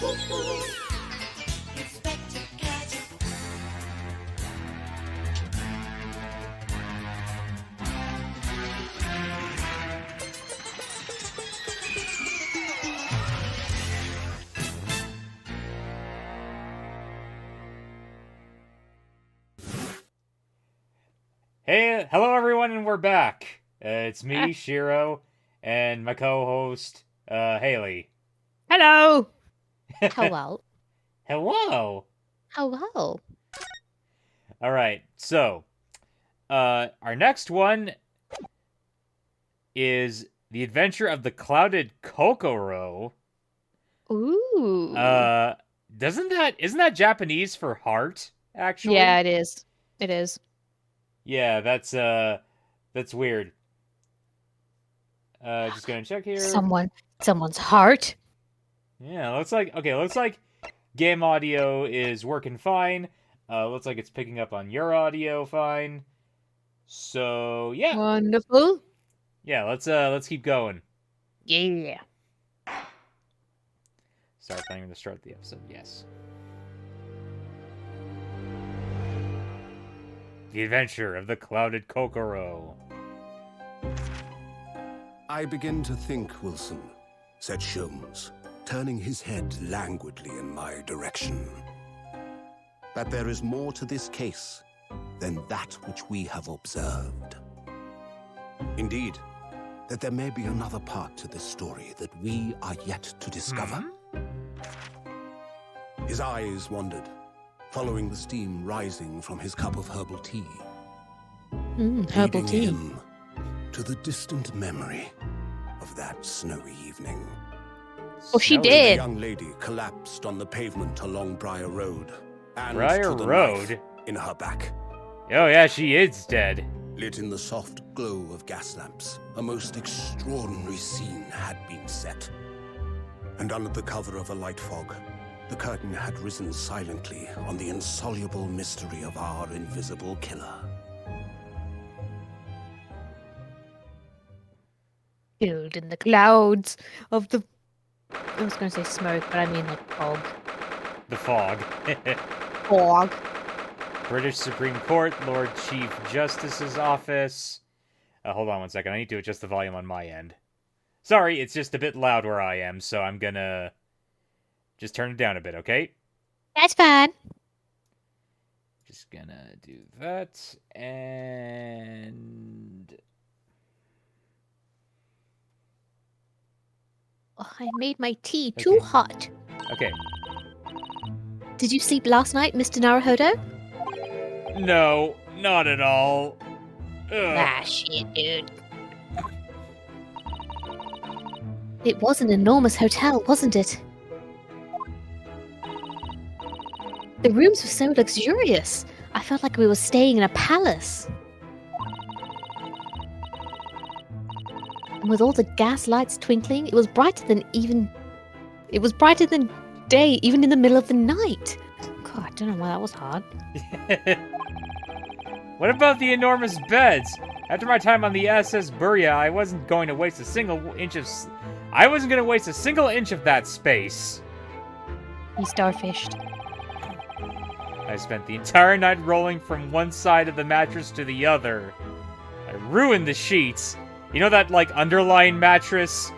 Expect to catch it. Hey, hello everyone, and we're back. It's me, Shiro, and my co-host, Haley. Hello. Hello. Hello. Hello. All right, so our next one is The Adventure of the Clouded Kokoro. Ooh. Isn't that Japanese for heart? Actually, Yeah, it is. It is. Yeah, that's weird. Just gonna check here. Someone's heart. Yeah, looks like game audio is working fine. Looks like it's picking up on your audio fine. So yeah, Wonderful. yeah. Let's keep going. Yeah. Start playing to start the episode. Yes. The Adventure of the Clouded Kokoro. I begin to think, Wilson, said Sholmes, turning his head languidly in my direction, that there is more to this case than that which we have observed. Indeed, that there may be another part to this story that we are yet to discover. His eyes wandered, following the steam rising from his cup of herbal tea. Herbal leading tea. him to the distant memory of that snowy evening. Oh, she Snowy. The did. young lady collapsed on the pavement along Briar Road, and Briar to the Road? knife in her back. Oh yeah, she is dead. Lit in the soft glow of gas lamps, a most extraordinary scene had been set. And under the cover of a light fog, the curtain had risen silently on the insoluble mystery of our invisible killer. Filled in the clouds of the... I was going to say smoke, but I mean like fog. The fog. Fog. British Supreme Court, Lord Chief Justice's office. Hold on one second. I need to adjust the volume on my end. Sorry, it's just a bit loud where I am, so I'm gonna just turn it down a bit, okay? That's fine. Just gonna do that, and... Oh, I made my tea too Okay. hot. Okay. Did you sleep last night, Mr. Naruhodo? No, not at all. Ugh. Ah, shit, dude. It was an enormous hotel, wasn't it? The rooms were so luxurious. I felt like we were staying in a palace. And with all the gas lights twinkling, it was brighter than day, even in the middle of the night. God, I don't know why that was hard. What about the enormous beds? After my time on the SS Burya, I wasn't going to waste a single inch of that space. He starfished. I spent the entire night rolling from one side of the mattress to the other. I ruined the sheets. You know that, like, underlying mattress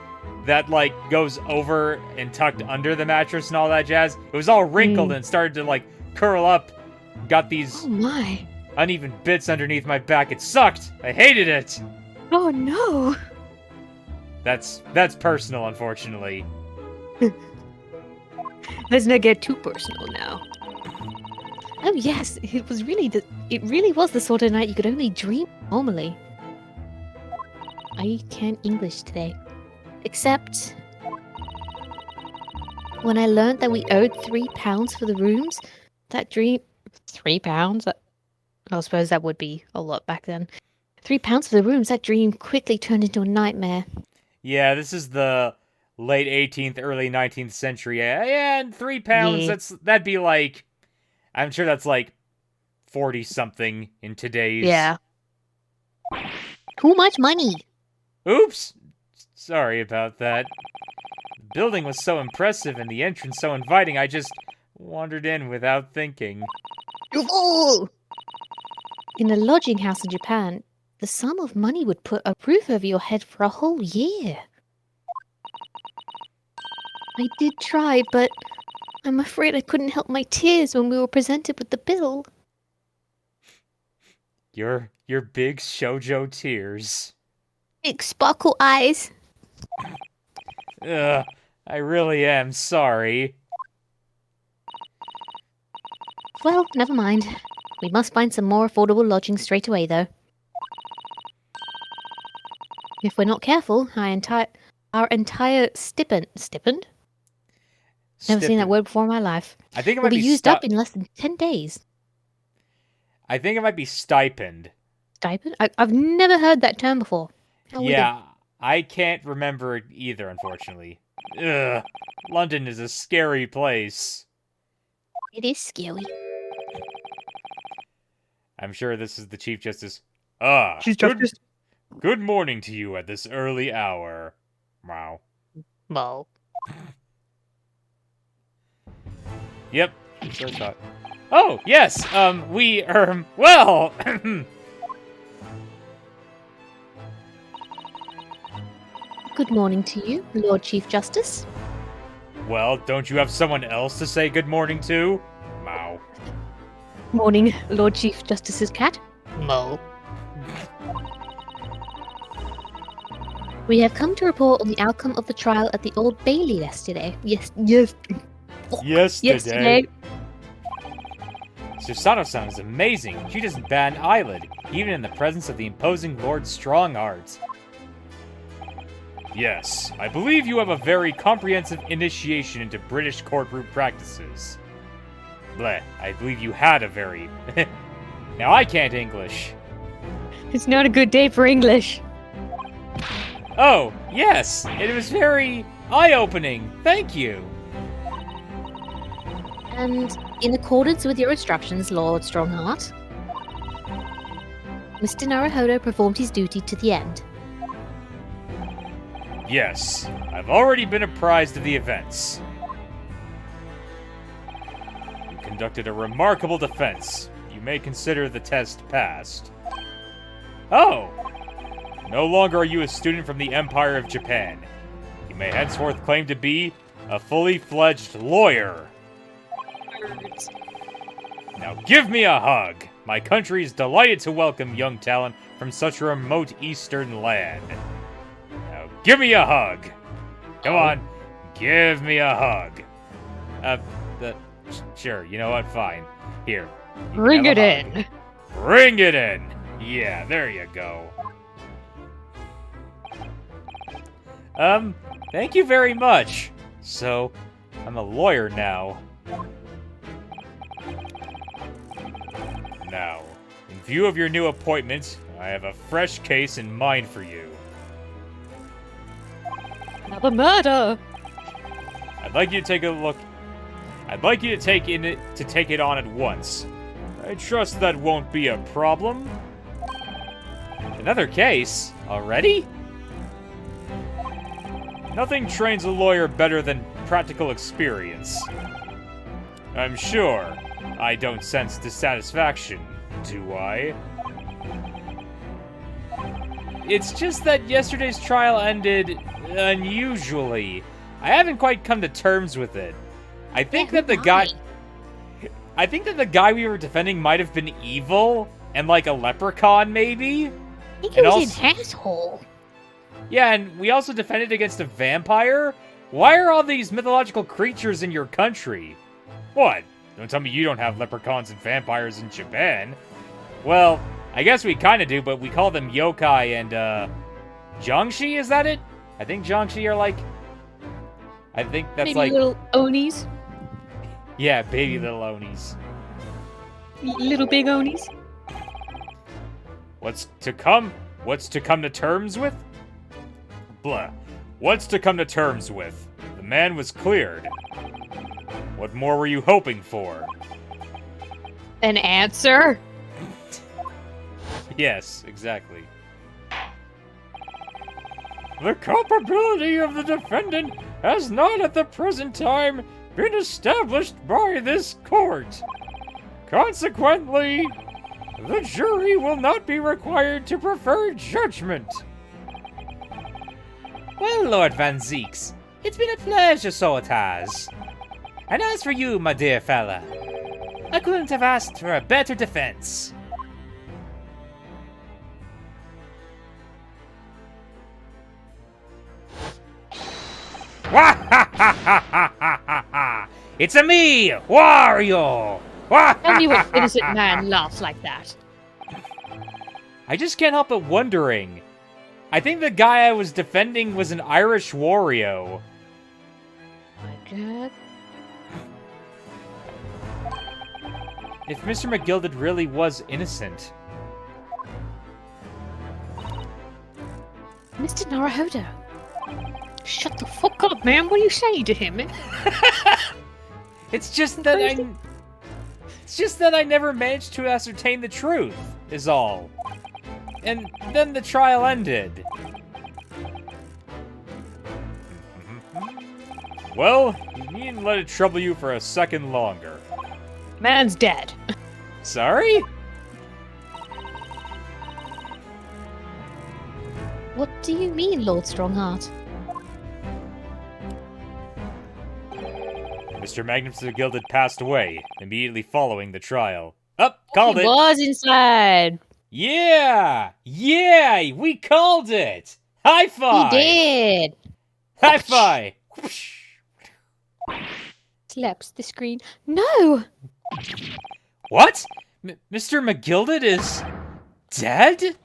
that, like, goes over and tucked under the mattress and all that jazz? It was all wrinkled and started to, like, curl up. Got these Oh my. uneven bits underneath my back. It sucked. I hated it. Oh no. That's personal, unfortunately. Let's not get too personal now. Oh yes, it really was the sort of night you could only dream normally. I can't English today. Except when I learned that we owed £3 for the rooms, that dream... £3? I suppose that would be a lot back then. £3 for the rooms, that dream quickly turned into a nightmare. Yeah, this is the late 18th, early 19th century. Yeah, and £3, Yeah. that'd be like... I'm sure that's like 40-something in today's... Yeah. Too much money. Oops! Sorry about that. building was so impressive and the entrance so inviting, I just wandered in without thinking. You fool! In a lodging house in Japan, the sum of money would put a roof over your head for a whole year. I did try, but I'm afraid I couldn't help my tears when we were presented with the bill. Your big shoujo tears. Big sparkle eyes. Ugh, I really am sorry. Well, never mind. We must find some more affordable lodging straight away, though. If we're not careful, our entire stipend? Never seen that word before in my life. I think it Will might be be used up in less than 10 days. I think it might be stipend. Stipend? I've never heard that term before. How weird. Yeah, I can't remember it either, unfortunately. Ugh, London is a scary place. It is scary. I'm sure this is the Chief Justice. Chief Justice? Good morning to you at this early hour. Wow. Well, Yep, so I thought. Oh, yes, well, good morning to you, Lord Chief Justice. well, don't you have someone else to say good morning to? Wow. Morning, Lord Chief Justice's cat. Mo. We have come to report on the outcome of the trial at the Old Bailey yesterday. Yesterday. Susanoo-san is amazing. She doesn't bat an eyelid, even in the presence of the imposing Lord Strongheart. Yes, I believe you have a very comprehensive initiation into British courtroom practices. Bleh, I believe you had a very... Now I can't English. It's not a good day for English. Oh, yes, it was very eye-opening. Thank you. And in accordance with your instructions, Lord Strongheart, Mr. Naruhodo performed his duty to the end. Yes, I've already been apprised of the events. You conducted a remarkable defense. You may consider the test passed. Oh! No longer are you a student from the Empire of Japan. You may henceforth claim to be a fully fledged lawyer. Now give me a hug. My country is delighted to welcome young talent from such a remote eastern land. Now give me a hug. Come on, give me a hug. Sure, you know what? Fine. Here. you can Bring have it a hug. in. Bring it in. Yeah, there you go. Thank you very much. So, I'm a lawyer now. Now, in view of your new appointment, I have a fresh case in mind for you. Another murder. I'd like you to take a look. I'd like you to take it on at once. I trust that won't be a problem. Another case? Already? Nothing trains a lawyer better than practical experience. I'm sure I don't sense dissatisfaction, do I? It's just that yesterday's trial ended unusually. I haven't quite come to terms with it. I think that the guy we were defending might have been evil and like a leprechaun, maybe? I think And he was also- an asshole. Yeah, and we also defended against a vampire? Why are all these mythological creatures in your country? What? Don't tell me you don't have leprechauns and vampires in Japan. Well, I guess we kinda do, but we call them yokai and, Jiangshi, is that it? I think Jiangshi are like... I think that's Maybe like... little Onis. Yeah, baby little Onis. Little big Onis. What's to come? What's to come to terms with? Blah. What's to come to terms with? The man was cleared. What more were you hoping for? An answer? Yes, exactly. The culpability of the defendant has not at the present time been established by this court. Consequently, the jury will not be required to prefer judgment. Well, Lord Van Zeeks, it's been a pleasure, so it has. And as for you, my dear fella, I couldn't have asked for a better defense. It's a me, Wario! Tell me what innocent man laughs like that. I just can't help but wondering. I think the guy I was defending was an Irish Wario. My God. If Mr. McGilded really was innocent. Mr. Naruhodo. Shut the fuck up, man. What are you saying to him? It's just that I never managed to ascertain the truth, is all. And then the trial ended. Well, you needn't let it trouble you for a second longer. Man's dead. Sorry? What do you mean, Lord Strongheart? Mr. Magnus the Gilded passed away immediately following the trial. Up, called He it. was inside. Yeah! Yeah! We called it! High five! He did. High five! Slaps the screen. No! What? Mr. McGilded is dead?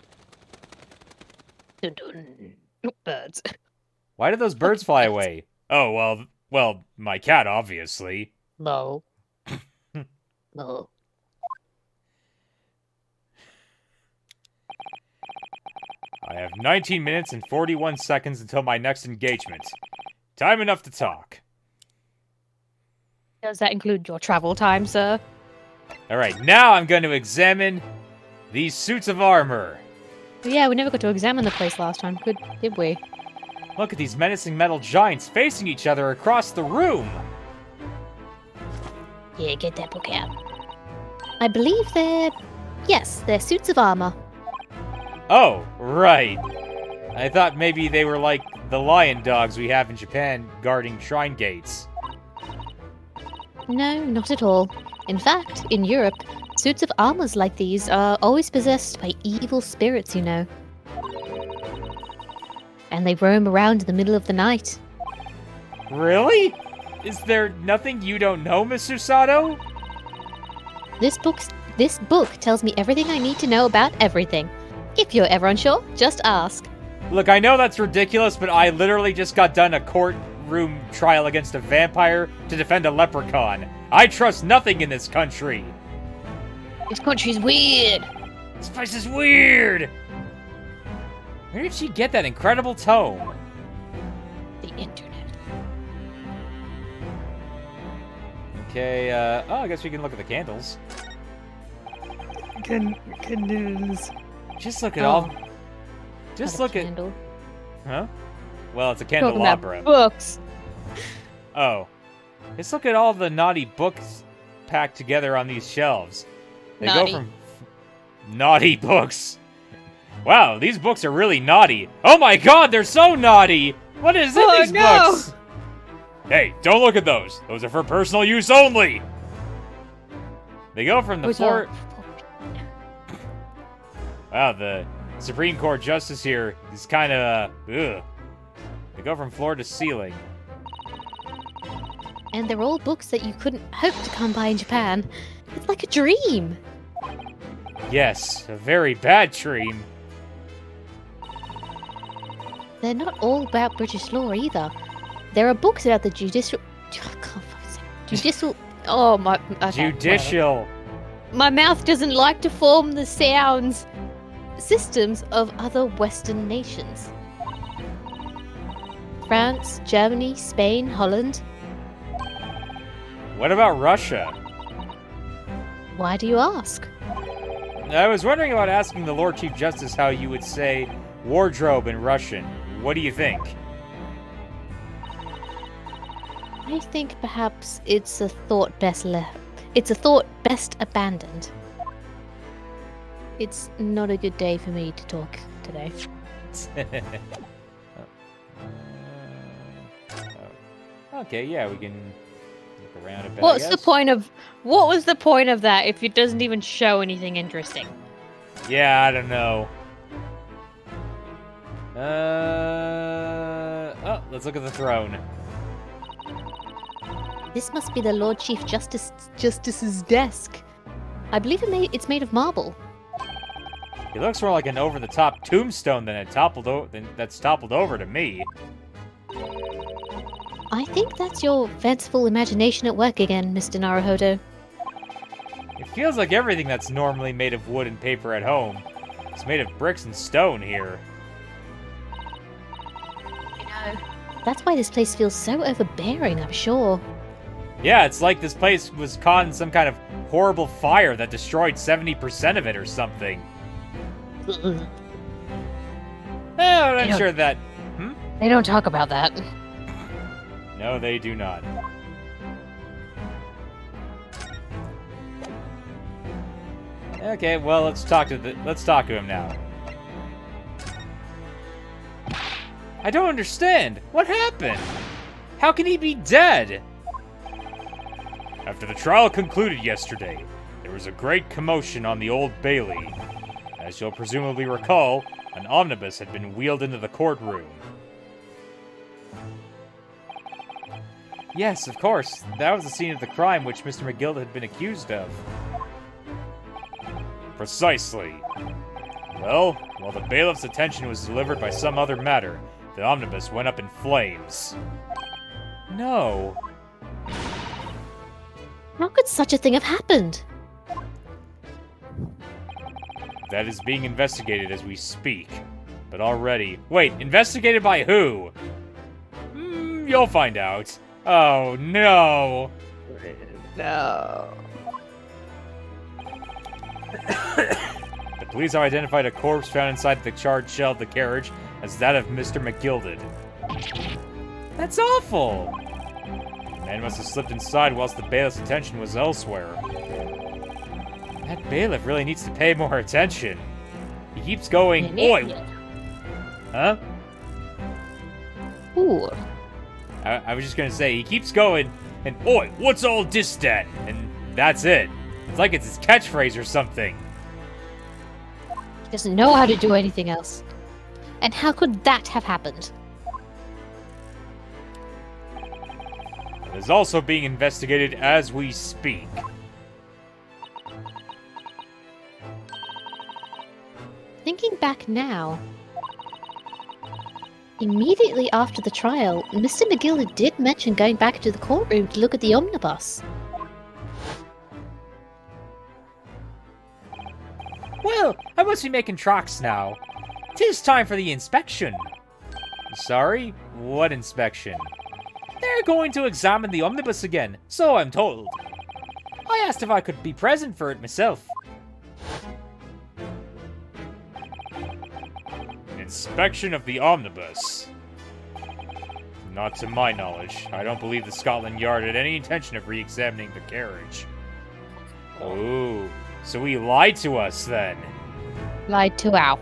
Dun, dun. Birds. Why did those birds fly away? Oh, well, my cat, obviously. No. No. I have 19 minutes and 41 seconds until my next engagement. Time enough to talk. Does that include your travel time, sir? Alright, now I'm going to examine these suits of armor. Yeah, we never got to examine the place last time, did we? Look at these menacing metal giants facing each other across the room. Yeah, get that book out. I believe they're suits of armor. Oh, right. I thought maybe they were like the lion dogs we have in Japan guarding shrine gates. No, not at all. In fact, in Europe, suits of armors like these are always possessed by evil spirits, you know. And they roam around in the middle of the night. Really? Is there nothing you don't know, Miss Susato? This book tells me everything I need to know about everything. If you're ever unsure, just ask. Look, I know that's ridiculous, but I literally just got done a courtroom trial against a vampire to defend a leprechaun. I trust nothing in this country. This country's weird. This place is weird. Where did she get that incredible tome? The internet. Okay, I guess we can look at the candles. Candles. Just look at all... Oh, Just not a look at... candle. Huh? Well, it's a Talking about candelabra. books. Oh. Just look at all the naughty books packed together on these shelves. They Naughty. go from... Naughty books. Wow, these books are really naughty. Oh my god, they're so naughty! What is in Oh, these no! books? Hey, don't look at those. Those are for personal use only. They go from the Who's floor... all- Wow, the Supreme Court Justice here is kind of, ugh. They go from floor to ceiling. And they're all books that you couldn't hope to come by in Japan. It's like a dream. Yes, a very bad dream. They're not all about British law either. There are books about the judicial... Oh, God, fuck's sake. Judicial... Oh, my... Okay, Judicial. whatever. My mouth doesn't like to form the sounds. Systems of other Western nations. France, Germany, Spain, Holland. What about Russia? Why do you ask? I was wondering about asking the Lord Chief Justice how you would say wardrobe in Russian. What do you think? I think perhaps it's a thought best left. It's a thought best abandoned. It's not a good day for me to talk today. Okay, yeah, we can look around a bit. What's I the guess. point of? What was the point of that if it doesn't even show anything interesting? Yeah, I don't know. Oh, let's look at the throne. This must be the Lord Chief Justice's desk. I believe it's made of marble. It looks more like an over-the-top tombstone than that's toppled over to me. I think that's your fanciful imagination at work again, Mr. Naruhodo. It feels like everything that's normally made of wood and paper at home is made of bricks and stone here. That's why this place feels so overbearing, I'm sure. Yeah, it's like this place was caught in some kind of horrible fire that destroyed 70% of it or something. Oh, I'm don't- sure that... They don't talk about that. No, they do not. Okay, well, let's talk to him now. I don't understand. What happened? How can he be dead? After the trial concluded yesterday, there was a great commotion on the Old Bailey. As you'll presumably recall, an omnibus had been wheeled into the courtroom. Yes, of course. That was the scene of the crime which Mr. McGill had been accused of. Precisely. Well, while the bailiff's attention was delivered by some other matter, the omnibus went up in flames. No. How could such a thing have happened? That is being investigated as we speak. But already... Wait, investigated by who? You'll find out. Oh, no. No. The police have identified a corpse found inside the charred shell of the carriage as that of Mr. McGilded. That's awful! The man must have slipped inside whilst the bailiff's attention was elsewhere. That bailiff really needs to pay more attention. He keeps going, oi! Huh? Ooh. I was just gonna say, he keeps going, and oi, what's all this then? And that's it. It's like it's his catchphrase or something. He doesn't know how to do anything else. And how could that have happened? It is also being investigated as we speak. Thinking back now, immediately after the trial, Mr. McGill did mention going back to the courtroom to look at the omnibus. Well, I must be making tracks now. 'Tis time for the inspection. Sorry? What inspection? They're going to examine the omnibus again, so I'm told. I asked if I could be present for it myself. An inspection of the omnibus? Not to my knowledge. I don't believe the Scotland Yard had any intention of re-examining the carriage. Oh, so he lied to us then. Lied to our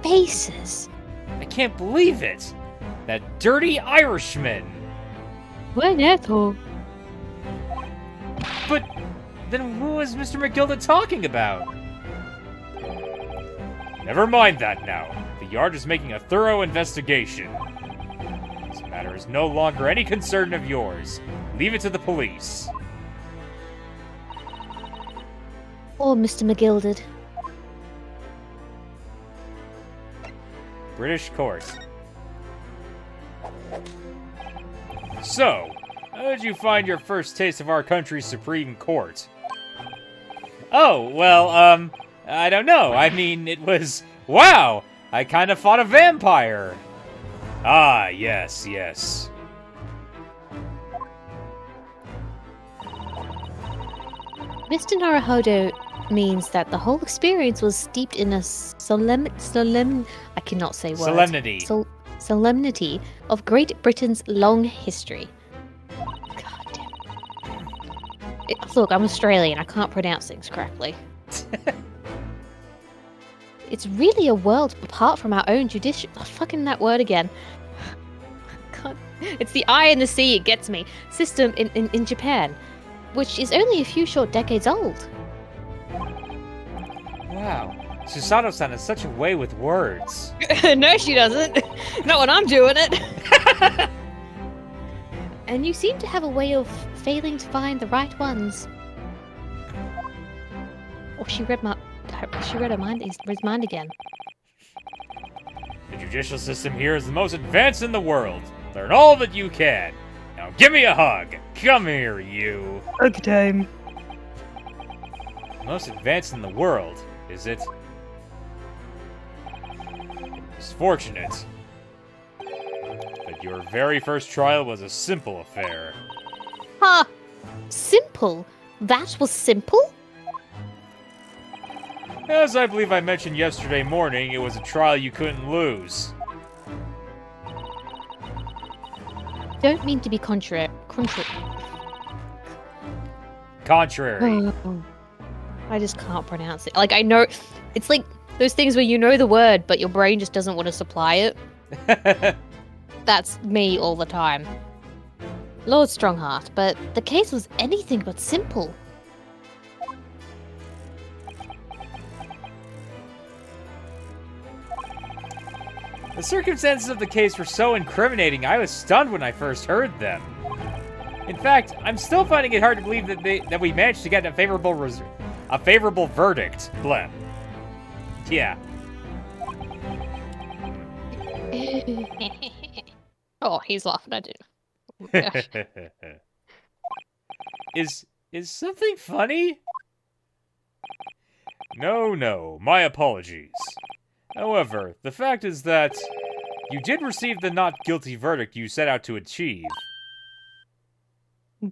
faces. I can't believe it! That dirty Irishman! What asshole? But then who was Mr. McGilda talking about? Never mind that now. The Yard is making a thorough investigation. This matter is no longer any concern of yours. Leave it to the police. Poor Mr. McGilded. British court. So, how did you find your first taste of our country's Supreme Court? Oh, well, I don't know. I mean, it was... Wow! I kind of fought a vampire! Ah, yes, yes. Mr. Naruhodo means that the whole experience was steeped in a I cannot say words. Solemnity. Solemnity of Great Britain's long history. Look, I'm Australian. I can't pronounce things correctly. It's really a world apart from our own judicial. Oh, fucking that word again. God. It's the I and the C. It gets me. System in Japan, which is only a few short decades old. Wow. Susato-san has such a way with words. No, she doesn't. Not when I'm doing it. And you seem to have a way of failing to find the right ones. Oh, she read her mind. His mind again. The judicial system here is the most advanced in the world. Learn all that you can. Now give me a hug. Come here, you. Hug time. Most advanced in the world, is it? It's fortunate that your very first trial was a simple affair. Huh. Simple? That was simple? As I believe I mentioned yesterday morning, it was a trial you couldn't lose. Don't mean to be contrary. Contrary. I just can't pronounce it. Like, I know... It's like those things where you know the word, but your brain just doesn't want to supply it. That's me all the time. Lord Strongheart, but the case was anything but simple. The circumstances of the case were so incriminating, I was stunned when I first heard them. In fact, I'm still finding it hard to believe that we managed to get a favorable verdict. Blem. Yeah. Oh, he's laughing at it. Is something funny? No, my apologies. However, the fact is that you did receive the not guilty verdict you set out to achieve.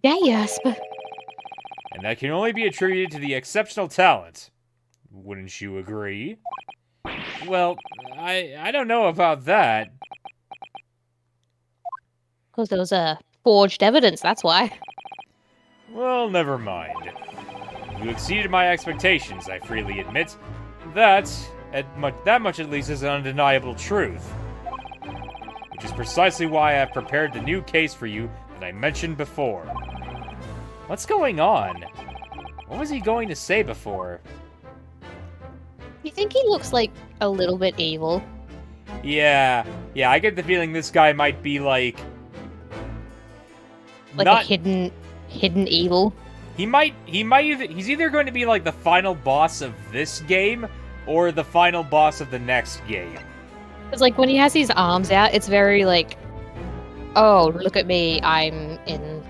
Gasp. And that can only be attributed to the exceptional talent. Wouldn't you agree? Well, I don't know about that. Because there was forged evidence, that's why. Well, never mind. You exceeded my expectations, I freely admit. That much at least is an undeniable truth. Which is precisely why I have prepared the new case for you that I mentioned before. What's going on? What was he going to say before? You think he looks like a little bit evil? Yeah, I get the feeling this guy might be like a hidden evil? He's either going to be like the final boss of this game or the final boss of the next game. Because like when he has his arms out, it's very like, oh, look at me, I'm in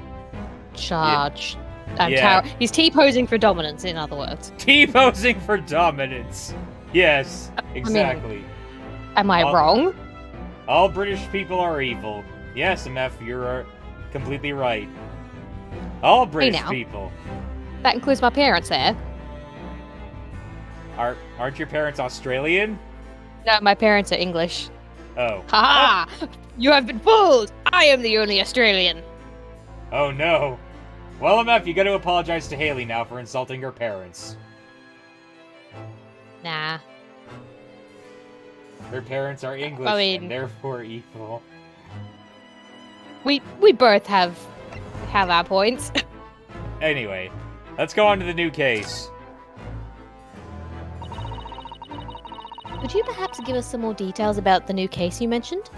charge. Yeah. He's T-posing for dominance, in other words. T-posing for dominance. Yes, exactly. Am I wrong? All British people are evil. Yes, MF, you're completely right. All British people. That includes my parents there. Aren't your parents Australian? No, my parents are English. Oh. Ha ha! You have been fooled! I am the only Australian. Oh no. Well, MF, you gotta apologize to Haley now for insulting her parents. Nah. Her parents are English and therefore evil. We both have our points. Anyway, let's go on to the new case. Could you perhaps give us some more details about the new case you mentioned?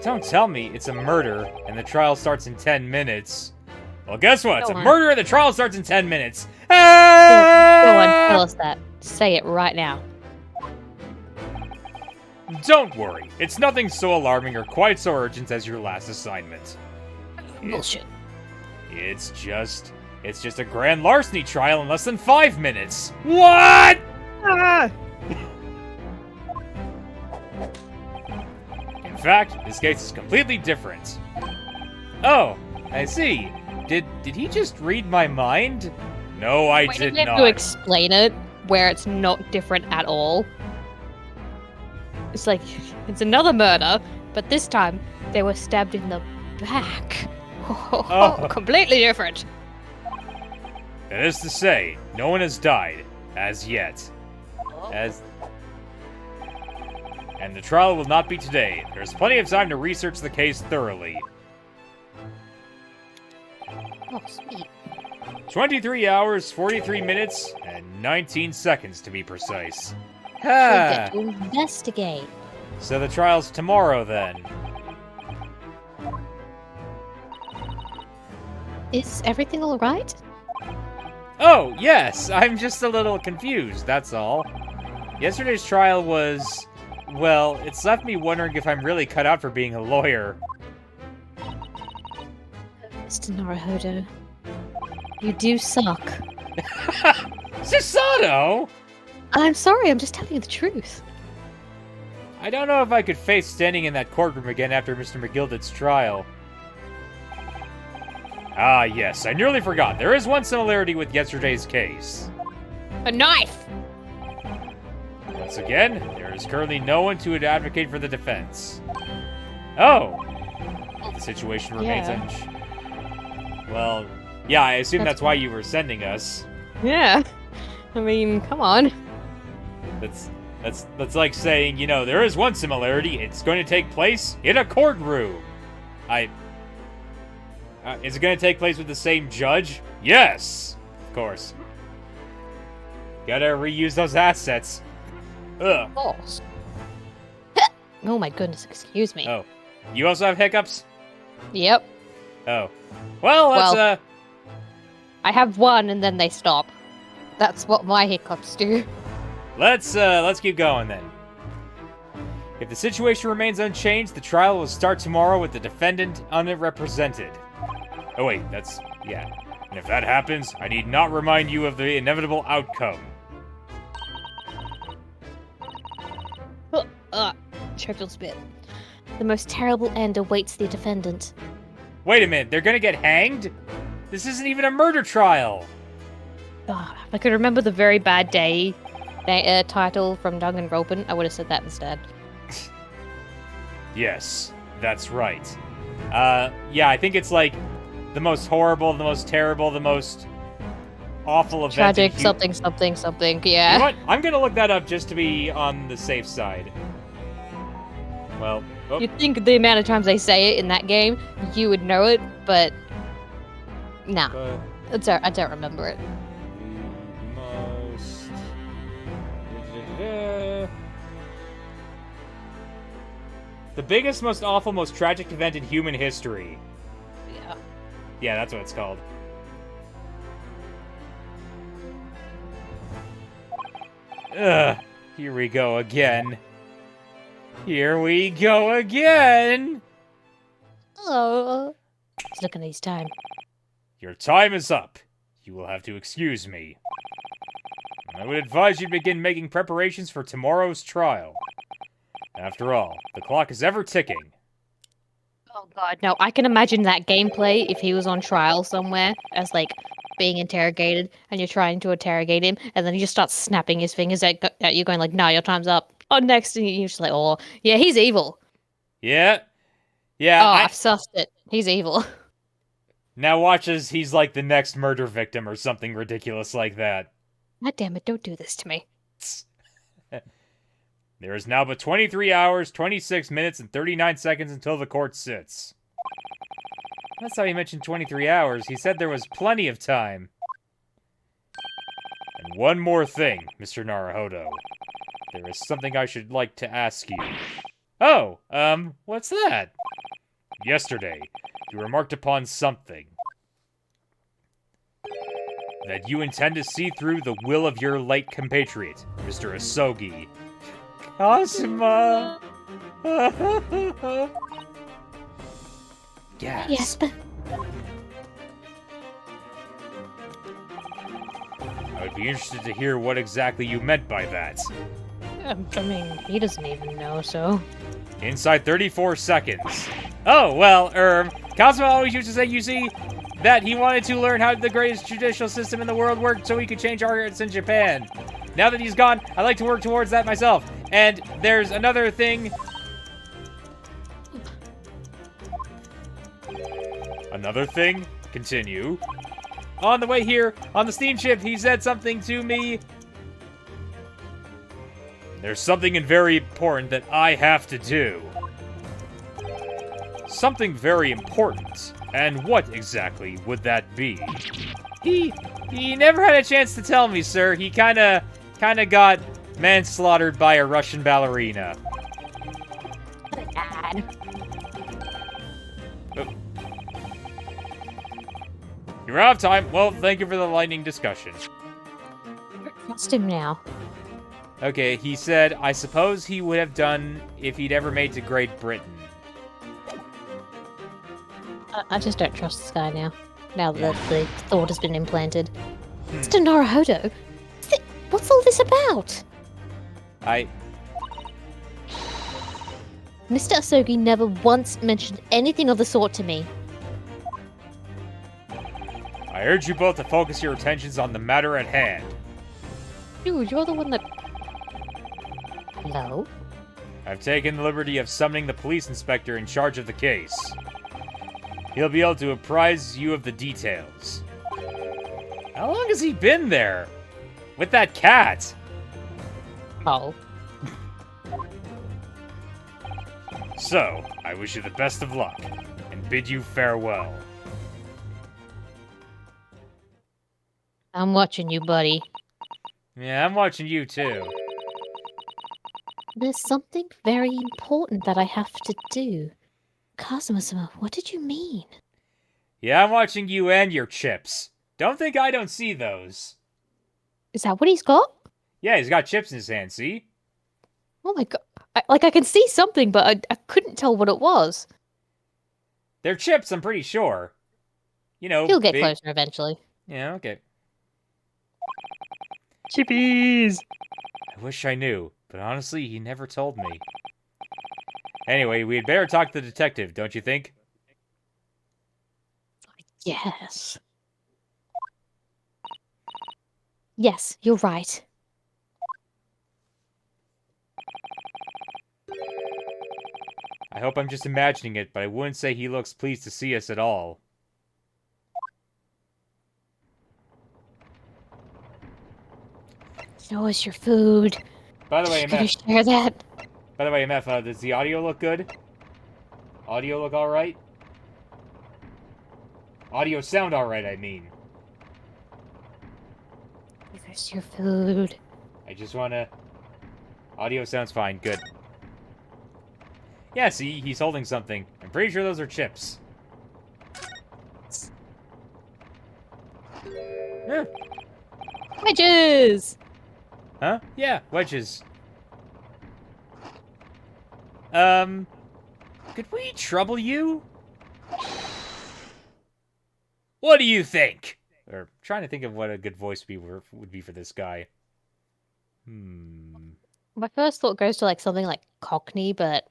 Don't tell me it's a murder and the trial starts in 10 minutes. Well, guess what? It's a Go on. murder and the trial starts in 10 minutes. Go on, tell us that. Say it right now. Don't worry. It's nothing so alarming or quite so urgent as your last assignment. Bullshit. It's just a grand larceny trial in less than 5 minutes. What? Ah! In fact, this case is completely different. Oh, I see. Did he just read my mind? No, I did We have not. to explain it where it's not different at all. It's like, it's another murder, but this time they were stabbed in the back. Oh. Completely different. That is to say, no one has died, as yet. And the trial will not be today. There's plenty of time to research the case thoroughly. Oh, sweet. 23 hours, 43 minutes, and 19 seconds to be precise. We'll Ha! get to investigate. So the trial's tomorrow then. Is everything all right? Oh, yes! I'm just a little confused, that's all. Yesterday's trial was... well, it's left me wondering if I'm really cut out for being a lawyer. Mr. Naruhodo, you do suck. Susato! I'm sorry, I'm just telling you the truth. I don't know if I could face standing in that courtroom again after Mr. McGilded's trial. Ah, yes, I nearly forgot. There is one similarity with yesterday's case. A knife! Once again, there is currently no one to advocate for the defense. Oh! The situation remains Well, yeah, I assume that's why you were sending us. Yeah. I mean, come on. That's like saying, you know, there is one similarity. It's going to take place in a courtroom. Is it going to take place with the same judge? Yes! Of course. Gotta reuse those assets. Ugh. False. Oh my goodness, excuse me. Oh. You also have hiccups? Yep. Oh. Well, let's, I have one and then they stop. That's what my hiccups do. Let's keep going then. If the situation remains unchanged, the trial will start tomorrow with the defendant unrepresented. Oh wait, yeah. And if that happens, I need not remind you of the inevitable outcome. Churchill spit. The most terrible end awaits the defendant. Wait a minute, they're gonna get hanged? This isn't even a murder trial! If I could remember the Very Bad Day title from Danganronpa, I would have said that instead. Yes, that's right. Yeah, I think it's like the most horrible, the most terrible, the most awful event. Tragic, something, yeah. You know what? I'm gonna look that up just to be on the safe side. Well, You'd think the amount of times they say it in that game, you would know it, but nah. I don't remember it. The biggest, most awful, most tragic event in human history. Yeah. Yeah, that's what it's called. Ugh, here we go again. Here we go again! Oh. Let's look at his time. Your time is up. You will have to excuse me. I would advise you to begin making preparations for tomorrow's trial. After all, the clock is ever ticking. Oh god, no, I can imagine that gameplay if he was on trial somewhere as, like, being interrogated, and you're trying to interrogate him, and then he just starts snapping his fingers at you, going like, no, your time's up. Oh, next, and you're just like, oh, yeah, he's evil. Yeah? Yeah, Oh, I've sussed it. He's evil. Now watch as he's like the next murder victim or something ridiculous like that. God damn it, don't do this to me. There is now but 23 hours, 26 minutes, and 39 seconds until the court sits. That's how he mentioned 23 hours. He said there was plenty of time. And one more thing, Mr. Naruhodo. There is something I should like to ask you. Oh, what's that? Yesterday, you remarked upon something. That you intend to see through the will of your late compatriot, Mr. Asogi. Cosma! Yes. Yes, but I would be interested to hear what exactly you meant by that. I mean, he doesn't even know, so. Inside 34 seconds. Oh, well, Cosmo always used to say, you see, that he wanted to learn how the greatest judicial system in the world worked so he could change arts in Japan. Now that he's gone, I'd like to work towards that myself. And there's another thing. Another thing? Continue. On the way here, on the steamship, he said something to me. There's something very important that I have to do. Something very important. And what exactly would that be? He never had a chance to tell me, sir. He kinda got manslaughtered by a Russian ballerina. Bad. You're out of time. Well, thank you for the lightning discussion. Trust him now. Okay, he said, I suppose he would have done if he'd ever made to Great Britain. I just don't trust this guy now. Now that the thought has been implanted. Mr. Naruhodo, what's all this about? Mr. Asogi never once mentioned anything of the sort to me. I urge you both to focus your attentions on the matter at hand. Dude, you're the one that... Hello? I've taken the liberty of summoning the police inspector in charge of the case. He'll be able to apprise you of the details. How long has he been there? With that cat? Oh. So, I wish you the best of luck, and bid you farewell. I'm watching you, buddy. Yeah, I'm watching you too. There's something very important that I have to do. Kazuma-sama, what did you mean? Yeah, I'm watching you and your chips. Don't think I don't see those. Is that what he's got? Yeah, he's got chips in his hand, see? Oh my god. I can see something, but I couldn't tell what it was. They're chips, I'm pretty sure. You know, He'll get big... closer eventually. Yeah, okay. Chippies! I wish I knew, but honestly, he never told me. Anyway, we'd better talk to the detective, don't you think? Yes. Yes, you're right. I hope I'm just imagining it, but I wouldn't say he looks pleased to see us at all. Show us your food. By the way, Can you MF, share that? does the audio look good? Audio look alright? Audio sound alright, I mean. Give us your food. I just wanna... Audio sounds fine, good. Yeah, see, he's holding something. I'm pretty sure those are chips. Yeah. Wedges! Huh? Yeah, wedges. Could we trouble you? What do you think? Or trying to think of what a good voice would be for this guy. My first thought goes to like something like Cockney, but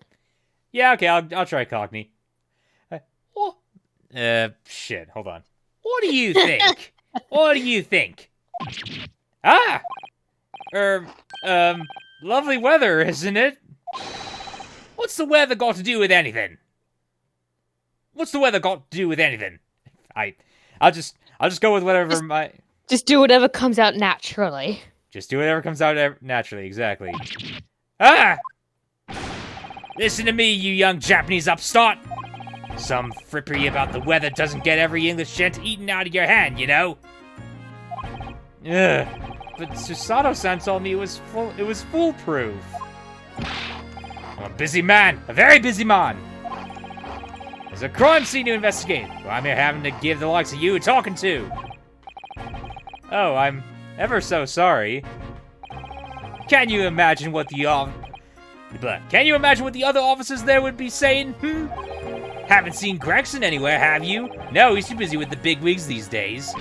Yeah, okay, I'll try Cockney. Shit, hold on. What do you think? What do you think? Ah! Lovely weather, isn't it? What's the weather got to do with anything? What's the weather got to do with anything? I'll just go with whatever my... just do whatever comes out naturally. Just do whatever comes out naturally, exactly. Ah! Listen to me, you young Japanese upstart! Some frippery about the weather doesn't get every English gent eaten out of your hand, you know? Ugh. But Susato-san told me it was foolproof. I'm a busy man, a very busy man. There's a crime scene to investigate. Well, I'm here having to give the likes of you a talking to. Oh, I'm ever so sorry. Can you imagine what the other officers there would be saying? Haven't seen Gregson anywhere, have you? No, he's too busy with the bigwigs these days.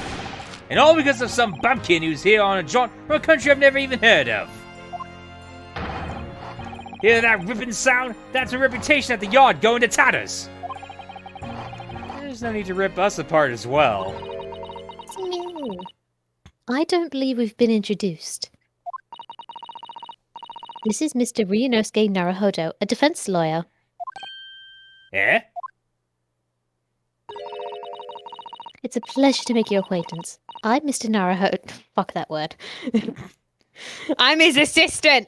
And all because of some bumpkin who's here on a jaunt from a country I've never even heard of. Hear that ripping sound? That's a reputation at the yard going to tatters. There's no need to rip us apart as well. No. I don't believe we've been introduced. This is Mr. Ryunosuke Naruhodo, a defense lawyer. Eh? It's a pleasure to make your acquaintance. I'm Mr. Naruhodo. Fuck that word. I'm his assistant.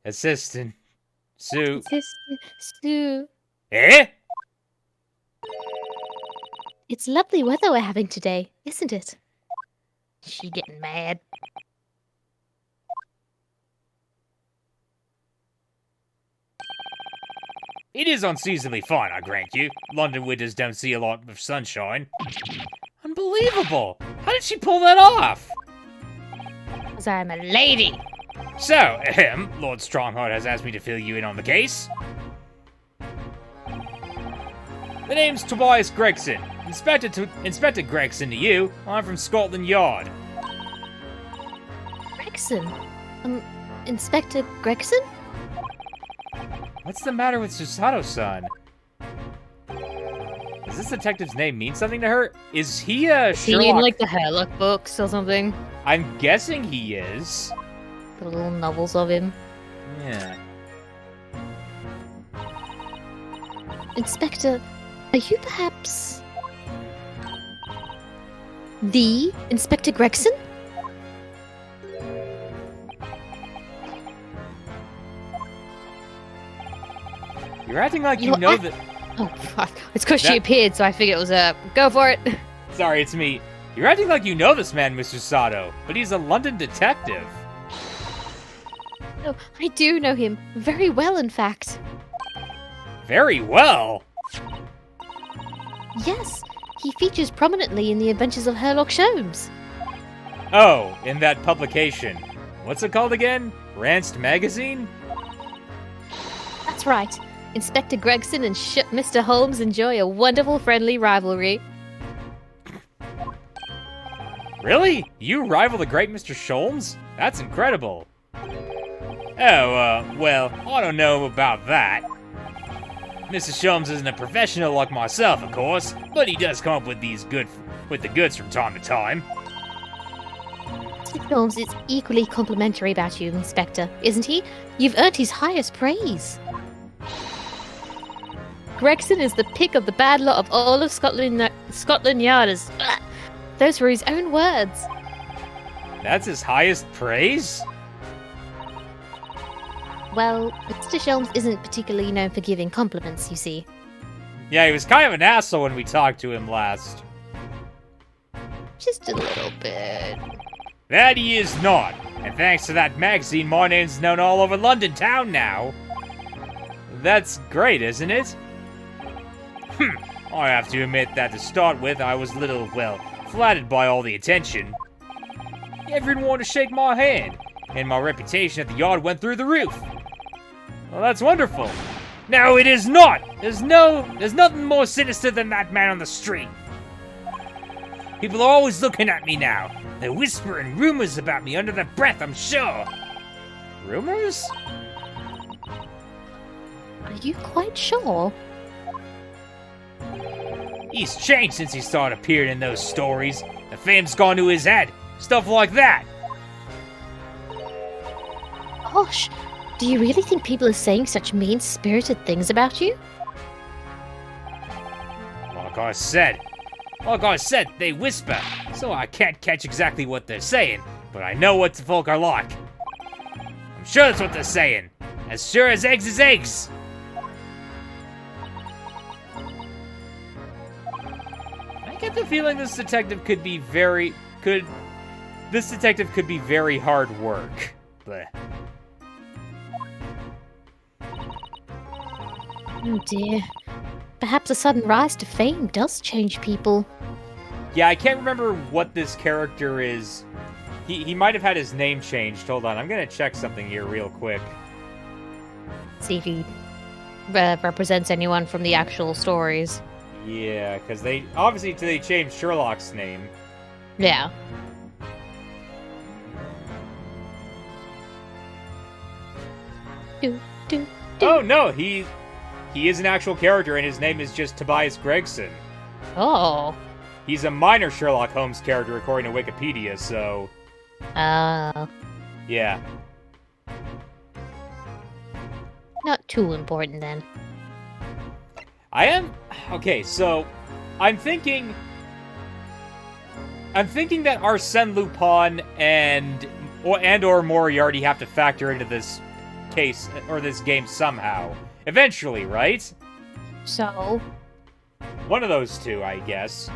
Assistant. Sue. Assistant Sue. Eh? It's lovely weather we're having today, isn't it? She getting mad. It is unseasonably fine, I grant you. London winters don't see a lot of sunshine. Unbelievable! How did she pull that off? Because I'm a lady. So, Lord Strongheart has asked me to fill you in on the case. The name's Tobias Gregson. Inspector Gregson to you. I'm from Scotland Yard. Gregson? Inspector Gregson? What's the matter with Susato-san? Does this detective's name mean something to her? Is he a Is he in, Sherlock? like, the Herlock books or something? I'm guessing he is. The little novels of him. Yeah. Inspector, are you perhaps... the Inspector Gregson? You're acting like you You're know act- that... Oh, fuck. It's because she That- appeared, so I figured it was go for it. Sorry, it's me. You're acting like you know this man, Mr. Sato, but he's a London detective. Oh, I do know him. Very well, in fact. Very well. Yes, he features prominently in the adventures of Herlock Sholmes. Oh, in that publication. What's it called again? Ranced Magazine? That's right. Inspector Gregson and Mr. Holmes enjoy a wonderful friendly rivalry. Really? You rival the great Mr. Sholmes? That's incredible. Oh, well, I don't know about that. Mr. Sholmes isn't a professional like myself, of course, but he does come up with the goods from time to time. Mr. Holmes is equally complimentary about you, Inspector, isn't he? You've earned his highest praise. Gregson is the pick of the bad lot of all of Scotland Yarders. Ugh. Those were his own words. That's his highest praise? Well, Mr. Sholmes isn't particularly known for giving compliments, you see. Yeah, he was kind of an asshole when we talked to him last. Just a little bit. That he is not. And thanks to that magazine, my name's known all over London town now. That's great, isn't it? I have to admit that to start with, I was a little, well, flattered by all the attention. Everyone wanted to shake my hand, and my reputation at the yard went through the roof. Well, that's wonderful. No, it is not. There's nothing more sinister than that man on the street. People are always looking at me now. They're whispering rumors about me under their breath, I'm sure. Rumors? Are you quite sure? He's changed since he started appearing in those stories. The fame's gone to his head. Stuff like that. Gosh, do you really think people are saying such mean-spirited things about you? Like I said, they whisper, so I can't catch exactly what they're saying, but I know what the folk are like. I'm sure that's what they're saying. As sure as eggs is eggs. I get the feeling this detective could be very hard work. Blech. Oh dear. Perhaps a sudden rise to fame does change people. Yeah, I can't remember what this character is. He might have had his name changed. Hold on, I'm gonna check something here real quick. See if he represents anyone from the actual stories. Yeah, because they changed Sherlock's name. Yeah. Do, do, do. Oh no, he is an actual character, and his name is just Tobias Gregson. Oh. He's a minor Sherlock Holmes character according to Wikipedia, so yeah. Not too important then. I am... Okay, so... I'm thinking that Arsène Lupin and or Moriarty have to factor into this case, or this game somehow. Eventually, right? So, One of those two, I guess.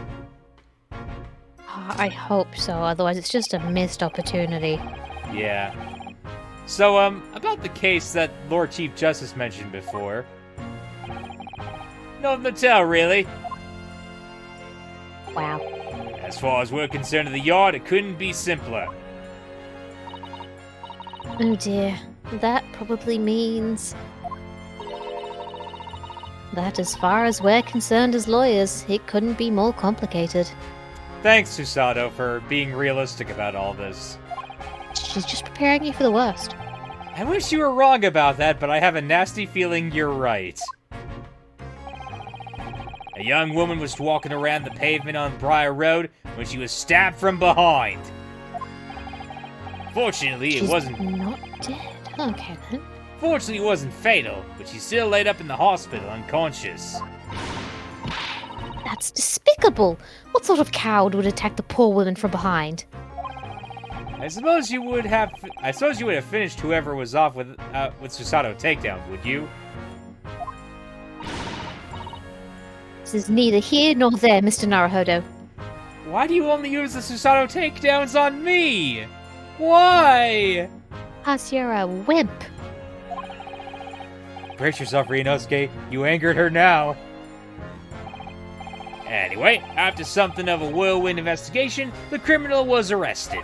I hope so. Otherwise, it's just a missed opportunity. Yeah. So, about the case that Lord Chief Justice mentioned before. Nothing to tell, really. Wow. As far as we're concerned at the Yard, it couldn't be simpler. Oh dear. That probably means that as far as we're concerned as lawyers, it couldn't be more complicated. Thanks, Susato, for being realistic about all this. She's just preparing you for the worst. I wish you were wrong about that, but I have a nasty feeling you're right. A young woman was walking around the pavement on Briar Road when she was stabbed from behind. Fortunately, She's it wasn't... not dead. Okay then. Fortunately, it wasn't fatal, but she's still laid up in the hospital unconscious. That's despicable. What sort of coward would attack the poor woman from behind? I suppose you would have finished whoever was off with Susato takedown, would you? This is neither here nor there, Mr. Naruhodo. Why do you only use the Susato takedowns on me? Why? Because you're a wimp. Brace yourself, Ryunosuke. You angered her now. Anyway, after something of a whirlwind investigation, the criminal was arrested.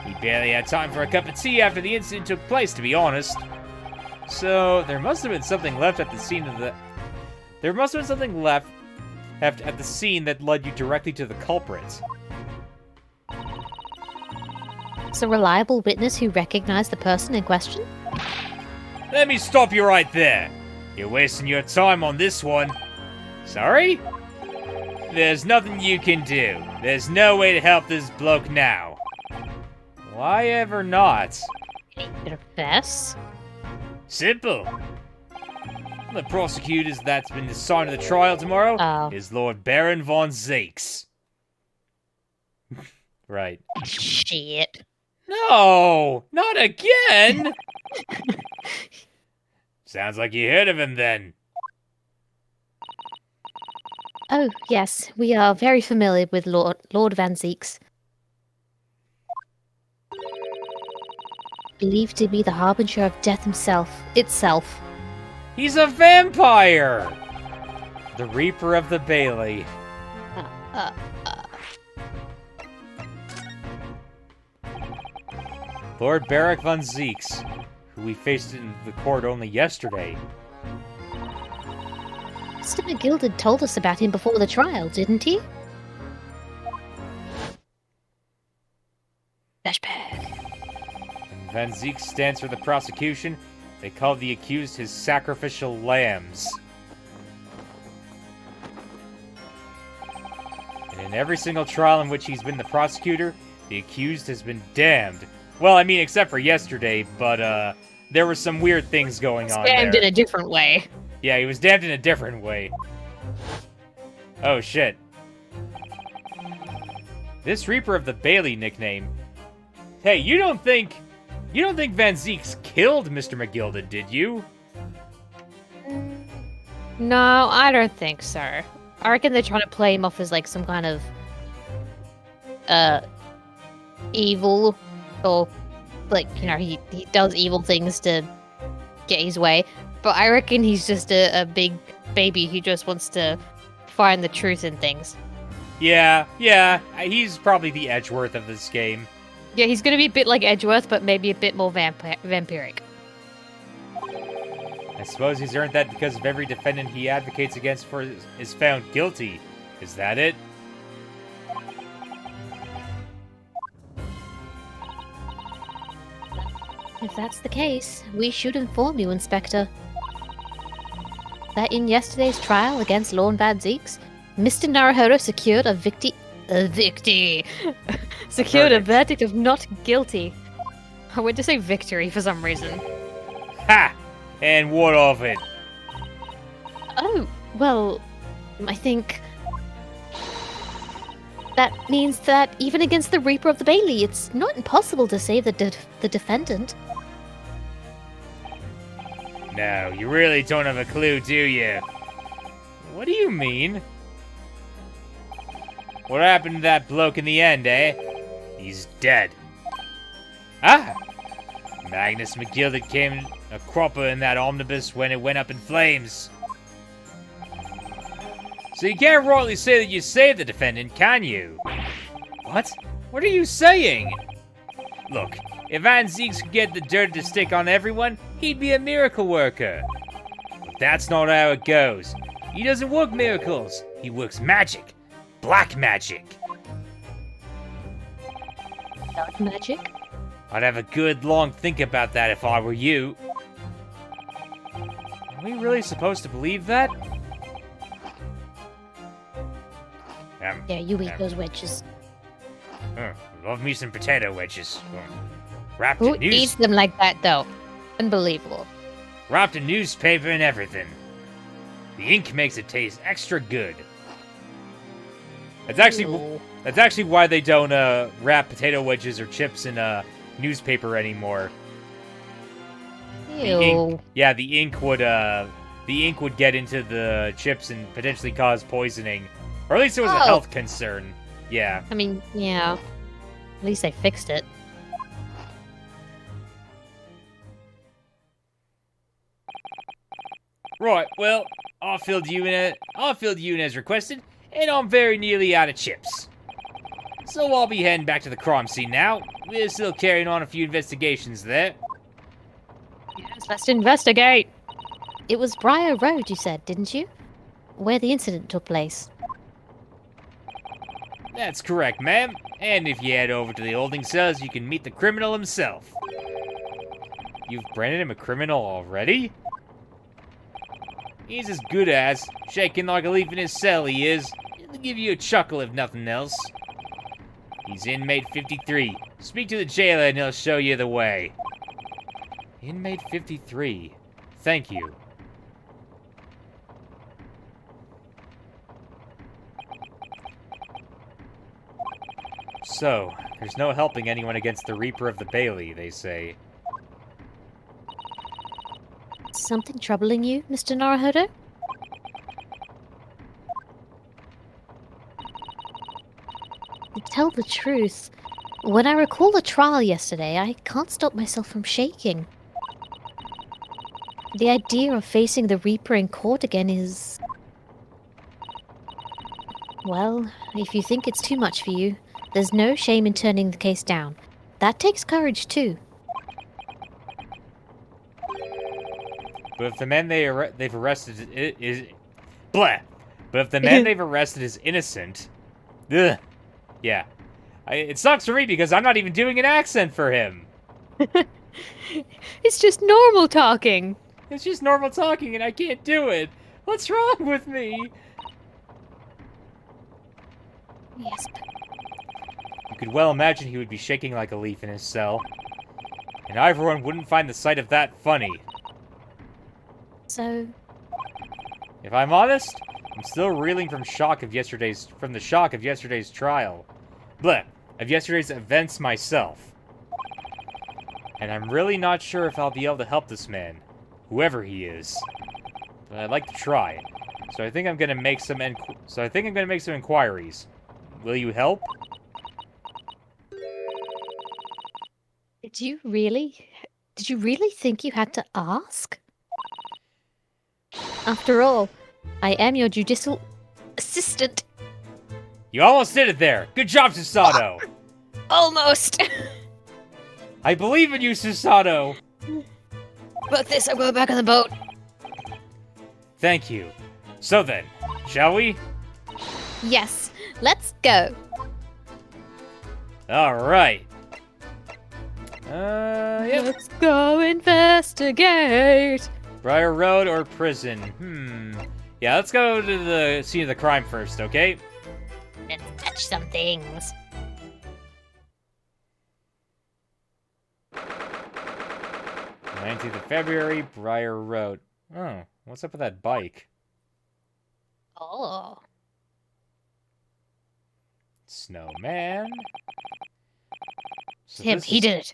He barely had time for a cup of tea after the incident took place, to be honest. So, there must have been something left at the scene of the... There must have been something left at the scene that led you directly to the culprit. It's a reliable witness who recognized the person in question? Let me stop you right there. You're wasting your time on this one. Sorry? There's nothing you can do. There's no way to help this bloke now. Why ever not? Confess? Simple. The prosecutors that's been assigned to the trial tomorrow Oh. is Lord Baron von Zakes. Right. Shit. No! Not again! Sounds like you heard of him then. Oh, yes, we are very familiar with Lord Van Zeeks. Believed to be the harbinger of death itself. He's a vampire! The Reaper of the Bailey. Lord Barak von Zeeks, who we faced in the court only yesterday. Mr. McGilded told us about him before the trial, didn't he? Flashback. When Van Zeeks stands for the prosecution, they call the accused his sacrificial lambs. And in every single trial in which he's been the prosecutor, the accused has been damned. Well, I mean, except for yesterday, but, there were some weird things going on Damned there. in a different way. Yeah, he was damned in a different way. Oh, shit. This Reaper of the Bailey nickname. Hey, you don't think Van Zeeks killed Mr. McGilded, did you? No, I don't think so. I reckon they're trying to play him off as like some kind of evil, or like, you know, he does evil things to get his way. But I reckon he's just a big baby who just wants to find the truth in things. Yeah, he's probably the Edgeworth of this game. Yeah, he's gonna be a bit like Edgeworth, but maybe a bit more vampiric. I suppose he's earned that because of every defendant he advocates against is found guilty. Is that it? If that's the case, we should inform you, Inspector, that in yesterday's trial against Lord Van Zeeks, Mr. Naruhodo secured secured a verdict of not guilty. I went to say victory for some reason. Ha! And what of it? Oh, Well, I think that means that even against the Reaper of the Bailey, it's not impossible to save the defendant. No, you really don't have a clue, do you? What do you mean? What happened to that bloke in the end, eh? He's dead. Ah! Magnus McGilded came a cropper in that omnibus when it went up in flames. So you can't rightly say that you saved the defendant, can you? What? What are you saying? Look, if Van Zieks could get the dirt to stick on everyone, he'd be a miracle worker. But that's not how it goes. He doesn't work miracles. He works magic. Black magic. Dark magic? I'd have a good long think about that if I were you. Are we really supposed to believe that? Yeah, you eat those wedges. Love me some potato wedges. Wrapped Who in news, eats them like that, though? Unbelievable. wrapped in newspaper and everything. The ink makes it taste extra good. That's actually why they don't wrap potato wedges or chips in newspaper anymore. Ew. The ink would get into the chips and potentially cause poisoning. Or at least it was a Oh. health concern. Yeah. I mean, yeah. At least they fixed it. Right, well, I filled you in as requested, and I'm very nearly out of chips. So I'll be heading back to the crime scene now. We're still carrying on a few investigations there. Yes, let's investigate. It was Briar Road, you said, didn't you? Where the incident took place. That's correct, ma'am. And if you head over to the holding cells, you can meet the criminal himself. You've branded him a criminal already? He's as good as shaking like a leaf in his cell, he is. He'll give you a chuckle if nothing else. He's inmate 53. Speak to the jailer and he'll show you the way. Inmate 53. Thank you. So, there's no helping anyone against the Reaper of the Bailey, they say. Something troubling you, Mr. Naruhodo? To tell the truth, when I recall the trial yesterday, I can't stop myself from shaking. The idea of facing the Reaper in court again is... Well, if you think it's too much for you, there's no shame in turning the case down. That takes courage, too. But if the man they've arrested is blah. But if the man they've arrested is innocent, ugh. Yeah, it sucks for me because I'm not even doing an accent for him. It's just normal talking. It's just normal talking, and I can't do it. What's wrong with me? Yes, but You could well imagine he would be shaking like a leaf in his cell, and everyone wouldn't find the sight of that funny. so... If I'm honest, I'm still reeling from the shock of yesterday's trial. Bleh, of yesterday's events myself. And I'm really not sure if I'll be able to help this man, whoever he is. But I'd like to try. So I think I'm gonna make some inquiries. Will you help? Did you really think you had to ask? After all, I am your judicial assistant. You almost did it there. Good job, Susato. Almost. I believe in you, Susato. Fuck this, I'm going back on the boat. Thank you. So then, shall we? Yes, let's go. All right. Yep. Let's go investigate. Briar Road or prison? Yeah, let's go to the scene of the crime first, okay? Let's touch some things. 19th of February, Briar Road. Oh, what's up with that bike? Oh. Snowman. It's him. He did it.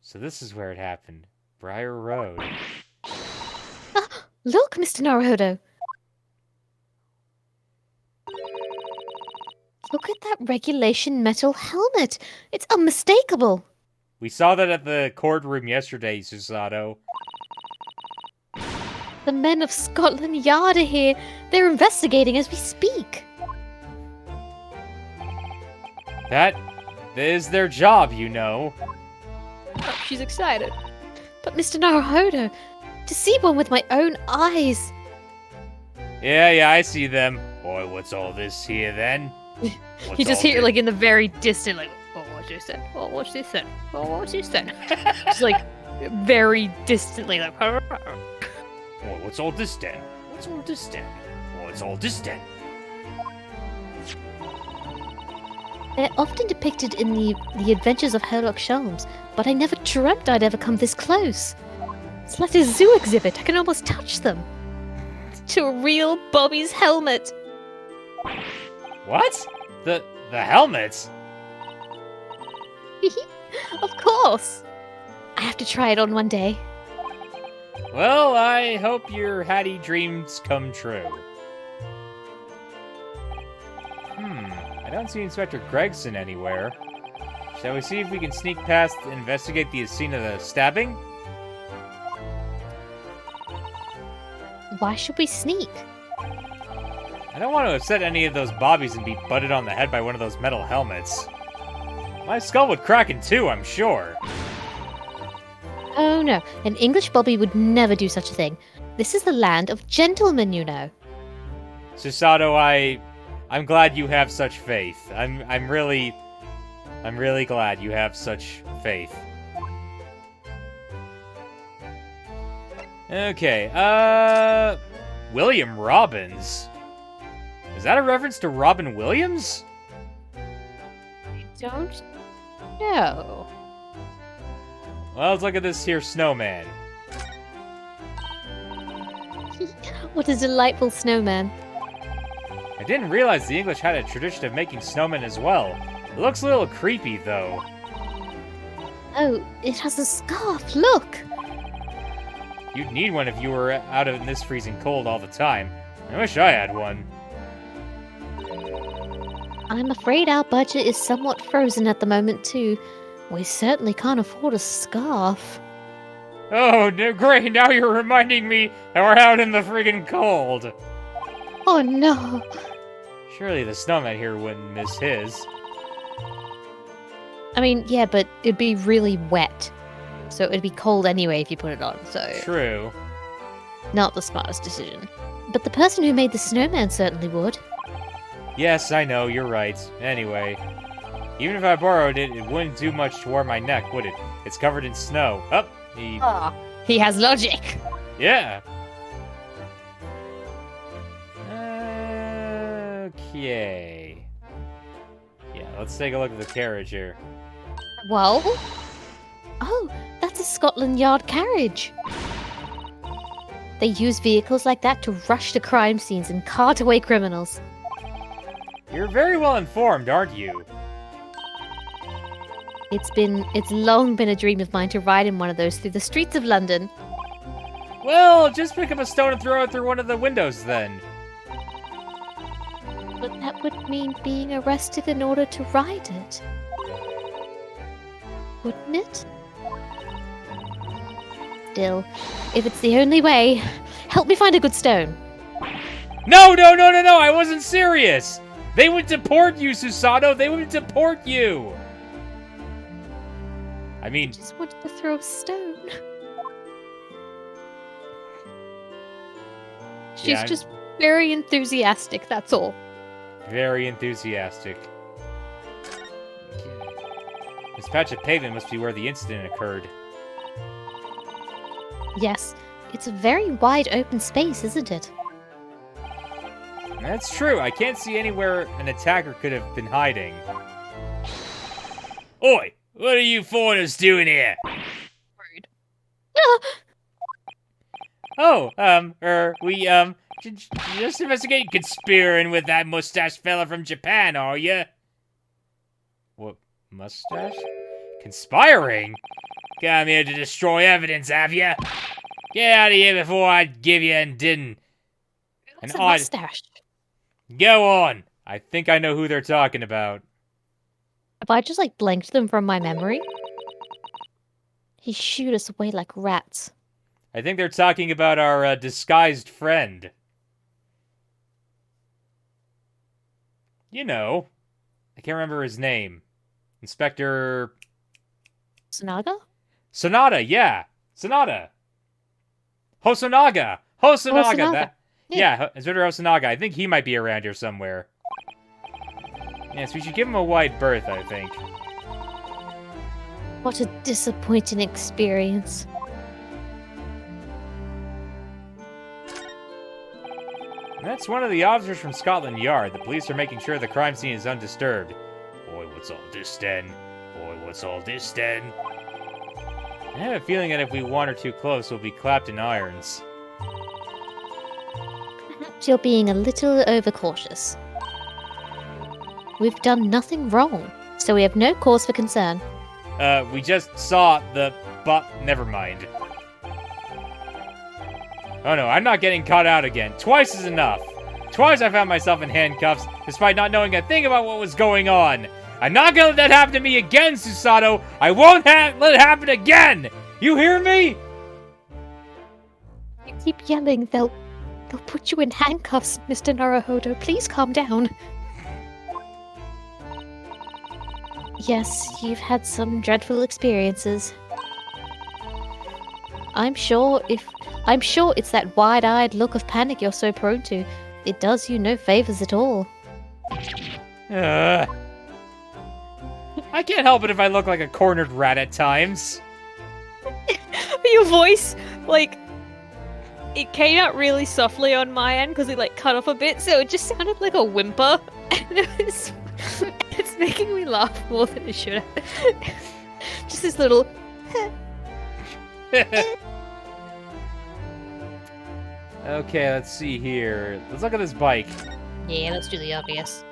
So this is where it happened. Briar Road. Look, Mr. Naruhodo. Look at that regulation metal helmet. It's unmistakable. We saw that at the courtroom yesterday, Susato. The men of Scotland Yard are here. They're investigating as we speak. That is their job, you know. Oh, she's excited. But Mr. Naruhodo, to see one with my own eyes. Yeah, I see them. Boy, what's all this here then? What's You just all hear thi- like in the very distant, like, oh, what's this then? Oh, what's this then? Oh, what's this then? Just like very distantly, like. Boy, what's all this then? What's all this then? What's all this then? They're often depicted in the Adventures of Sherlock Holmes, but I never dreamt I'd ever come this close. It's like a zoo exhibit. I can almost touch them. To a real Bobby's helmet. What? The helmets? Of course. I have to try it on one day. Well, I hope your Hattie dreams come true. I don't see Inspector Gregson anywhere. Shall we see if we can sneak past and investigate the scene of the stabbing? Why should we sneak? I don't want to upset any of those bobbies and be butted on the head by one of those metal helmets. My skull would crack in two, I'm sure. Oh no, an English Bobby would never do such a thing. This is the land of gentlemen, you know. Susato, I'm glad you have such faith. I'm really glad you have such faith. Okay, William Robbins. Is that a reference to Robin Williams? Don't know. Well, let's look at this here snowman. What a delightful snowman. I didn't realize the English had a tradition of making snowmen as well. It looks a little creepy, though. Oh, it has a scarf, look! You'd need one if you were out in this freezing cold all the time. I wish I had one. I'm afraid our budget is somewhat frozen at the moment, too. We certainly can't afford a scarf. Oh, no, great, now you're reminding me that we're out in the friggin' cold. Oh no! Surely the snowman here wouldn't miss his. I mean, yeah, but it'd be really wet. So it'd be cold anyway if you put it on, so... True. Not the smartest decision. But the person who made the snowman certainly would. Yes, I know, you're right. Anyway, even if I borrowed it, it wouldn't do much to warm my neck, would it? It's covered in snow. Oh, He has logic! yeah. Okay. Yeah, let's take a look at the carriage here. Well? Oh, that's a Scotland Yard carriage. They use vehicles like that to rush to crime scenes and cart away criminals. You're very well informed, aren't you? It's long been a dream of mine to ride in one of those through the streets of London. Well, just pick up a stone and throw it through one of the windows then. But that would mean being arrested in order to ride it. Wouldn't it? Still, if it's the only way, help me find a good stone. No, I wasn't serious! They would deport you, Susato! They would deport you! I mean, Just wanted to throw a stone. She's Yeah, I'm- just very enthusiastic, that's all. very enthusiastic. This patch of pavement must be where the incident occurred. Yes, it's a very wide open space, isn't it? That's true. I can't see anywhere an attacker could have been hiding. Oi! What are you foreigners doing here? Rude. Oh, we Just investigating conspiring with that mustache fella from Japan, are you? What, mustache? Conspiring? Come here to destroy evidence, have you? Get out of here before I give you and didn't. What's An a odd... mustache? Go on. I think I know who they're talking about. Have I just like blanked them from my memory? He shooed us away like rats. I think they're talking about our disguised friend. You know. I can't remember his name. Inspector... Sonaga? Sonata, yeah. Sonata. Hosonaga. Hosonaga. Hosonaga. That, yeah, Inspector Hosonaga. I think he might be around here somewhere. Yes, we should give him a wide berth, I think. What a disappointing experience. That's one of the officers from Scotland Yard. The police are making sure the crime scene is undisturbed. Boy, what's all this then? Boy, what's all this then? I have a feeling that if we wander too close, we'll be clapped in irons. Perhaps you're being a little overcautious. We've done nothing wrong, so we have no cause for concern. We just saw the never mind. Oh no, I'm not getting caught out again. Twice is enough. Twice I found myself in handcuffs, despite not knowing a thing about what was going on. I'm not gonna let that happen to me again, Susato! I won't let it happen again! You hear me? You keep yelling, they'll put you in handcuffs, Mr. Naruhodo. Please calm down. Yes, you've had some dreadful experiences. I'm sure it's that wide-eyed look of panic you're so prone to. It does you no favors at all. I can't help it if I look like a cornered rat at times. Your voice, like, it came out really softly on my end because it, like, cut off a bit, so it just sounded like a whimper. And it's making me laugh more than it should have. Just this little... Okay, let's see here. Let's look at this bike. Yeah, let's do the obvious.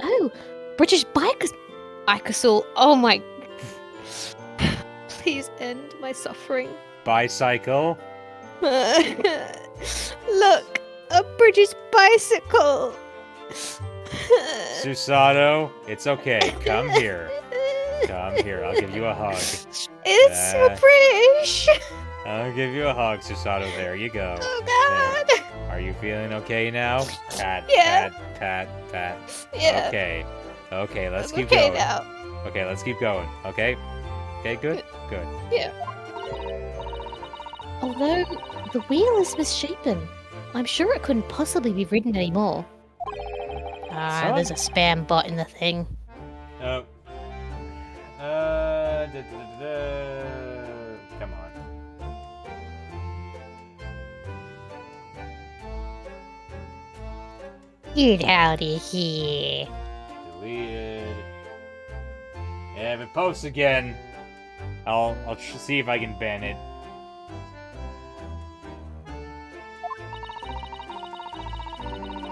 Oh, British Ikasul. Oh my... Please end my suffering. Bicycle. Look, a British bicycle. Susato, it's okay. Come here. Come here. I'll give you a hug. It's so British. I'll give you a hug, Susato. There you go. Oh God. There. Are you feeling okay now? Pat, Yeah. pat, pat, pat. Yeah. Okay. Okay, let's I'm keep okay going. now. Okay, let's keep going. Okay? Okay, good? Good. Yeah. Although, the wheel is misshapen. I'm sure it couldn't possibly be ridden anymore. Son? There's a spam bot in the thing. Oh. Come on. Get out of here. Deleted. Yeah, if it posts again, I'll see if I can ban it.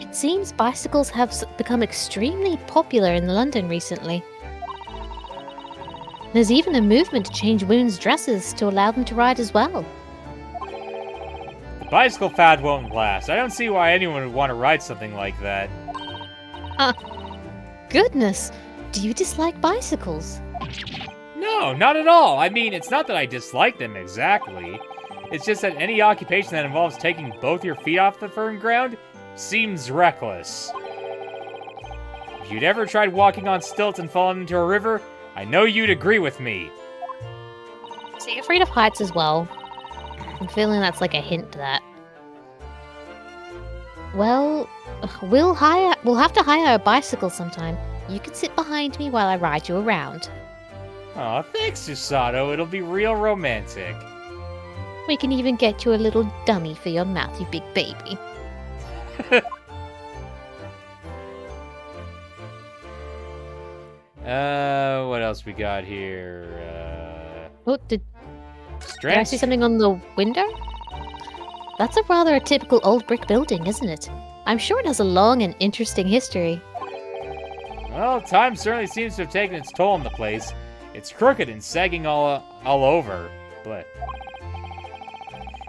It seems bicycles have become extremely popular in London recently. There's even a movement to change women's dresses to allow them to ride as well. The bicycle fad won't last. I don't see why anyone would want to ride something like that. Goodness, do you dislike bicycles? No, not at all. I mean, it's not that I dislike them exactly. It's just that any occupation that involves taking both your feet off the firm ground seems reckless. If you'd ever tried walking on stilts and fallen into a river, I know you'd agree with me. So you're afraid of heights as well. I'm feeling that's like a hint to that. Well, we'll have to hire a bicycle sometime. You can sit behind me while I ride you around. Aw, thanks, Susato. It'll be real romantic. We can even get you a little dummy for your mouth, you big baby. What else we got here? Oh, did I Strength? see something on the window? That's a rather typical old brick building, isn't it? I'm sure it has a long and interesting history. Well, time certainly seems to have taken its toll on the place. It's crooked and sagging all over. But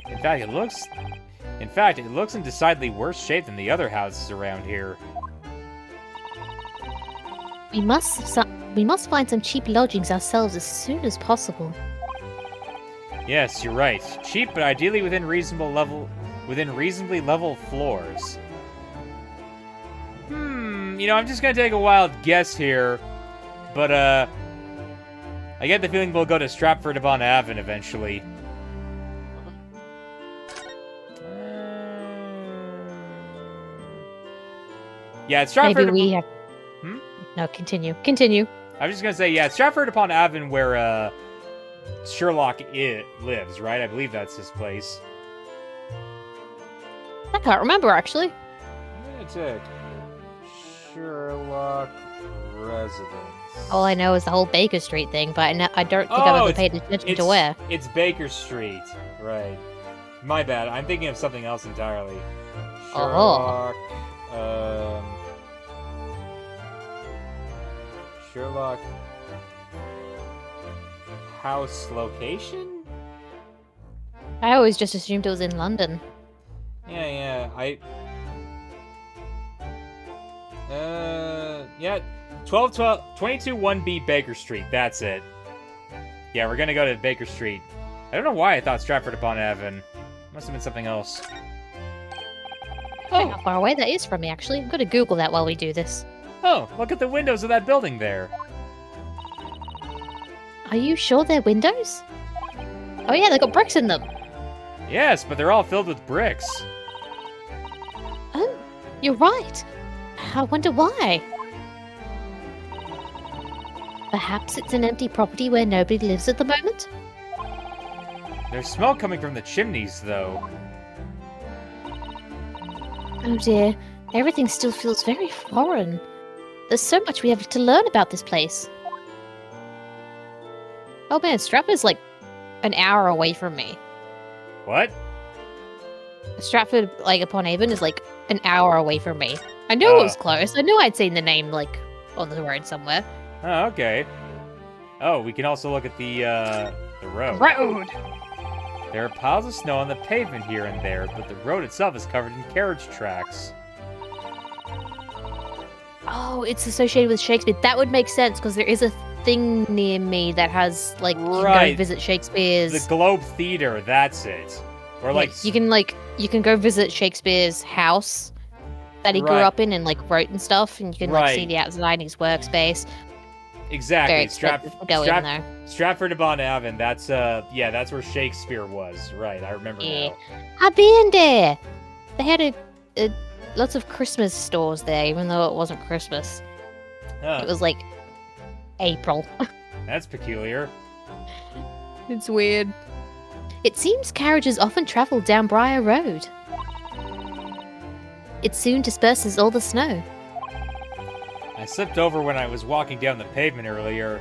in fact, it looks in decidedly worse shape than the other houses around here. We must find some cheap lodgings ourselves as soon as possible. Yes, you're right. Cheap, but ideally within reasonably level floors. I'm just gonna take a wild guess here, but I get the feeling we'll go to Stratford-upon-Avon eventually. Yeah, it's Stratford. Maybe we have. Hmm? No, continue. Continue. I was just gonna say, yeah, it's Stratford-upon-Avon where Sherlock lives, right? I believe that's his place. I can't remember actually. I'm gonna check. Sherlock residence. All I know is the whole Baker Street thing, but I don't think I've ever paid attention to where. It's Baker Street, right? My bad. I'm thinking of something else entirely. Oh. Sherlock house location? I always just assumed it was in London. Yeah. Yeah. 22-1B Baker Street. That's it. Yeah, we're gonna go to Baker Street. I don't know why I thought Stratford-upon-Avon. Must have been something else. How far away that is from me, actually. I'm gonna Google that while we do this. Oh, look at the windows of that building there. Are you sure they're windows? Oh yeah, they got bricks in them. Yes, but they're all filled with bricks. Oh, you're right. I wonder why. Perhaps it's an empty property where nobody lives at the moment? There's smoke coming from the chimneys, though. Oh dear, everything still feels very foreign. There's so much we have to learn about this place. Oh man, Stratford's like an hour away from me. What? Stratford, upon Avon, is like an hour away from me. I knew it was close. I knew I'd seen the name, on the road somewhere. Oh, okay. Oh, we can also look at the road. Road! There are piles of snow on the pavement here and there, but the road itself is covered in carriage tracks. Oh, it's associated with Shakespeare. That would make sense, because there is a thing near me that has, you can go visit Shakespeare's... The Globe Theater, that's it. Or, you can go visit Shakespeare's house that he grew up in and, wrote and stuff, and you can, see the outside his workspace. Exactly. Very expensive to go in there. Stratford-upon-Avon, that's where Shakespeare was. Right, I remember now. I've been there! They had lots of Christmas stores there, even though it wasn't Christmas. Huh. It was, April. That's peculiar. It's weird. It seems carriages often travel down Briar Road. It soon disperses all the snow. I slipped over when I was walking down the pavement earlier.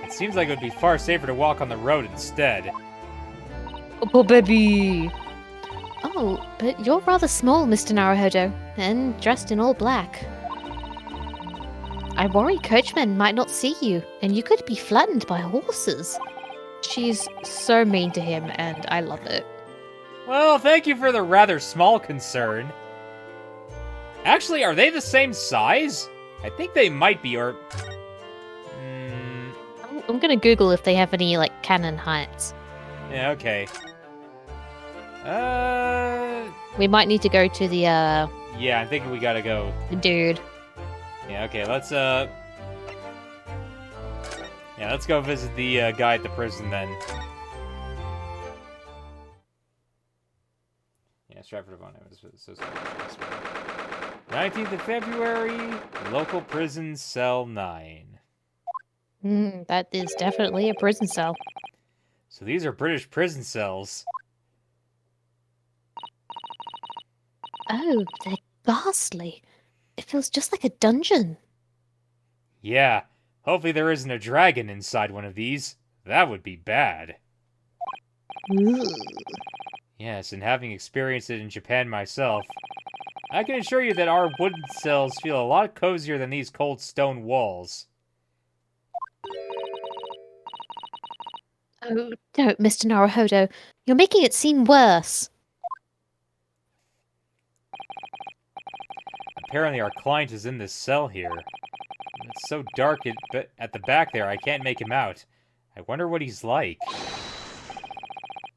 It seems like it would be far safer to walk on the road instead. Oh, baby! Oh, but you're rather small, Mr. Naruhodo, and dressed in all black. I worry coachmen might not see you, and you could be flattened by horses. She's so mean to him, and I love it. Well, thank you for the rather small concern. Actually, are they the same size? I think they might be, or... I'm gonna Google if they have any, canon heights. Yeah, okay. We might need to go to the, Yeah, I'm thinking we gotta go. the dude. Yeah, okay, let's go visit the guy at the prison then. Yeah, Stratford-upon-Avon. 19th of February, local prison, cell 9. That is definitely a prison cell. So these are British prison cells. Oh, they're ghastly. It feels just like a dungeon. Yeah, hopefully there isn't a dragon inside one of these. That would be bad. Ooh. Yes, and having experienced it in Japan myself, I can assure you that our wooden cells feel a lot cozier than these cold stone walls. Oh, no, Mr. Naruhodo. You're making it seem worse. Apparently our client is in this cell here. It's so dark at the back there, I can't make him out. I wonder what he's like.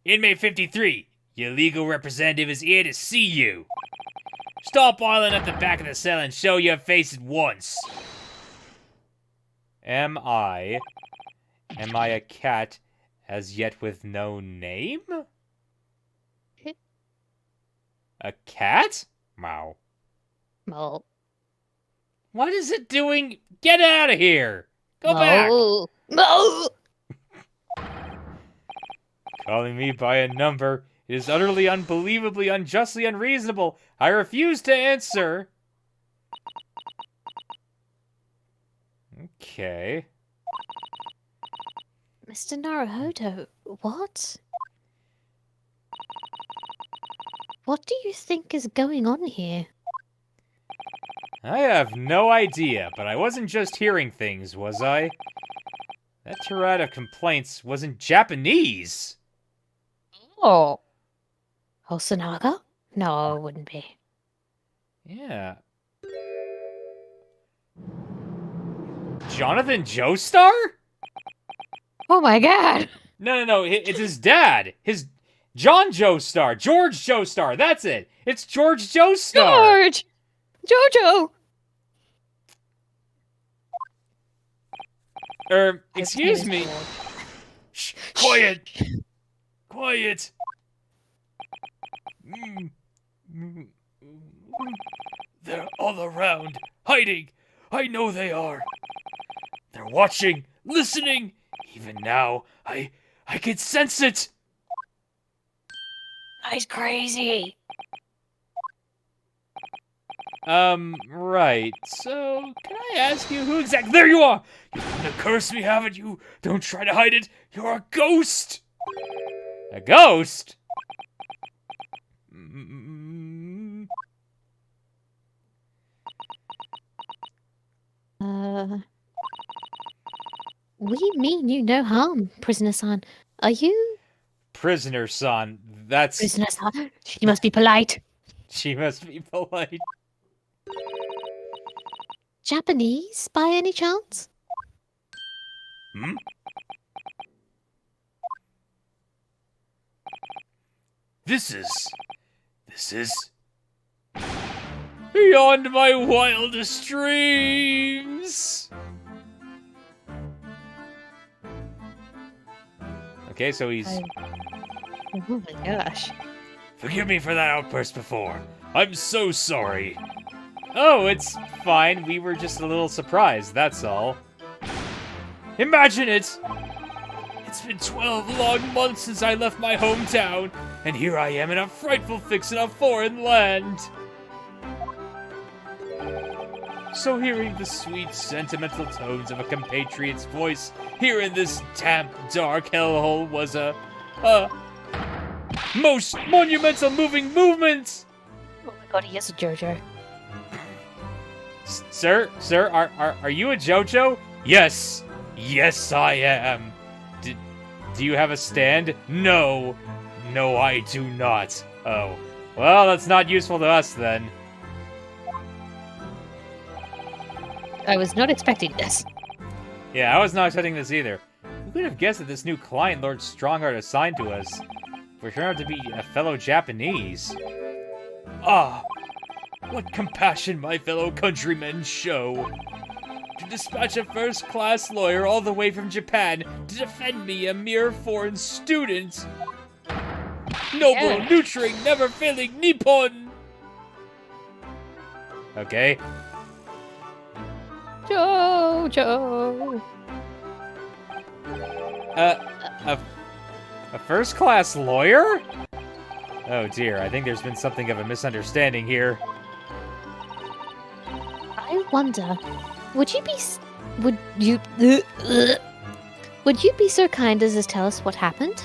Inmate 53, your legal representative is here to see you. Stop boiling up the back of the cell and show your face at once. Am I a cat as yet with no name? A cat? Wow. Well, What is it doing? Get out of here! Go back! No. Calling me by a number. It is utterly, unbelievably, unjustly unreasonable. I refuse to answer. Okay. Mr. Naruhodo, what? What do you think is going on here? I have no idea, but I wasn't just hearing things, was I? That tirade of complaints wasn't Japanese! Oh. Hosonaga? No, it wouldn't be. Yeah. Jonathan Joestar? Oh my god! No, it's his dad! John Joestar! George Joestar, that's it! It's George Joestar! George! Jojo! Excuse me. Shh, quiet! Quiet! They're all around, hiding. I know they are. They're watching, listening. Even now, I can sense it. He's crazy. Right. So, can I ask you who exactly— There you are! You're gonna curse me, haven't you? Don't try to hide it. You're a ghost! A ghost? We mean you no harm, Prisoner-san. Are you? Prisoner-san. That's— Prisoner-san, you must be polite. She must be polite. Japanese, by any chance? Hmm? This is beyond my wildest dreams. Okay, so he's— Oh my gosh. Forgive me for that outburst before. I'm so sorry. Oh, it's fine. We were just a little surprised, that's all. Imagine it! It's been 12 long months since I left my hometown, and here I am in a frightful fix in a foreign land. So hearing the sweet, sentimental tones of a compatriot's voice here in this damp, dark hellhole was a most monumental moving movement! Oh my god, he is a JoJo. Sir, are you a JoJo? Yes, I am. Do you have a stand? No, I do not. Oh, well, that's not useful to us then. I was not expecting this. Yeah, I was not expecting this either. Who could have guessed that this new client Lord Strongheart assigned to us would turn out to be a fellow Japanese? Ah, what compassion my fellow countrymen show! To dispatch a first-class lawyer all the way from Japan to defend me, a mere foreign student! Noble, nurturing, never-failing Nippon! Okay. JoJo! A first-class lawyer? Oh dear, I think there's been something of a misunderstanding here. I wonder, would you be so kind as to tell us what happened?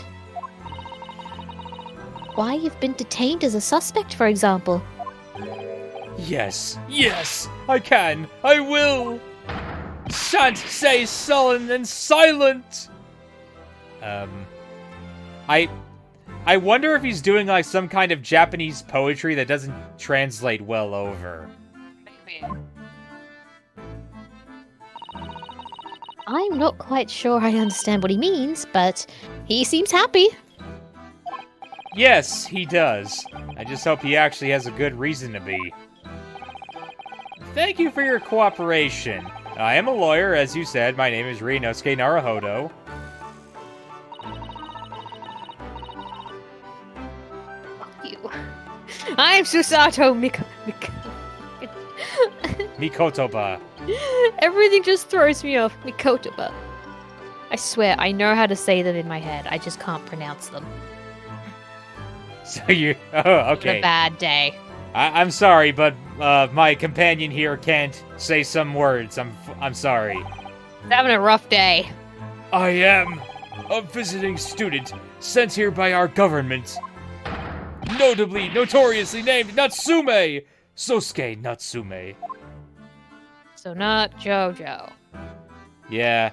why you've been detained as a suspect, for example? Yes, yes, I can, I will! Shan't stay sullen and silent! I wonder if he's doing like some kind of Japanese poetry that doesn't translate well over. Maybe. I'm not quite sure I understand what he means, but he seems happy. Yes, he does. I just hope he actually has a good reason to be. Thank you for your cooperation. I am a lawyer, as you said. My name is Ryunosuke Naruhodo. You. I'm Susato Mikotoba. Everything just throws me off. Mikotoba. I swear, I know how to say them in my head. I just can't pronounce them. So you... Oh, It's okay. a bad day. I'm sorry, but my companion here can't say some words. I'm sorry. He's having a rough day. I am a visiting student sent here by our government. Notoriously named Natsume! Sosuke Natsume. So not Jojo. Yeah,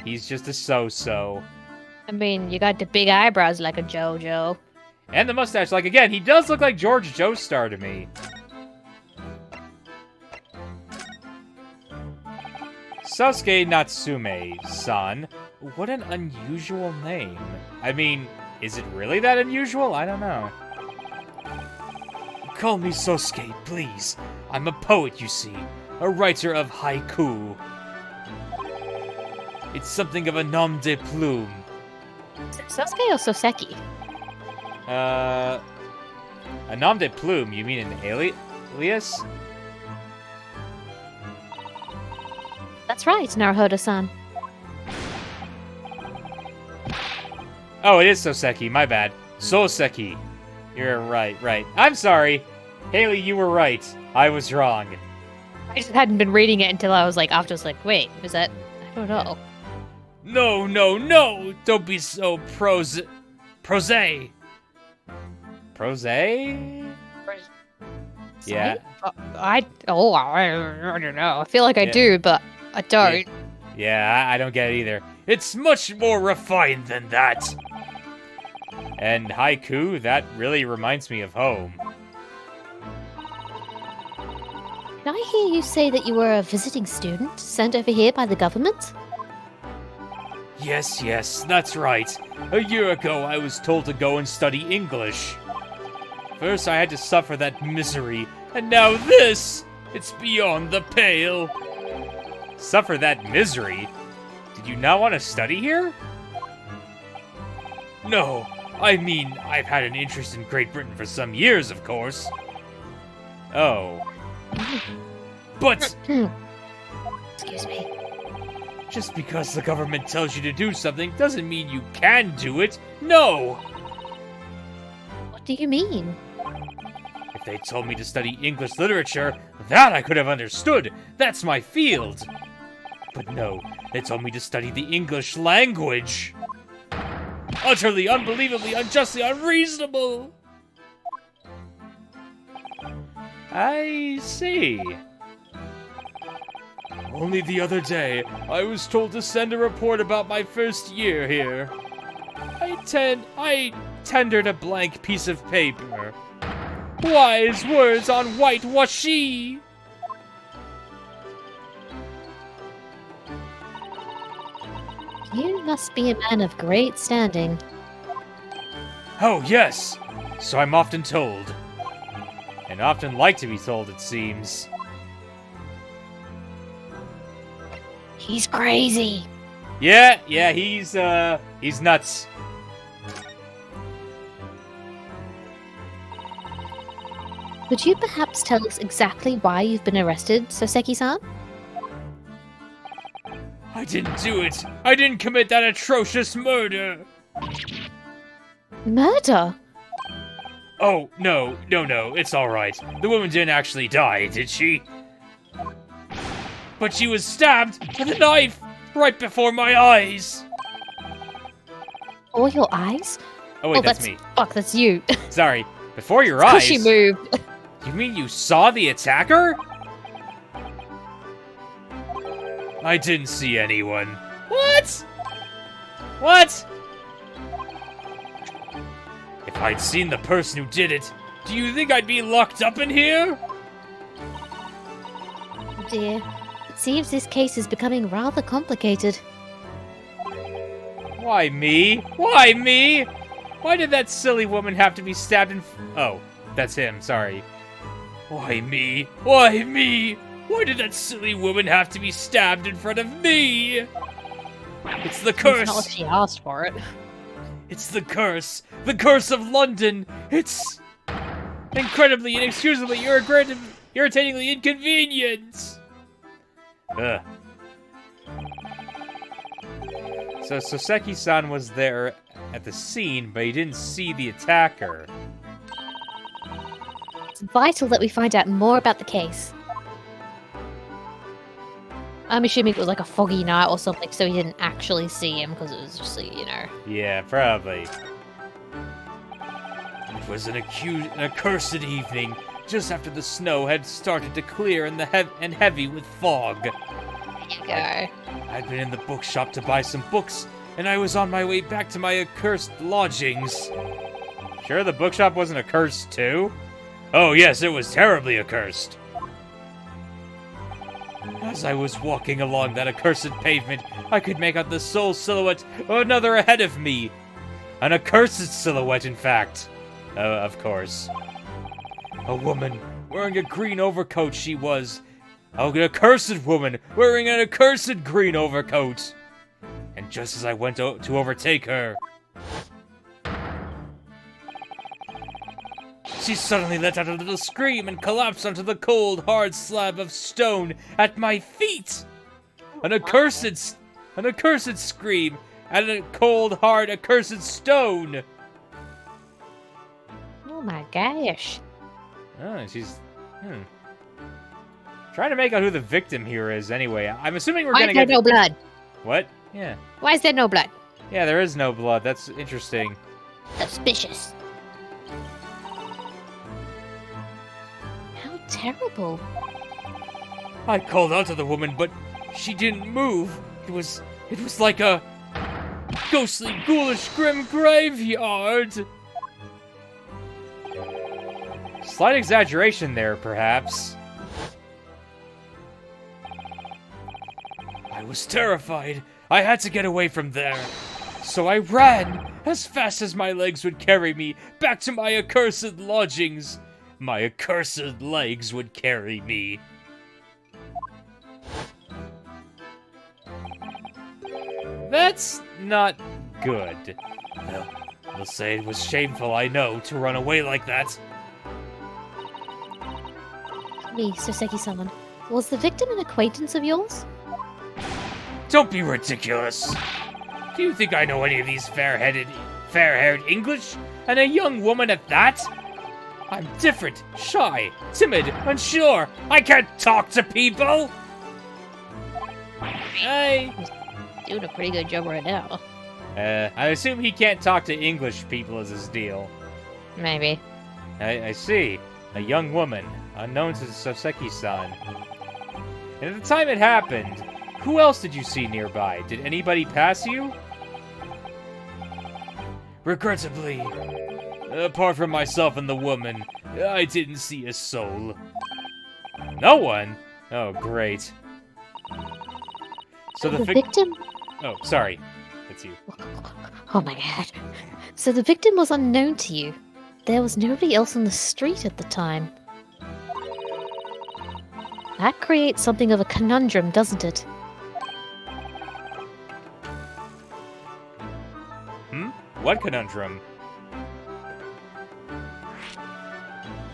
he's just a so-so. I mean, you got the big eyebrows like a Jojo. And the mustache, like, again, he does look like George Joestar to me. Sosuke Natsume-san. What an unusual name. I mean, is it really that unusual? I don't know. Call me Sosuke, please. I'm a poet, you see. A writer of haiku. It's something of a nom de plume. Sasuke or Soseki? A nom de plume, you mean an alias? That's right, Naruhodo-san. Oh, it is Soseki, my bad. Soseki. You're right. I'm sorry. Haley, you were right. I was wrong. I just hadn't been reading it until I was like, after I was like, wait, is that? I don't know. No! Don't be so prose. Prose? Yeah. I don't know. I feel like I Yeah. do, but I don't. Yeah, I don't get it either. It's much more refined than that. And haiku, that really reminds me of home. Did I hear you say that you were a visiting student sent over here by the government? Yes, that's right. A year ago, I was told to go and study English. First, I had to suffer that misery, and now this! It's beyond the pale. Suffer that misery? Did you not want to study here? No, I mean, I've had an interest in Great Britain for some years, of course. Oh. But Excuse me. just because the government tells you to do something doesn't mean you can do it. No! What do you mean? If they told me to study English literature, that I could have understood. That's my field. But no, they told me to study the English language. Utterly, unbelievably, unjustly unreasonable. I see. Only the other day, I was told to send a report about my first year here. I tendered a blank piece of paper. Wise words on white washi. You must be a man of great standing. Oh, yes. So I'm often told. And often like to be told, it seems. He's crazy. Yeah, he's nuts. Could you perhaps tell us exactly why you've been arrested, Soseki-san? I didn't do it. I didn't commit that atrocious murder. Murder? Oh, no, it's alright. The woman didn't actually die, did she? But she was stabbed with a knife right before my eyes. Or your eyes? Oh, wait, oh, that's me. Fuck, that's you. Sorry. Before your Because eyes. she moved. You mean you saw the attacker? I didn't see anyone. What? What? If I'd seen the person who did it, do you think I'd be locked up in here? Oh dear. It seems this case is becoming rather complicated. Why me? Why me? Why did that silly woman have to be stabbed in... Oh, that's him, sorry. Why me? Why me? Why did that silly woman have to be stabbed in front of me? It's the It's not like curse! she asked for it. It's the curse! The curse of London! It's... incredibly, inexcusably, irritatingly inconvenient! Ugh. So Soseki-san was there at the scene, but he didn't see the attacker. It's vital that we find out more about the case. I'm assuming it was like a foggy night or something, so he didn't actually see him because it was just, you know. Yeah, probably. It was an accursed evening, just after the snow had started to clear and heavy with fog. There you go. I'd been in the bookshop to buy some books, and I was on my way back to my accursed lodgings. Sure the bookshop wasn't accursed too? Oh yes, it was terribly accursed. As I was walking along that accursed pavement, I could make out the sole silhouette of another ahead of me. An accursed silhouette, in fact. Of course. A woman wearing a green overcoat she was. An accursed woman wearing an accursed green overcoat. And just as I went to overtake her, she suddenly let out a little scream and collapsed onto the cold, hard slab of stone at my feet. An accursed scream and a cold, hard, accursed stone. Oh my gosh. Oh, she's trying to make out who the victim here is. Anyway, I'm assuming we're Why gonna is there get no blood? what? Yeah, Why is there no blood? yeah. There is no blood. That's interesting. Suspicious. How terrible. I called out to the woman, but she didn't move. It was like a ghostly, ghoulish, grim graveyard. Slight exaggeration there, perhaps. I was terrified. I had to get away from there. So I ran as fast as my legs would carry me back to my accursed lodgings. My accursed legs would carry me. That's not good. Well, they'll say it was shameful, I know, to run away like that. Me, Soseki-san. Was the victim an acquaintance of yours? Don't be ridiculous. Do you think I know any of these fair-haired English? And a young woman at that? I'm different, shy, timid, unsure. I can't talk to people. Doing a pretty good job right now. I assume he can't talk to English people is his deal. Maybe. I see. A young woman, unknown to Soseki-san. And at the time it happened, who else did you see nearby? Did anybody pass you? Regrettably, apart from myself and the woman, I didn't see a soul. No one? Oh, great. So The victim? Oh, sorry. It's you. Oh my god. So the victim was unknown to you. There was nobody else on the street at the time. That creates something of a conundrum, doesn't it? What conundrum?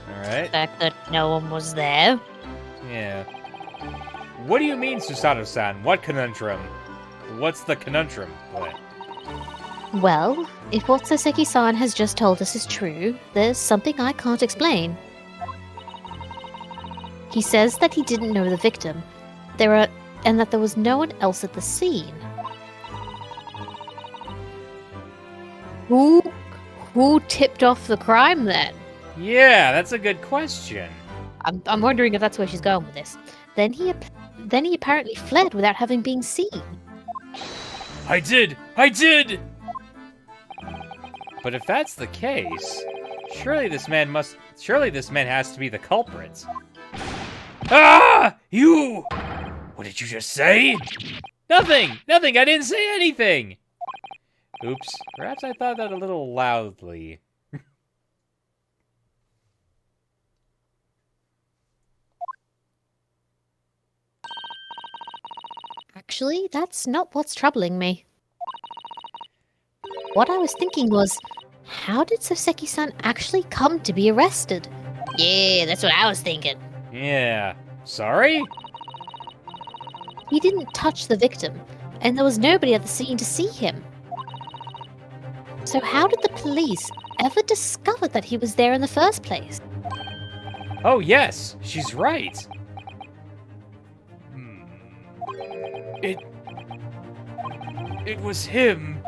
Alright. The fact that no one was there. Yeah. What do you mean, Susato-san? What conundrum? What's the conundrum? What? Well, if what Soseki-san has just told us is true, there's something I can't explain. He says that he didn't know the victim, and that there was no one else at the scene. Who who tipped off the crime then? Yeah, that's a good question. I'm wondering if that's where she's going with this. Then he apparently fled without having been seen. I did! But if that's the case, surely this man has to be the culprit. Ah! You! What did you just say? Nothing! I didn't say anything! Oops, perhaps I thought that a little loudly. Actually, that's not what's troubling me. What I was thinking was, how did Soseki-san actually come to be arrested? Yeah, that's what I was thinking. Yeah. Sorry? He didn't touch the victim, and there was nobody at the scene to see him. So how did the police ever discover that he was there in the first place? Oh, yes, she's right. It was him.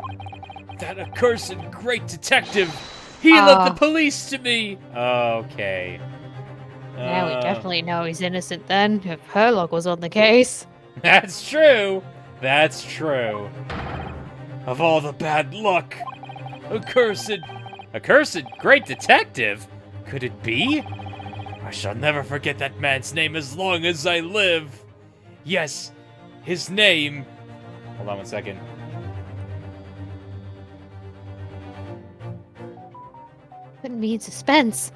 That accursed great detective. He led the police to me. Okay. Now we definitely know he's innocent then, if Herlock was on the case. That's true. Of all the bad luck. Accursed great detective? Could it be? I shall never forget that man's name as long as I live. Yes, his name. Hold on one second. Putting me in suspense.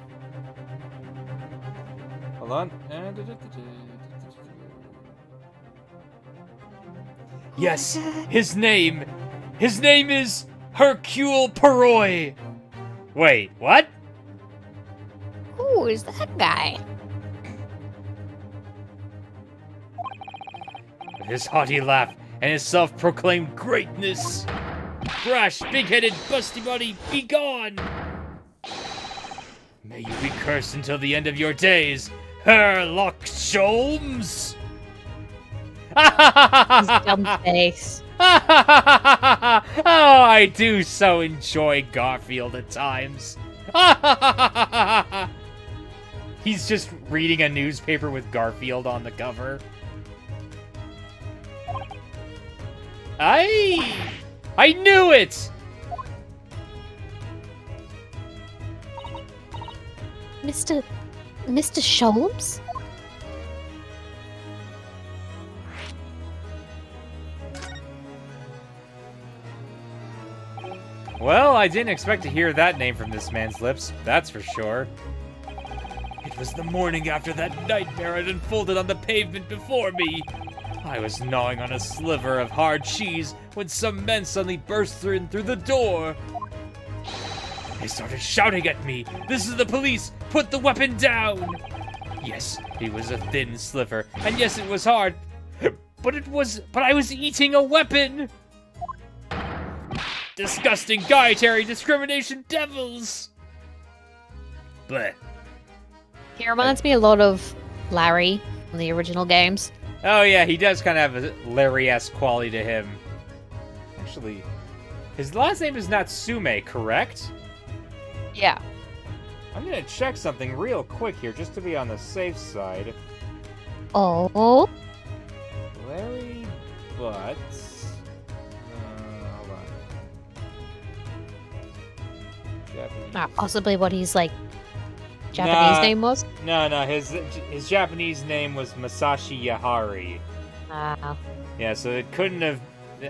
Hold on. Yes, his name is Hercule Poirot. Wait, what? Who is that guy? With his haughty laugh and his self-proclaimed greatness. Brash, big-headed, busty body, be gone! May you be cursed until the end of your days, Herlock Sholmes! His dumb face. Oh, I do so enjoy Garfield at times. He's just reading a newspaper with Garfield on the cover. I knew it! Mr. Sholmes? Well, I didn't expect to hear that name from this man's lips, that's for sure. It was the morning after that nightmare had unfolded on the pavement before me. I was gnawing on a sliver of hard cheese when some men suddenly burst in through the door. They started shouting at me, "This is the police! Put the weapon down!" Yes, it was a thin sliver, and yes, it was hard, but I was eating a weapon! Disgusting dietary discrimination devils! Bleh. He reminds me a lot of Larry from the original games. Oh yeah, he does kind of have a Larry-esque quality to him. Actually, his last name is Natsume, correct? Yeah. I'm gonna check something real quick here, just to be on the safe side. Oh, Larry Butts. Hold on. Japanese. possibly what his Japanese Nah. name was. No, his Japanese name was Masashi Yahari. Yeah, so it couldn't have.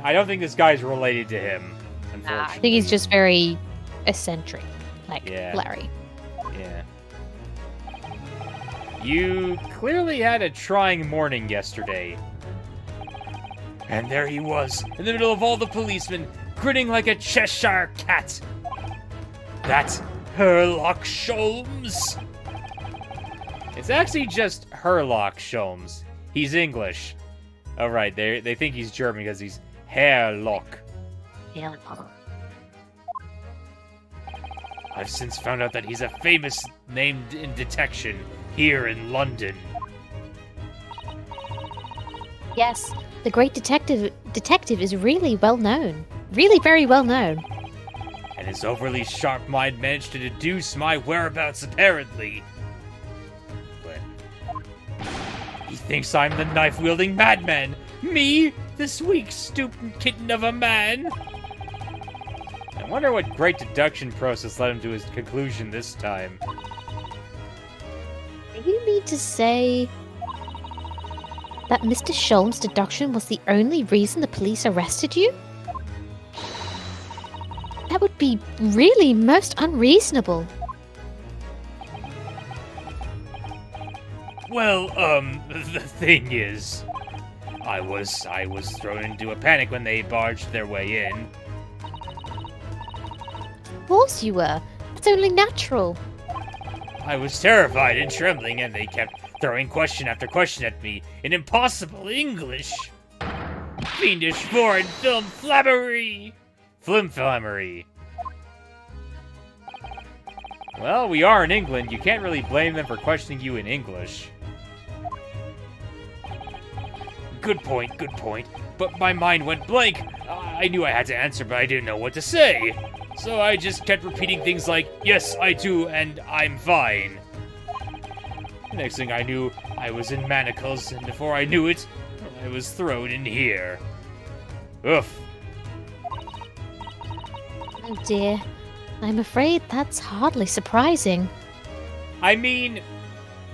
I don't think this guy's related to him. Unfortunately, I think he's just very eccentric, like Yeah. Larry. Yeah. You clearly had a trying morning yesterday. And there he was, in the middle of all the policemen, grinning like a Cheshire cat. That's Herlock Sholmes. It's actually just Herlock Sholmes. He's English. Oh, right, they think he's German because he's Herlock. I've since found out that he's a famous name in detection here in London. Yes, the great detective is really well known. Really very well known. and his overly sharp mind managed to deduce my whereabouts apparently. But he thinks I'm the knife-wielding madman. Me, this weak, stupid kitten of a man. I wonder what great deduction process led him to his conclusion this time. Do you mean to say that Mr. Sholm's deduction was the only reason the police arrested you? That would be really most unreasonable. Well, the thing is, I was thrown into a panic when they barged their way in. Of course you were. That's only natural. I was terrified and trembling, and they kept throwing question after question at me in impossible English. Fiendish foreign film flabbery! Flimflammery. Well, we are in England. You can't really blame them for questioning you in English. Good point, good point. But my mind went blank. I knew I had to answer, but I didn't know what to say. So I just kept repeating things like, yes, I do, and I'm fine. The next thing I knew, I was in manacles, and before I knew it, I was thrown in here. Oof. Oh dear. I'm afraid that's hardly surprising. I mean,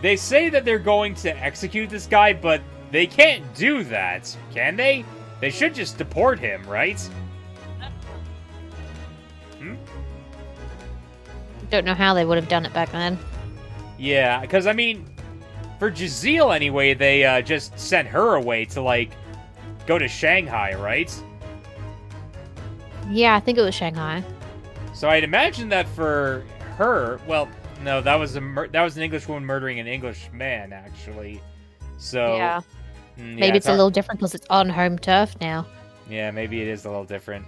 they say that they're going to execute this guy, but they can't do that, can they? They should just deport him, right? Don't know how they would have done it back then. Yeah, because, I mean, for Jazeel anyway, they just sent her away to, like, go to Shanghai, right? Yeah, I think it was Shanghai. So I'd imagine that for her, well, no, that was an English woman murdering an English man, actually. So Yeah. yeah, Maybe it's a hard- little different because it's on home turf now. Yeah, maybe it is a little different.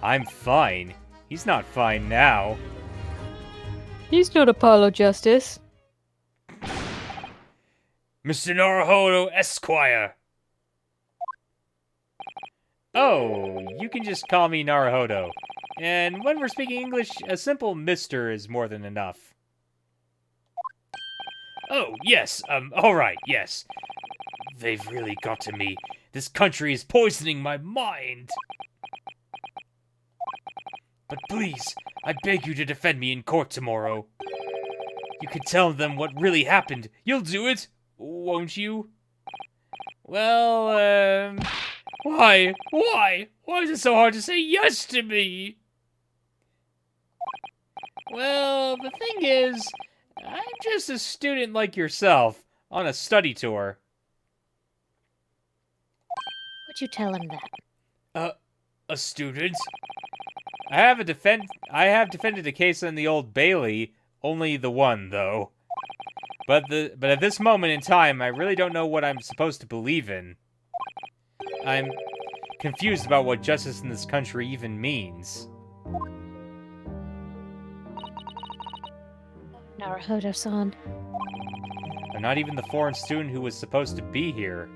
I'm fine. He's not fine now. He's not a pile of justice. Mr. Naruhodo Esquire. Oh, you can just call me Naruhodo. And when we're speaking English, a simple Mr. is more than enough. Oh, yes, alright, yes. They've really got to me. This country is poisoning my mind. But please, I beg you to defend me in court tomorrow. You can tell them what really happened. You'll do it, won't you? Well, why? Why? Why is it so hard to say yes to me? Well, the thing is, I'm just a student like yourself, on a study tour. Would you tell him that? A student? I have defended a case in the Old Bailey, only the one, though. But at this moment in time, I really don't know what I'm supposed to believe in. I'm confused about what justice in this country even means. Naruhodo-san. I'm not even the foreign student who was supposed to be here.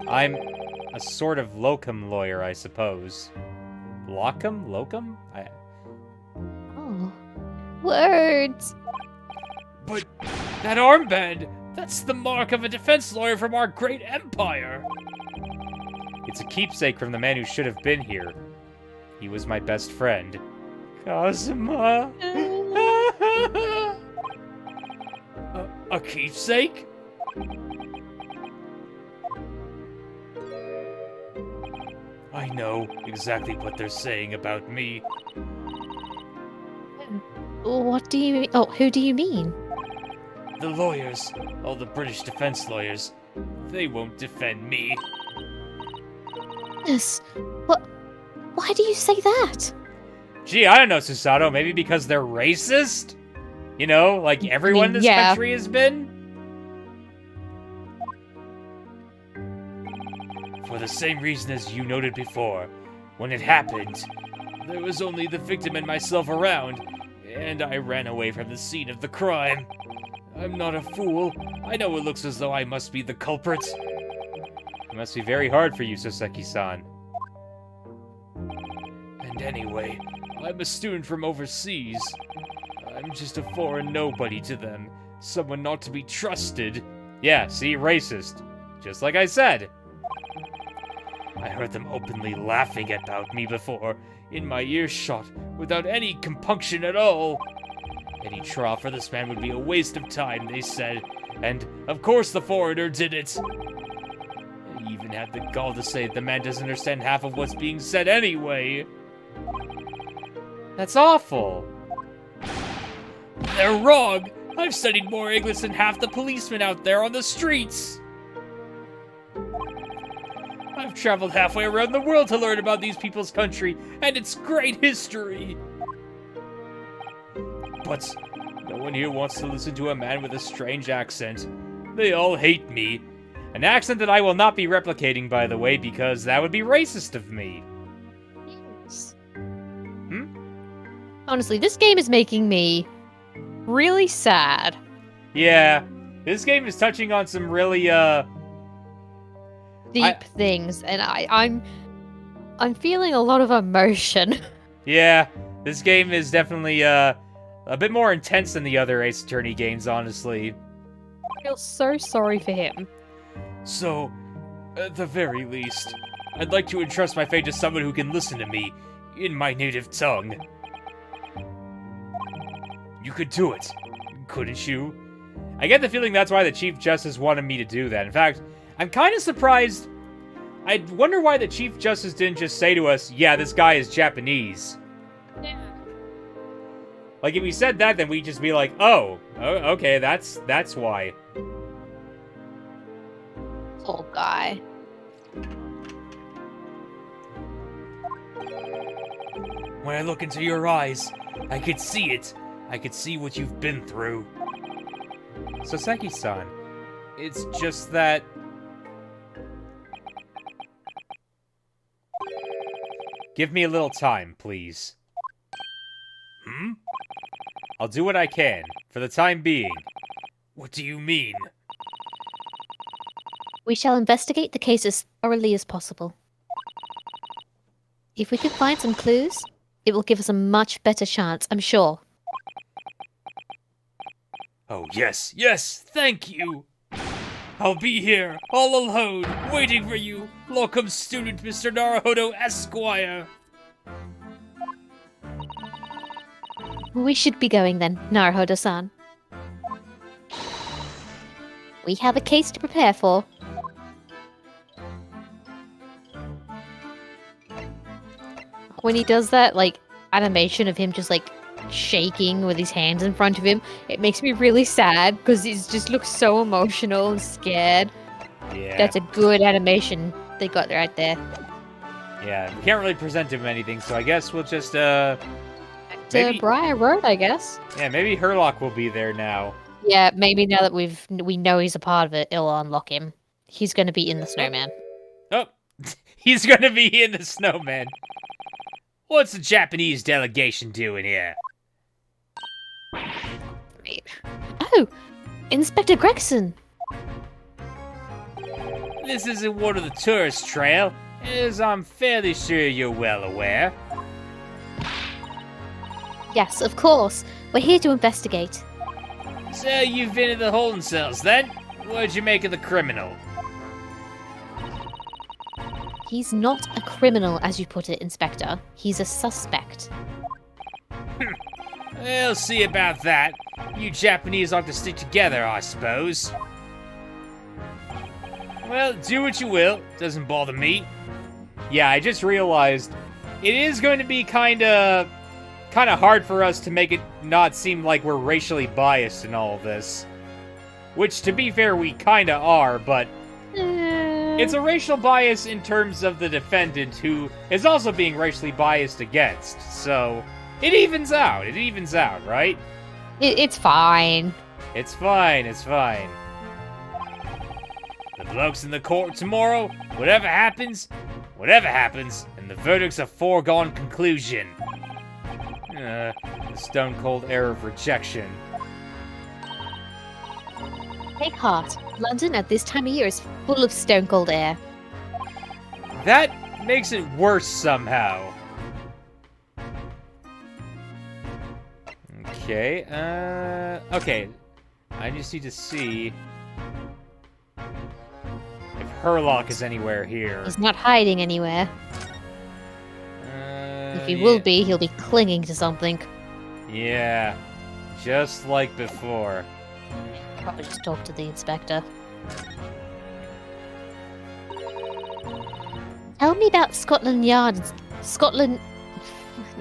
I'm a sort of locum lawyer, I suppose. Locum? Locum? Oh. Words! But that armband! That's the mark of a defense lawyer from our great empire! It's a keepsake from the man who should have been here. He was my best friend. Kazuma! A keepsake? I know exactly what they're saying about me. What do you mean? Oh, who do you mean? The lawyers, all the British defense lawyers, they won't defend me. Yes. What? Why do you say that? Gee, I don't know, Susato. Maybe because they're racist? You know, like everyone in this yeah. country has been? For the same reason as you noted before. When it happened, there was only the victim and myself around, and I ran away from the scene of the crime. I'm not a fool. I know it looks as though I must be the culprit. It must be very hard for you, Soseki-san. And And anyway, I'm a student from overseas. I'm just a foreign nobody to them. Someone not to be trusted. Yeah, see, racist. Just like I said. I heard them openly laughing about me before, in my earshot, without any compunction at all. Any trial for this man would be a waste of time, they said. And, of course, the foreigner did it. They even had the gall to say the man doesn't understand half of what's being said anyway. That's awful. They're wrong. I've studied more English than half the policemen out there on the streets. I've traveled halfway around the world to learn about these people's country and its great history. But no one here wants to listen to a man with a strange accent. They all hate me. An accent that I will not be replicating, by the way, because that would be racist of me. Honestly, this game is making me really sad. Yeah, this game is touching on some really, Deep things, and I'm feeling a lot of emotion. Yeah, this game is definitely, a bit more intense than the other Ace Attorney games, honestly. I feel so sorry for him. So, at the very least, I'd like to entrust my fate to someone who can listen to me in my native tongue. You could do it, couldn't you? I get the feeling that's why the Chief Justice wanted me to do that. In fact, I'm kind of surprised. I wonder why the Chief Justice didn't just say to us, yeah, this guy is Japanese. Yeah. Like, if he said that, then we'd just be like, oh, okay, that's why. Poor guy. When I look into your eyes, I could see it. I could see what you've been through. Soseki-san, it's just that... Give me a little time, please. I'll do what I can, for the time being. What do you mean? We shall investigate the case as thoroughly as possible. If we can find some clues, it will give us a much better chance, I'm sure. Oh, yes, thank you! I'll be here, all alone, waiting for you, locum student Mr. Naruhodo Esquire! We should be going then, Naruhodo-san. We have a case to prepare for. When he does that, like, animation of him just, like, shaking with his hands in front of him, it makes me really sad, because he just looks so emotional and scared. Yeah. That's a good animation they got right there. Yeah, we can't really present him anything, so I guess we'll just, To Maybe- Briar Road, I guess. yeah, maybe Herlock will be there now. Yeah, maybe now that we know he's a part of it, it'll unlock him. He's gonna be in the snowman. Oh, he's gonna be in the snowman. What's the Japanese delegation doing here? Right. Oh! Inspector Gregson! This isn't one of the tourist trail, as I'm fairly sure you're well aware. Yes, of course. We're here to investigate. So you've been in the holding cells then? What'd you make of the criminal? He's not a criminal, as you put it, Inspector. He's a suspect. We'll see about that. You Japanese ought to stick together, I suppose. Well, do what you will. Doesn't bother me. Yeah, I just realized it is going to be kind of hard for us to make it not seem like we're racially biased in all of this. Which, to be fair, we kind of are, but it's a racial bias in terms of the defendant, who is also being racially biased against. So, it evens out. It evens out, right? It's fine. It's fine, it's fine. The bloke's in the court tomorrow. Whatever happens, and the verdict's a foregone conclusion. The stone-cold air of rejection. Take heart. London at this time of year is full of stone cold air. That makes it worse somehow. Okay, okay. I just need to see if Herlock is anywhere here. He's not hiding anywhere. If he Yeah. will be, he'll be clinging to something. Yeah, just like before. Probably just talk to the inspector. Tell me about Scotland Yard. Scotland.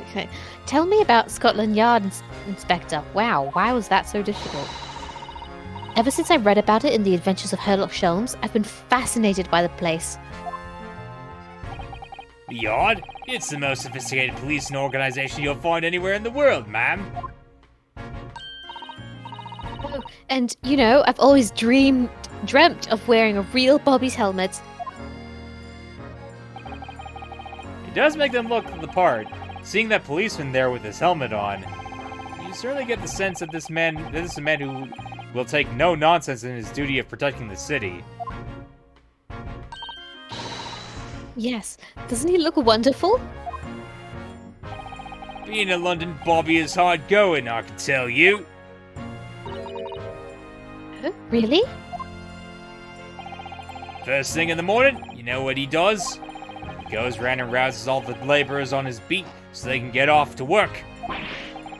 Okay. Tell me about Scotland Yard, Inspector. Wow, why was that so difficult? Ever since I read about it in The Adventures of Sherlock Holmes, I've been fascinated by the place. The Yard? It's the most sophisticated policing organization you'll find anywhere in the world, ma'am. Oh, and, you know, I've always dreamt of wearing a real Bobby's helmet. It does make them look the part. Seeing that policeman there with his helmet on, you certainly get the sense that this is a man who will take no nonsense in his duty of protecting the city. Yes, doesn't he look wonderful? Being a London Bobby is hard going, I can tell you. Huh? Really? First thing in the morning, you know what he does? He goes round and rouses all the laborers on his beat so they can get off to work.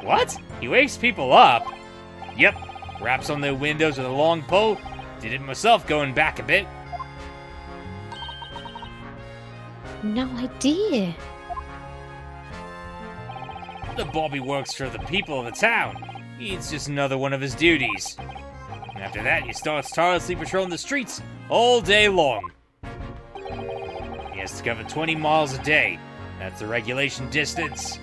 What? He wakes people up? Yep. Raps on their windows with a long pole. Did it myself going back a bit. No idea. The Bobby works for the people of the town. It's just another one of his duties. And after that, he starts tirelessly patrolling the streets all day long. He has to cover 20 miles a day. That's the regulation distance.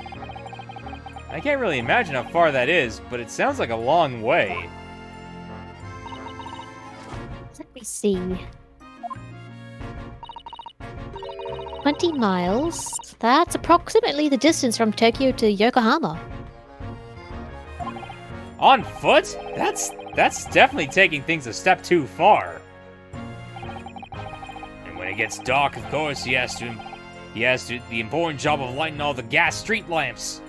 I can't really imagine how far that is, but it sounds like a long way. Let me see. 20 miles? That's approximately the distance from Tokyo to Yokohama. On foot? That's definitely taking things a step too far. And when it gets dark, of course, he has the important job of lighting all the gas street lamps.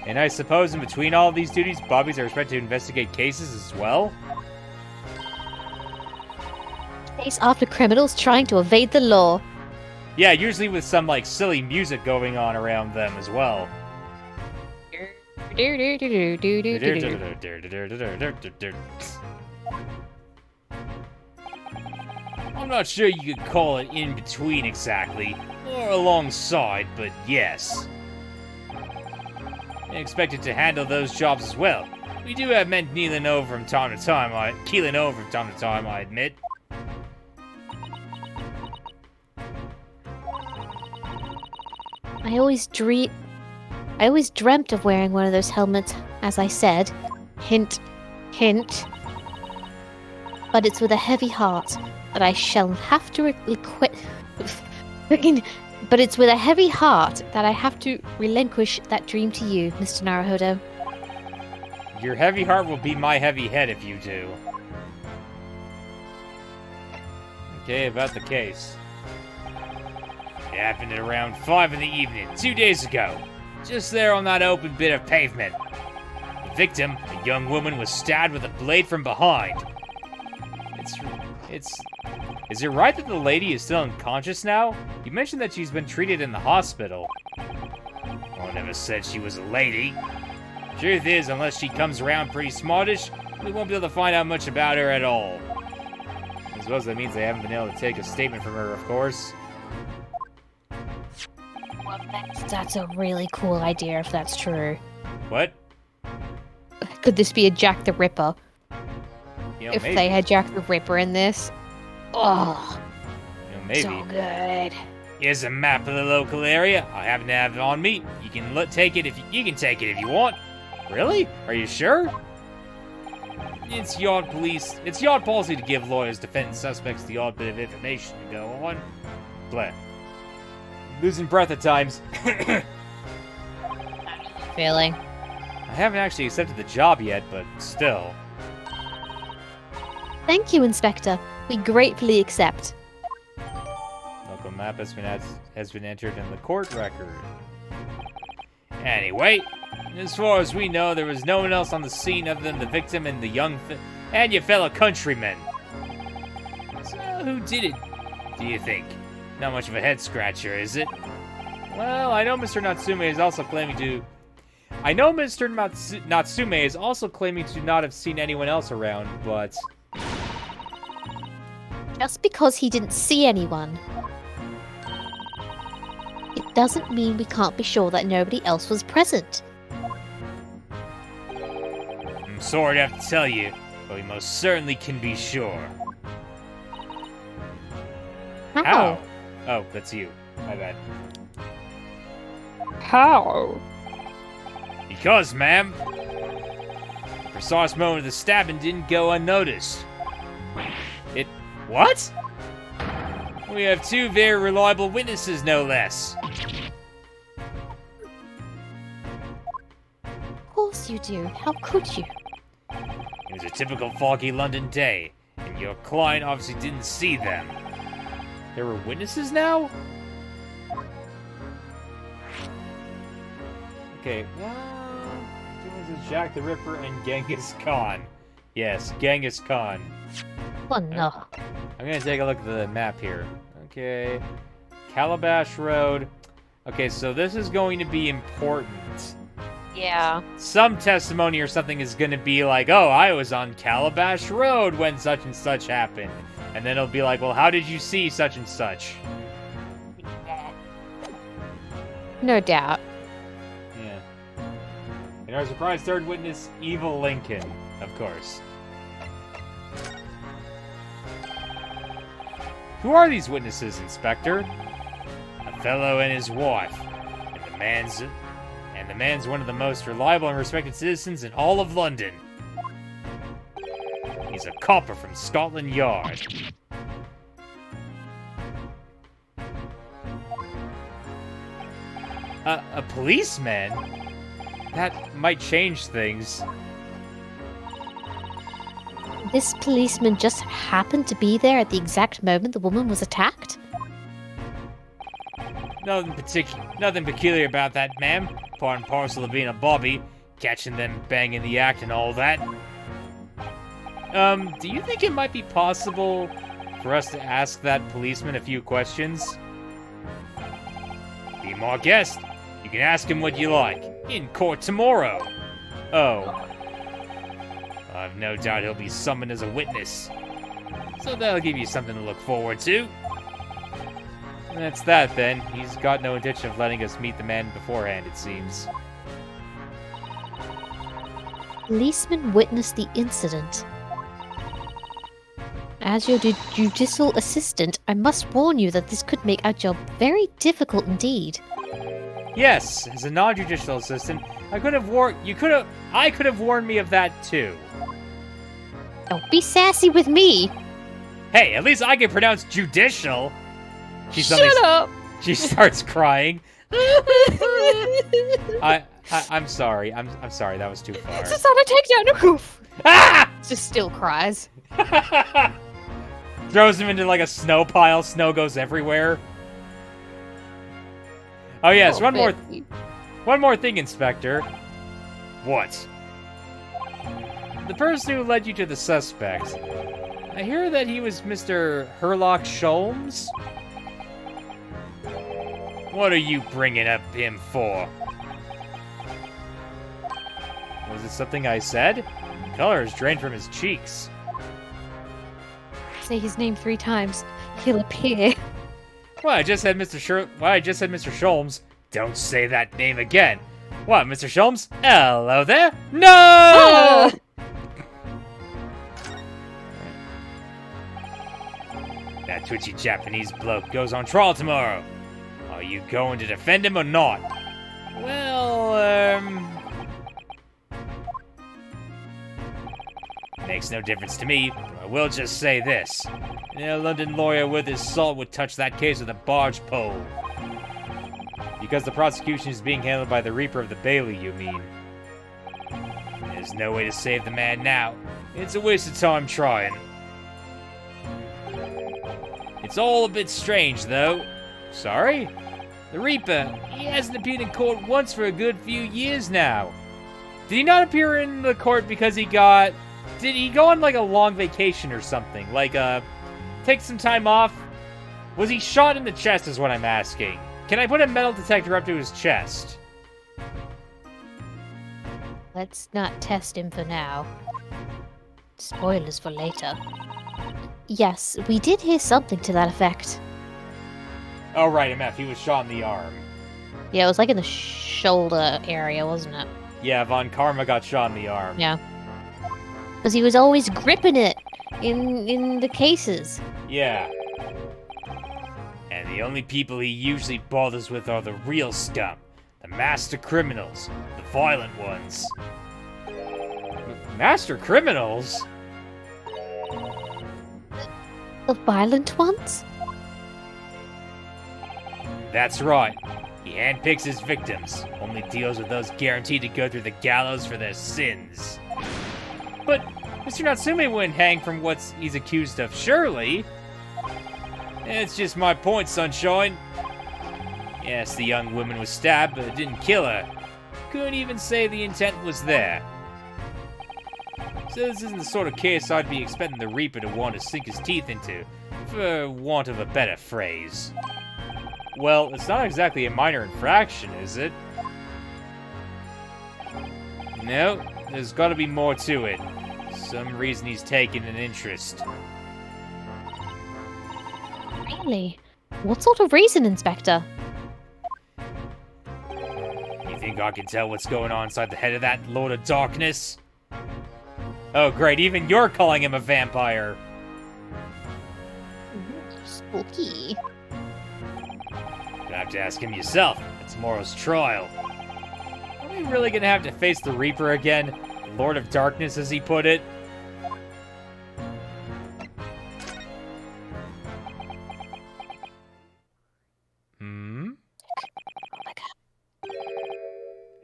And I suppose in between all of these duties, Bobbies are expected to investigate cases as well? Chase after criminals trying to evade the law. Yeah, usually with some, like, silly music going on around them as well. I'm not sure you could call it in between exactly, or alongside, but yes. I expected to handle those jobs as well. We do have men keeling over from time to time, I admit. I always dreamt of wearing one of those helmets, as I said. Hint, hint. But it's with a heavy heart that I shall have to But it's with a heavy heart that I have to relinquish that dream to you, Mr. Naruhodo. Your heavy heart will be my heavy head if you do. Okay, about the case. It happened at around 5 in the evening, 2 days ago. Just there on that open bit of pavement. The victim, a young woman, was stabbed with a blade from behind. Is it right that the lady is still unconscious now? You mentioned that she's been treated in the hospital. Well, I never said she was a lady. Truth is, unless she comes around pretty smartish, we won't be able to find out much about her at all. I suppose that means they haven't been able to take a statement from her, of course. Well, that's a really cool idea if that's true. What? Could this be a Jack the Ripper? You know, If maybe. they had Jack the Ripper in this. Oh, You know, maybe. so good. Here's a map of the local area. I happen to have it on me. You can take it if you can take it if you want. Really? Are you sure? It's yard policy to give lawyers, defending suspects the odd bit of information to go on. Blah. Losing breath at times. Feeling. I haven't actually accepted the job yet, but still. Thank you, Inspector. We gratefully accept. Local map has been entered in the court record. Anyway, as far as we know, there was no one else on the scene other than the victim and and your fellow countrymen. So, who did it, do you think? Not much of a head-scratcher, is it? Well, I know Mr. Natsume is also claiming to... Natsume is also claiming to not have seen anyone else around, but... Just because he didn't see anyone, it doesn't mean we can't be sure that nobody else was present. I'm sorry to have to tell you, but we most certainly can be sure. How? Oh, that's you. My bad. How? Because, ma'am, the precise moment of the stabbing didn't go unnoticed. What? We have two very reliable witnesses, no less. Of course you do. How could you? It was a typical foggy London day, and your client obviously didn't see them. There were witnesses now? Okay, this is Jack the Ripper and Genghis Khan. Yes, Genghis Khan. Oh no. I'm gonna take a look at the map here. Okay, Calabash Road. Okay, so this is going to be important. Yeah. Some testimony or something is gonna be like, oh, I was on Calabash Road when such and such happened. And then it'll be like, well, how did you see such and such? No doubt. Yeah. And our surprise third witness, Evil Lincoln, of course. Who are these witnesses, Inspector? A fellow and his wife. And the man's one of the most reliable and respected citizens in all of London. He's a copper from Scotland Yard. A policeman? That might change things. This policeman just happened to be there at the exact moment the woman was attacked? Nothing peculiar about that, ma'am. Part and parcel of being a bobby, catching them banging the act and all that. Do you think it might be possible for us to ask that policeman a few questions? Be my guest. You can ask him what you like. In court tomorrow. Oh. I've no doubt he'll be summoned as a witness. So that'll give you something to look forward to. That's that, then. He's got no intention of letting us meet the man beforehand, it seems. Policeman witnessed the incident. As your judicial assistant, I must warn you that this could make our job very difficult indeed. Yes, as a non-judicial assistant, I could have warned me of that too. Don't be sassy with me! Hey, at least I can pronounce judicial. Shut up! She starts crying. I'm sorry. I'm sorry. That was too far. Susanna, take down a goof! Ah! Just still cries. Throws him into like a snow pile. Snow goes everywhere. Oh yes, Oh, baby. one more thing, Inspector. What? The person who led you to the suspect. I hear that he was Mr. Herlock Sholmes? What are you bringing up him for? Was it something I said? Color is drained from his cheeks. Say his name 3 times. He'll appear. Well, I just said Mr. Sholmes. Don't say that name again. What, Mr. Sholmes? Hello there? No! That twitchy Japanese bloke goes on trial tomorrow. Are you going to defend him or not? Well, makes no difference to me, but I will just say this. A London lawyer with his salt would touch that case with a barge pole. Because the prosecution is being handled by the Reaper of the Bailey, you mean? There's no way to save the man now. It's a waste of time trying. It's all a bit strange, though. Sorry? The Reaper, he hasn't appeared in court once for a good few years now. Did he not appear in the court because he got... Did he go on, like, a long vacation or something? Like, take some time off? Was he shot in the chest is what I'm asking. Can I put a metal detector up to his chest? Let's not test him for now. Spoilers for later. Yes, we did hear something to that effect. Oh, right, MF, he was shot in the arm. Yeah, it was like in the shoulder area, wasn't it? Yeah, Von Karma got shot in the arm. Yeah. Because he was always gripping it in the cases. Yeah. And the only people he usually bothers with are the real scum. The master criminals. The violent ones. Master criminals? The violent ones? That's right. He handpicks his victims, only deals with those guaranteed to go through the gallows for their sins. But Mr. Natsume wouldn't hang from what he's accused of, surely? It's just my point, Sunshine. Yes, the young woman was stabbed, but it didn't kill her. Couldn't even say the intent was there. So this isn't the sort of case I'd be expecting the Reaper to want to sink his teeth into, for want of a better phrase. Well, it's not exactly a minor infraction, is it? No, there's gotta be more to it. Some reason he's taken an interest. Really? What sort of reason, Inspector? You think I can tell what's going on inside the head of that Lord of Darkness? Oh great, even you're calling him a vampire! Spooky. You'll have to ask him yourself at tomorrow's trial. Are we really gonna have to face the Reaper again? The Lord of Darkness, as he put it?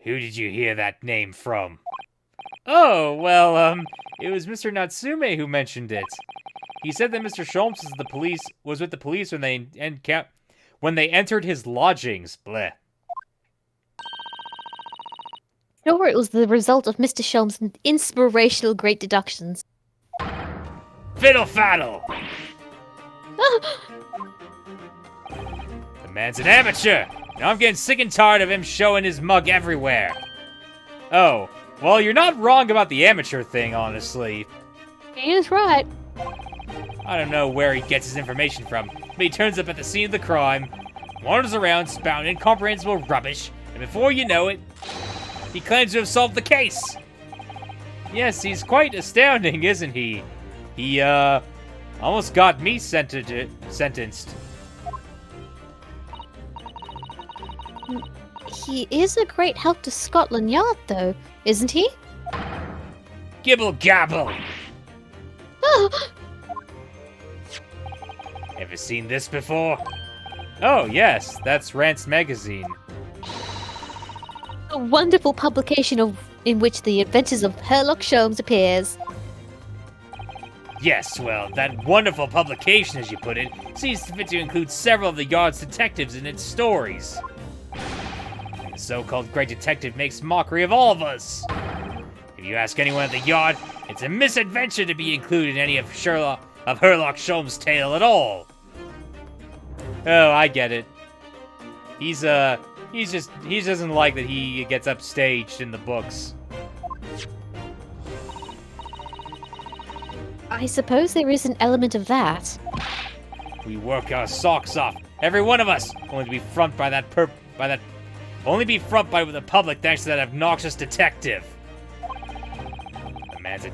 Who did you hear that name from? Oh, well, it was Mr. Natsume who mentioned it. He said that Mr. Sholmes was with the police when they entered his lodgings. Bleh. Sure, it was the result of Mr. Sholmes' inspirational great deductions. Fiddle faddle! The man's an amateur! Now I'm getting sick and tired of him showing his mug everywhere. Oh, well, you're not wrong about the amateur thing, honestly. He is right. I don't know where he gets his information from, but he turns up at the scene of the crime, wanders around spouting incomprehensible rubbish, and before you know it, he claims to have solved the case. Yes, he's quite astounding, isn't he? He, almost got me sentenced. He is a great help to Scotland Yard, though, isn't he? Gibble gabble! Ever seen this before? Oh, yes, that's Rant's magazine. A wonderful publication in which the adventures of Sherlock Sholmes appears. Yes, well, that wonderful publication, as you put it, seems fit to include several of the Yard's detectives in its stories. The so-called great detective makes mockery of all of us. If you ask anyone at the Yard, it's a misadventure to be included in any of Sherlock Sholmes' tale at all. Oh, I get it. He doesn't like that he gets upstaged in the books. I suppose there is an element of that. We work our socks off, every one of us, only to be front by the public thanks to that obnoxious detective. The man's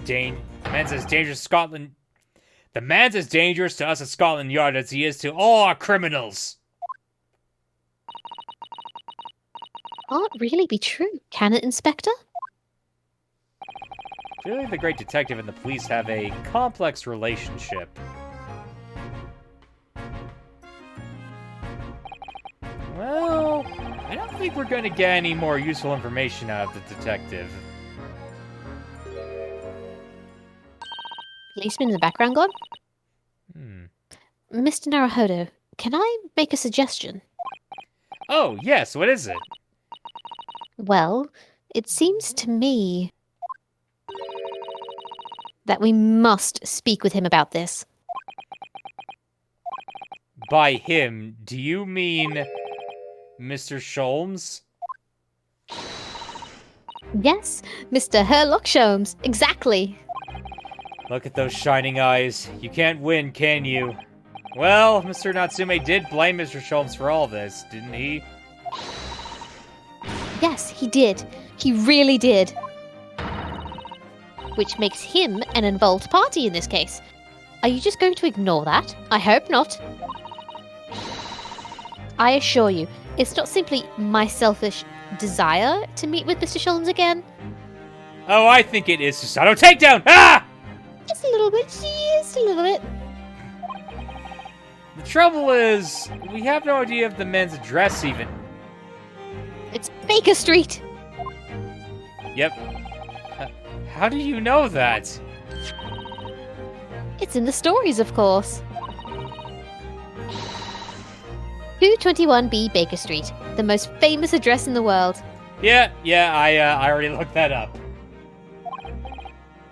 as dangerous to us at Scotland Yard as he is to all our criminals. Can't really be true, can it, Inspector? Clearly the great detective and the police have a complex relationship. Well, I don't think we're going to get any more useful information out of the detective. Policeman in the background gone? Mr. Naruhodo, can I make a suggestion? Oh, yes, what is it? Well, it seems to me that we must speak with him about this. By him, do you mean Mr. Sholmes? Yes, Mr. Herlock Sholmes, exactly. Look at those shining eyes. You can't win, can you? Well, Mr. Natsume did blame Mr. Sholmes for all this, didn't he? Yes, he did. He really did. Which makes him an involved party in this case. Are you just going to ignore that? I hope not. I assure you, it's not simply my selfish desire to meet with Mr. Sholmes again. Oh, I think it is Susato Takedown! Ah! Just a little bit, just a little bit. The trouble is, we have no idea of the man's address even. It's Baker Street. Yep. How do you know that? It's in the stories, of course. 221B Baker Street, the most famous address in the world. Yeah, I already looked that up.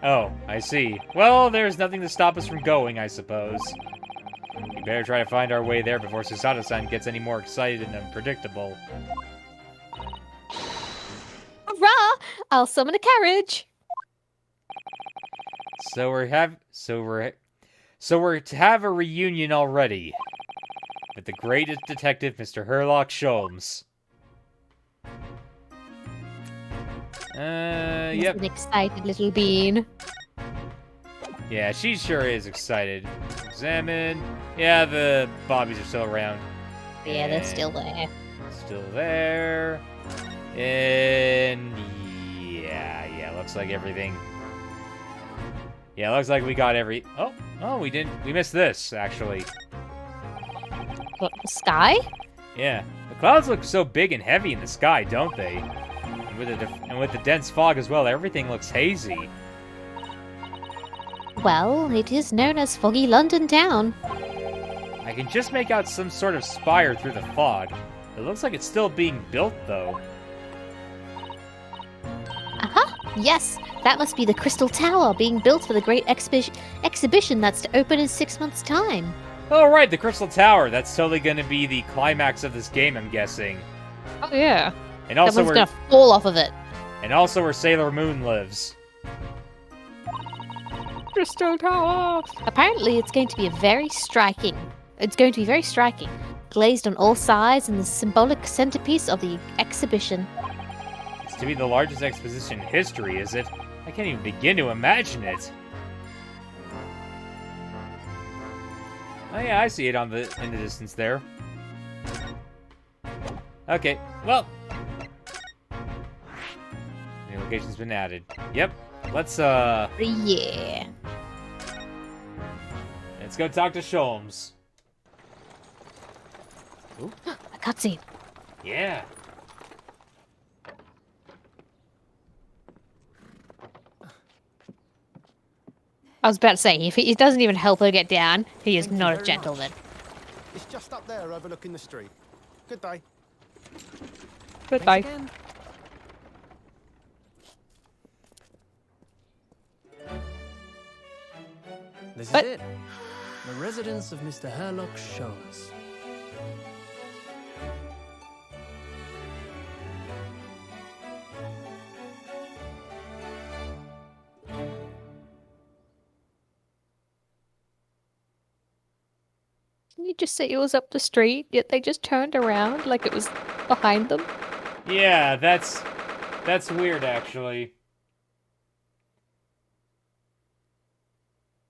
Oh, I see. Well, there's nothing to stop us from going, I suppose. We better try to find our way there before Susato-san gets any more excited and unpredictable. Hurrah! I'll summon a carriage. So we're to have a reunion already with the greatest detective, Mr. Herlock Sholmes. He's Yep. an excited little bean. Yeah, she sure is excited. Examine. Yeah, the bobbies are still around. Yeah, they're still there. Still there. And yeah, looks like everything. Yeah, looks like we got every. Oh, we didn't. We missed this actually. What, the sky? Yeah, the clouds look so big and heavy in the sky, don't they? And with the dense fog as well, everything looks hazy. Well, it is known as Foggy London Town. I can just make out some sort of spire through the fog. It looks like it's still being built, though. Aha! Yes, that must be the Crystal Tower being built for the great exhibition that's to open in 6 months' time. Oh, right, the Crystal Tower. That's totally going to be the climax of this game, I'm guessing. Oh yeah. And also Someone's where, gonna fall off of it. and also where Sailor Moon lives. Crystal Tower. Apparently, it's going to be very striking. Glazed on all sides and the symbolic centerpiece of the exhibition. It's to be the largest exposition in history, is it? I can't even begin to imagine it. Oh yeah, I see it in the distance there. Okay, well. New location's been added. Yep. Let's Yeah. let's go talk to Sholmes. A cutscene. Yeah. I was about to say, if he doesn't even help her get down, he is Thank you not a very gentleman. It's just up there overlooking the street. Good day. Goodbye. Thanks again. This is What? it. The residence of Mr. Herlock Sholmes. Didn't you just say it was up the street, yet they just turned around like it was behind them? Yeah, that's weird actually.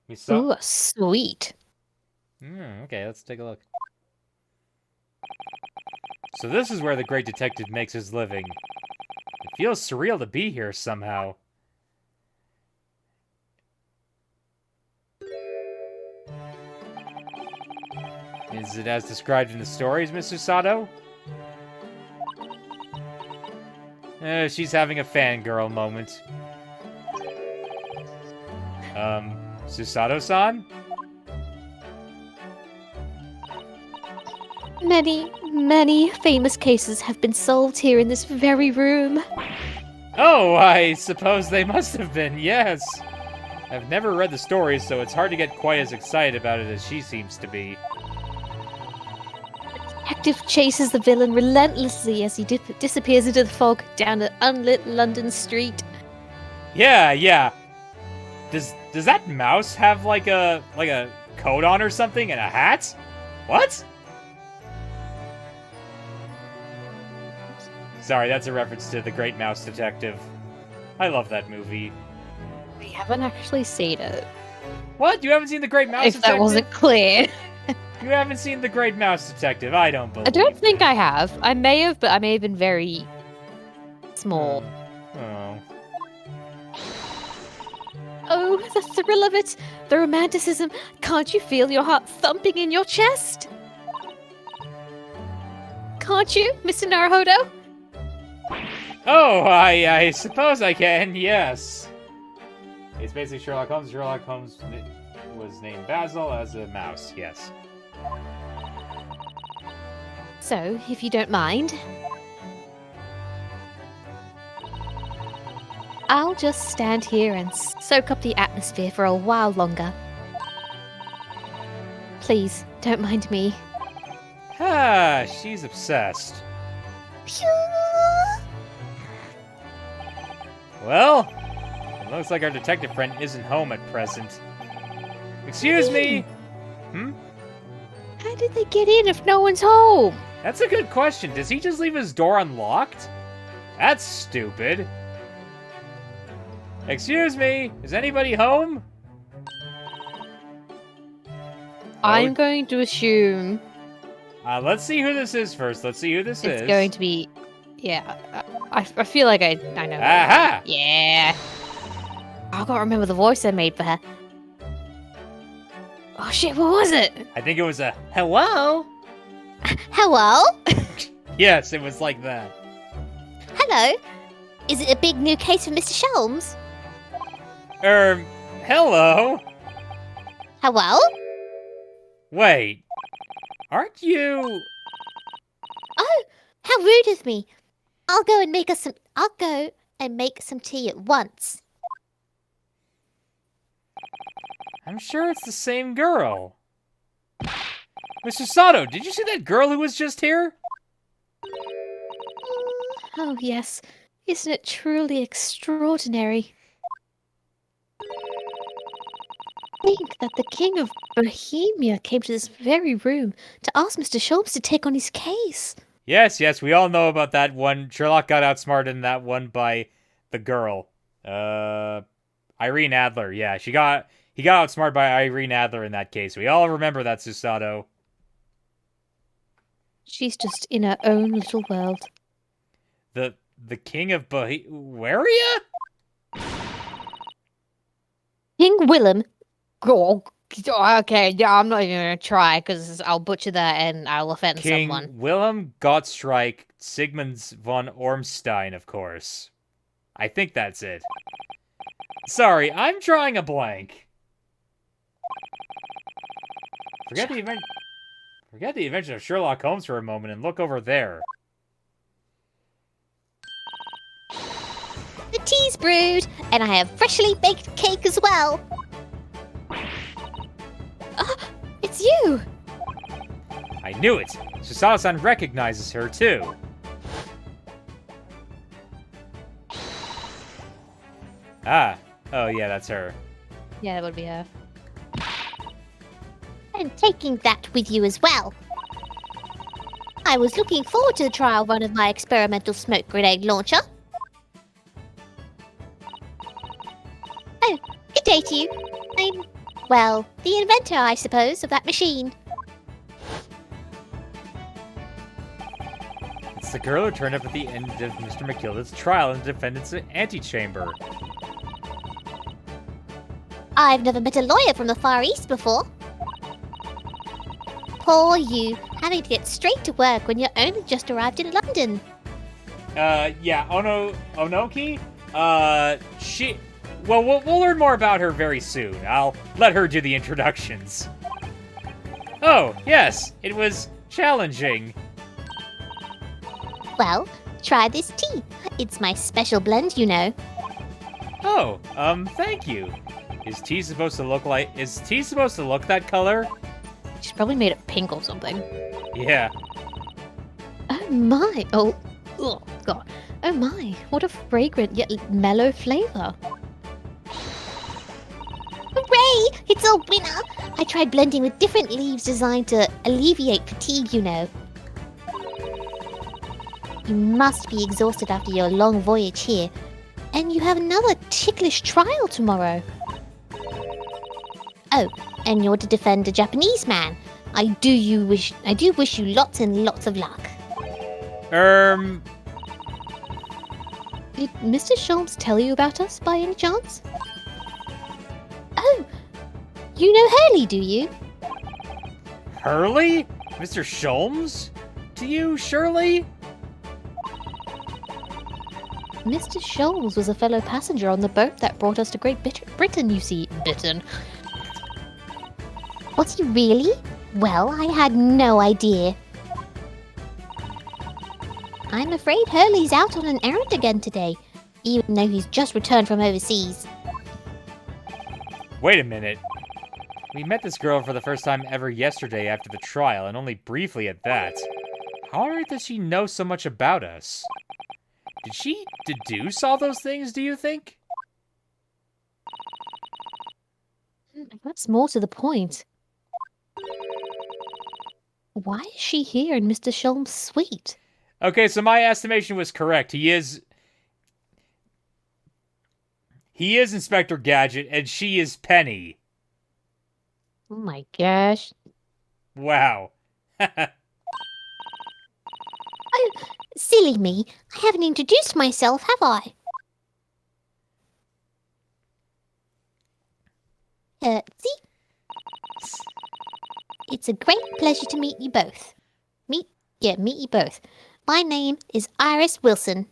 We saw. Ooh, sweet. Okay, let's take a look. So this is where the great detective makes his living. It feels surreal to be here somehow. Is it as described in the stories, Mr. Sato? She's having a fangirl moment. Susato-san? Many, Many famous cases have been solved here in this very room. Oh, I suppose they must have been, yes. I've never read the stories, so it's hard to get quite as excited about it as she seems to be. Detective chases the villain relentlessly as he disappears into the fog down an unlit London street. Yeah. Does that mouse have like a coat on or something and a hat? What? Sorry, that's a reference to The Great Mouse Detective. I love that movie. We haven't actually seen it. What? You haven't seen The Great Mouse If Detective? that wasn't clear. You haven't seen The Great Mouse Detective. I don't believe I don't think you. I have. I may have, but I may have been very small. Oh. Oh, the thrill of it! The romanticism! Can't you feel your heart thumping in your chest? Can't you, Mr. Naruhodo? Oh, I suppose I can, yes. It's basically Sherlock Holmes. Sherlock Holmes was named Basil as a mouse, yes. So, if you don't mind, I'll just stand here and soak up the atmosphere for a while longer. Please, don't mind me. Ah, she's obsessed. Well, it looks like our detective friend isn't home at present. Excuse me? Hmm? How did they get in if no one's home? That's a good question. Does he just leave his door unlocked? That's stupid. Excuse me? Is anybody home? I'm going to assume Let's see who this is first. Let's see who this is. it's going to be... Yeah, I feel like I know. Aha! Yeah. I can't remember the voice I made for her. Oh shit, what was it? I think it was a hello? Hello? Yes, it was like that. Hello? Is it a big new case for Mr. Sholmes? Hello? Hello? Wait. Aren't you... Oh, how rude of me. I'll go and make some tea at once. I'm sure it's the same girl. Mr. Sato, did you see that girl who was just here? Oh yes, isn't it truly extraordinary? Think that the King of Bohemia came to this very room to ask Mr. Sholmes to take on his case. Yes, we all know about that one. Sherlock got outsmarted in that one by the girl. Irene Adler, yeah. He got outsmarted by Irene Adler in that case. We all remember that, Susato. She's just in her own little world. The King of Bohemia? King Willem. Oh, okay, yeah, I'm not even gonna try because I'll butcher that and I'll offend King someone. Wilhelm Gottschalk Sigmunds von Ormstein, of course. I think that's it. Sorry, I'm drawing a blank. Forget the invention of Sherlock Holmes for a moment and look over there. The tea's brewed, and I have freshly baked cake as well. It's you! I knew it! Susato-san recognizes her, too. Ah. Oh, yeah, that's her. Yeah, that would be her. And taking that with you as well. I was looking forward to the trial run of my experimental smoke grenade launcher. Oh, good day to you. I'm, well, the inventor, I suppose, of that machine. It's the girl who turned up at the end of Mr. McGillicuddy's trial in the defendant's antechamber. I've never met a lawyer from the Far East before. Poor you, having to get straight to work when you're only just arrived in London. Yeah, Onoki? Well, we'll learn more about her very soon. I'll let her do the introductions. Oh, yes, it was challenging. Well, try this tea. It's my special blend, you know. Oh, thank you. Is tea supposed to look that color? She's probably made it pink or something. Yeah. Oh my! Oh, God! Oh my! What a fragrant yet mellow flavor. Hooray! It's a winner! I tried blending with different leaves designed to alleviate fatigue, you know. You must be exhausted after your long voyage here. And you have another ticklish trial tomorrow. Oh, and you're to defend a Japanese man. I do wish you lots and lots of luck. Did Mr. Sholmes tell you about us by any chance? Oh, you know Hurley, do you? Hurley? Mr. Sholmes? To you, Shirley? Mr. Sholmes was a fellow passenger on the boat that brought us to Great Britain, you see. Britain. Was he really? Well, I had no idea. I'm afraid Hurley's out on an errand again today, even though he's just returned from overseas. Wait a minute. We met this girl for the first time ever yesterday after the trial, and only briefly at that. How on earth does she know so much about us? Did she deduce all those things, do you think? That's more to the point. Why is she here in Mr. Sholmes' suite? Okay, so my estimation was correct. He is Inspector Gadget, and she is Penny. Oh my gosh. Wow. Oh, silly me. I haven't introduced myself, have I? See? It's a great pleasure to meet you both. Meet you both. My name is Iris Wilson.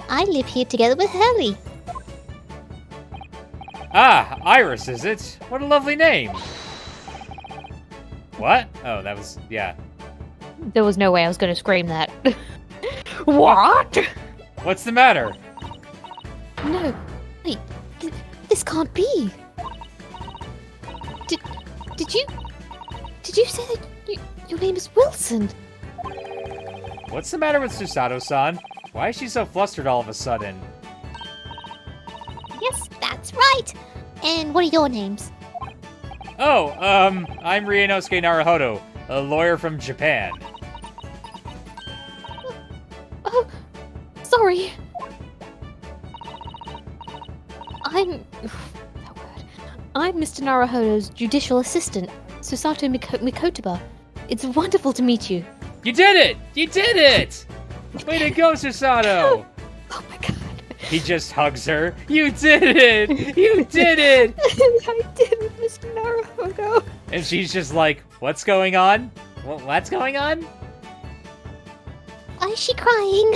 I live here together with Hurley. Ah, Iris, is it? What a lovely name. What? Oh, that was, yeah. There was no way I was going to scream that. What? What's the matter? No. Wait. This can't be. Did you say that your name is Wilson? What's the matter with Susato-san? Why is she so flustered all of a sudden? Yes, that's right. And what are your names? Oh, I'm Ryunosuke Naruhodo, a lawyer from Japan. Oh, sorry. I'm Mr. Naruhodo's judicial assistant, Susato Mikotoba. It's wonderful to meet you. You did it! You did it! Way to go, Susato! Oh my god. He just hugs her. You did it! You did it! I did it, Mr. Naruhodo. And she's just like, what's going on? What's going on? Why is she crying?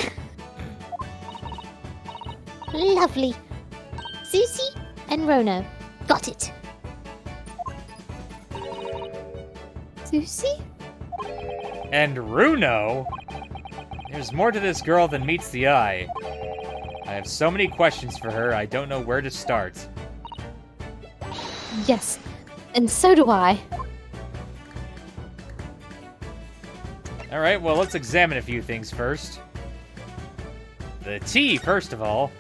Lovely. Susie and Rono. Got it. Susie? And Runo? There's more to this girl than meets the eye. I have so many questions for her, I don't know where to start. Yes, and so do I. Alright, well, let's examine a few things first. The tea, first of all.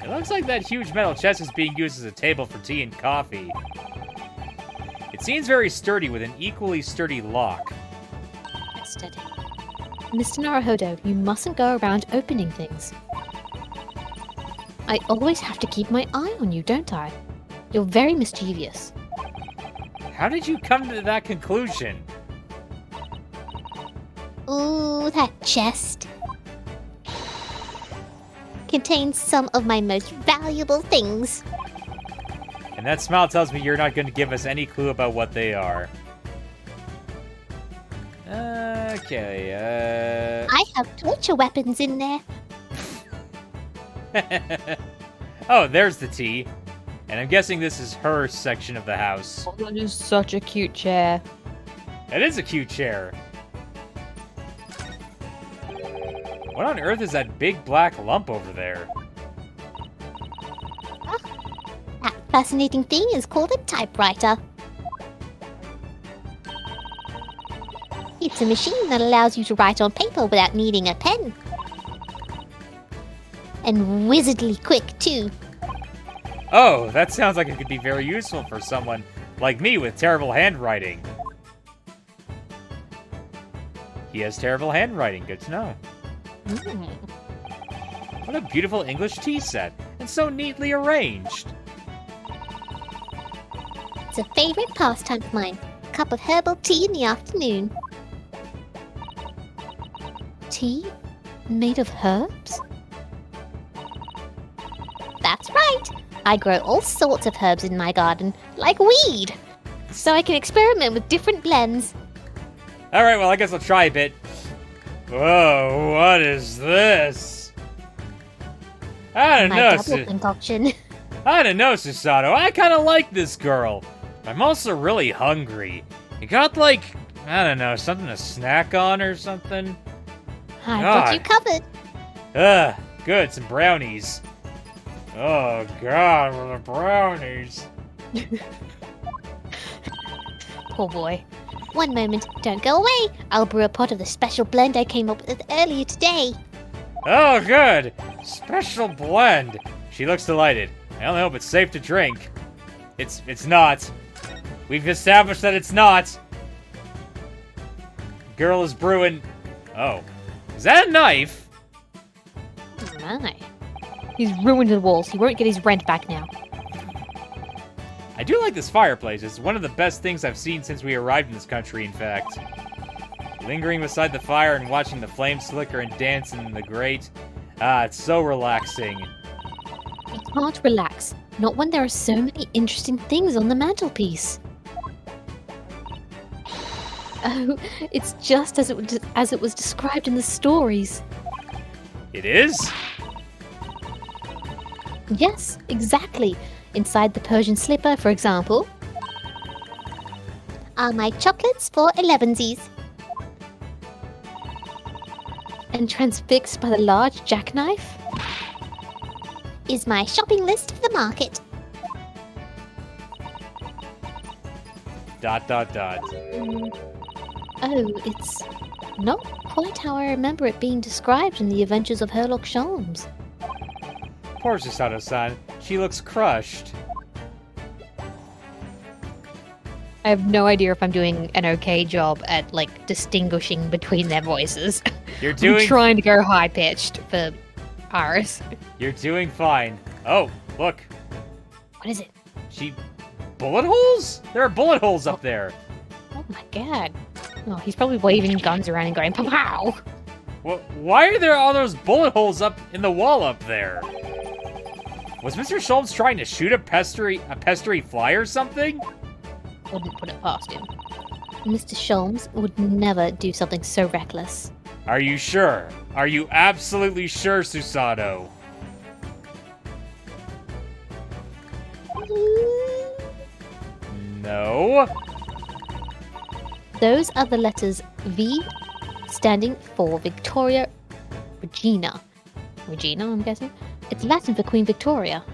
It looks like that huge metal chest is being used as a table for tea and coffee. It seems very sturdy with an equally sturdy lock. Steady. Mr. Naruhodo, you mustn't go around opening things. I always have to keep my eye on you, don't I? You're very mischievous. How did you come to that conclusion? Ooh, that chest contains some of my most valuable things. And that smile tells me you're not going to give us any clue about what they are. Okay, I have torture weapons in there. Oh, there's the tea. And I'm guessing this is her section of the house. Oh, that is such a cute chair. It is a cute chair. What on earth is that big black lump over there? That fascinating thing is called a typewriter. It's a machine that allows you to write on paper without needing a pen. And wizardly quick, too. Oh, that sounds like it could be very useful for someone like me with terrible handwriting. He has terrible handwriting, good to know. What a beautiful English tea set, and so neatly arranged. It's a favorite pastime of mine. Cup of herbal tea in the afternoon. Tea made of herbs? That's right. I grow all sorts of herbs in my garden, like weed. So I can experiment with different blends. Alright, well, I guess I'll try a bit. Whoa, what is this? I don't My know, double concoction. I don't know, Susato. I kind of like this girl. I'm also really hungry. You got, like, I don't know, something to snack on or something? I've got you covered. Ugh, good, some brownies. Oh, God, the brownies. Poor boy. One moment, don't go away. I'll brew a pot of the special blend I came up with earlier today. Oh, good. Special blend. She looks delighted. I only hope it's safe to drink. It's not. We've established that it's not. Girl is brewing. Oh. Is that a knife? My. He's ruined the walls. He won't get his rent back now. I do like this fireplace. It's one of the best things I've seen since we arrived in this country, in fact. Lingering beside the fire and watching the flames flicker and dance in the grate. Ah, it's so relaxing. You can't relax. Not when there are so many interesting things on the mantelpiece. Oh, it's just as it was described in the stories. It is? Yes, exactly. Inside the Persian slipper, for example. Are my chocolates for 11sies. And transfixed by the large jackknife. Is my shopping list for the market. Dot, dot, dot. Oh, it's not quite how I remember it being described in the Adventures of Sherlock Holmes. Poor Susato-san. She looks crushed. I have no idea if I'm doing an okay job at, like, distinguishing between their voices. You're I'm doing trying to go high-pitched for Iris. You're doing fine. Oh, look. What is it? Bullet holes? There are bullet holes up there. Oh my god. Oh, he's probably waving guns around and going, pow! Why are there all those bullet holes up in the wall up there? Was Mr. Sholmes trying to shoot a pestery fly or something? Wouldn't put it past him. Mr. Sholmes would never do something so reckless. Are you sure? Are you absolutely sure, Susato? No? Those are the letters V standing for Victoria Regina. Regina, I'm guessing? It's Latin for Queen Victoria.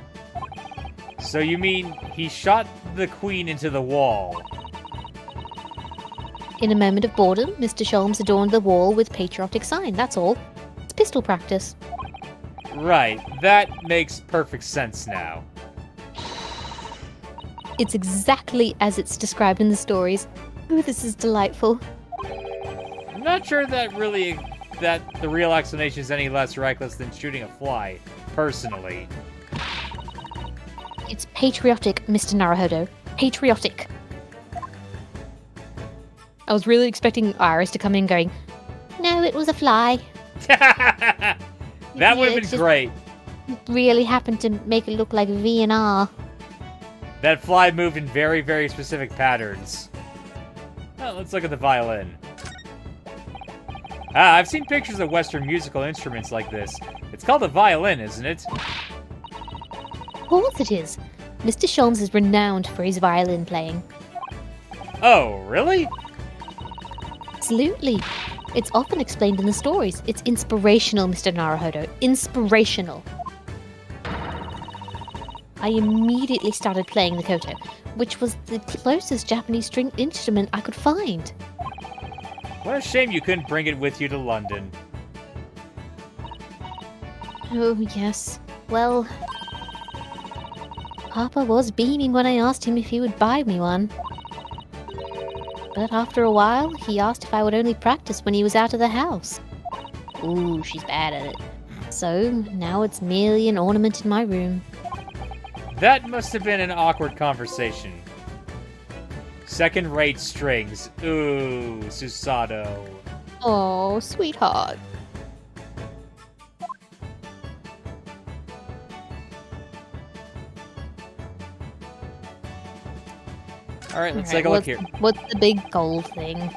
So you mean he shot the queen into the wall? In a moment of boredom, Mr. Sholmes adorned the wall with patriotic sign, that's all. It's pistol practice. Right, that makes perfect sense now. It's exactly as it's described in the stories. Oh, this is delightful. I'm not sure that the real explanation is any less reckless than shooting a fly, personally. It's patriotic, Mr. Naruhodo. Patriotic. I was really expecting Iris to come in going, No, it was a fly. That would have Yeah, been it's just- great. Really happened to make it look like V and R. That fly moved in very, very specific patterns. Oh, let's look at the violin. Ah, I've seen pictures of Western musical instruments like this. It's called a violin, isn't it? of course it is. Mr. Sholmes is renowned for his violin playing. Oh, really? Absolutely. It's often explained in the stories. It's inspirational, Mr. Naruhodo. Inspirational. I immediately started playing the koto, which was the closest Japanese string instrument I could find. What a shame you couldn't bring it with you to London. Oh, yes. Well, Papa was beaming when I asked him if he would buy me one. But after a while, he asked if I would only practice when he was out of the house. Ooh, she's bad at it. So, now it's merely an ornament in my room. That must have been an awkward conversation. Second-rate strings. Ooh, Susato. Oh, sweetheart. Alright, let's Alright, take a look here. What's the big gold thing?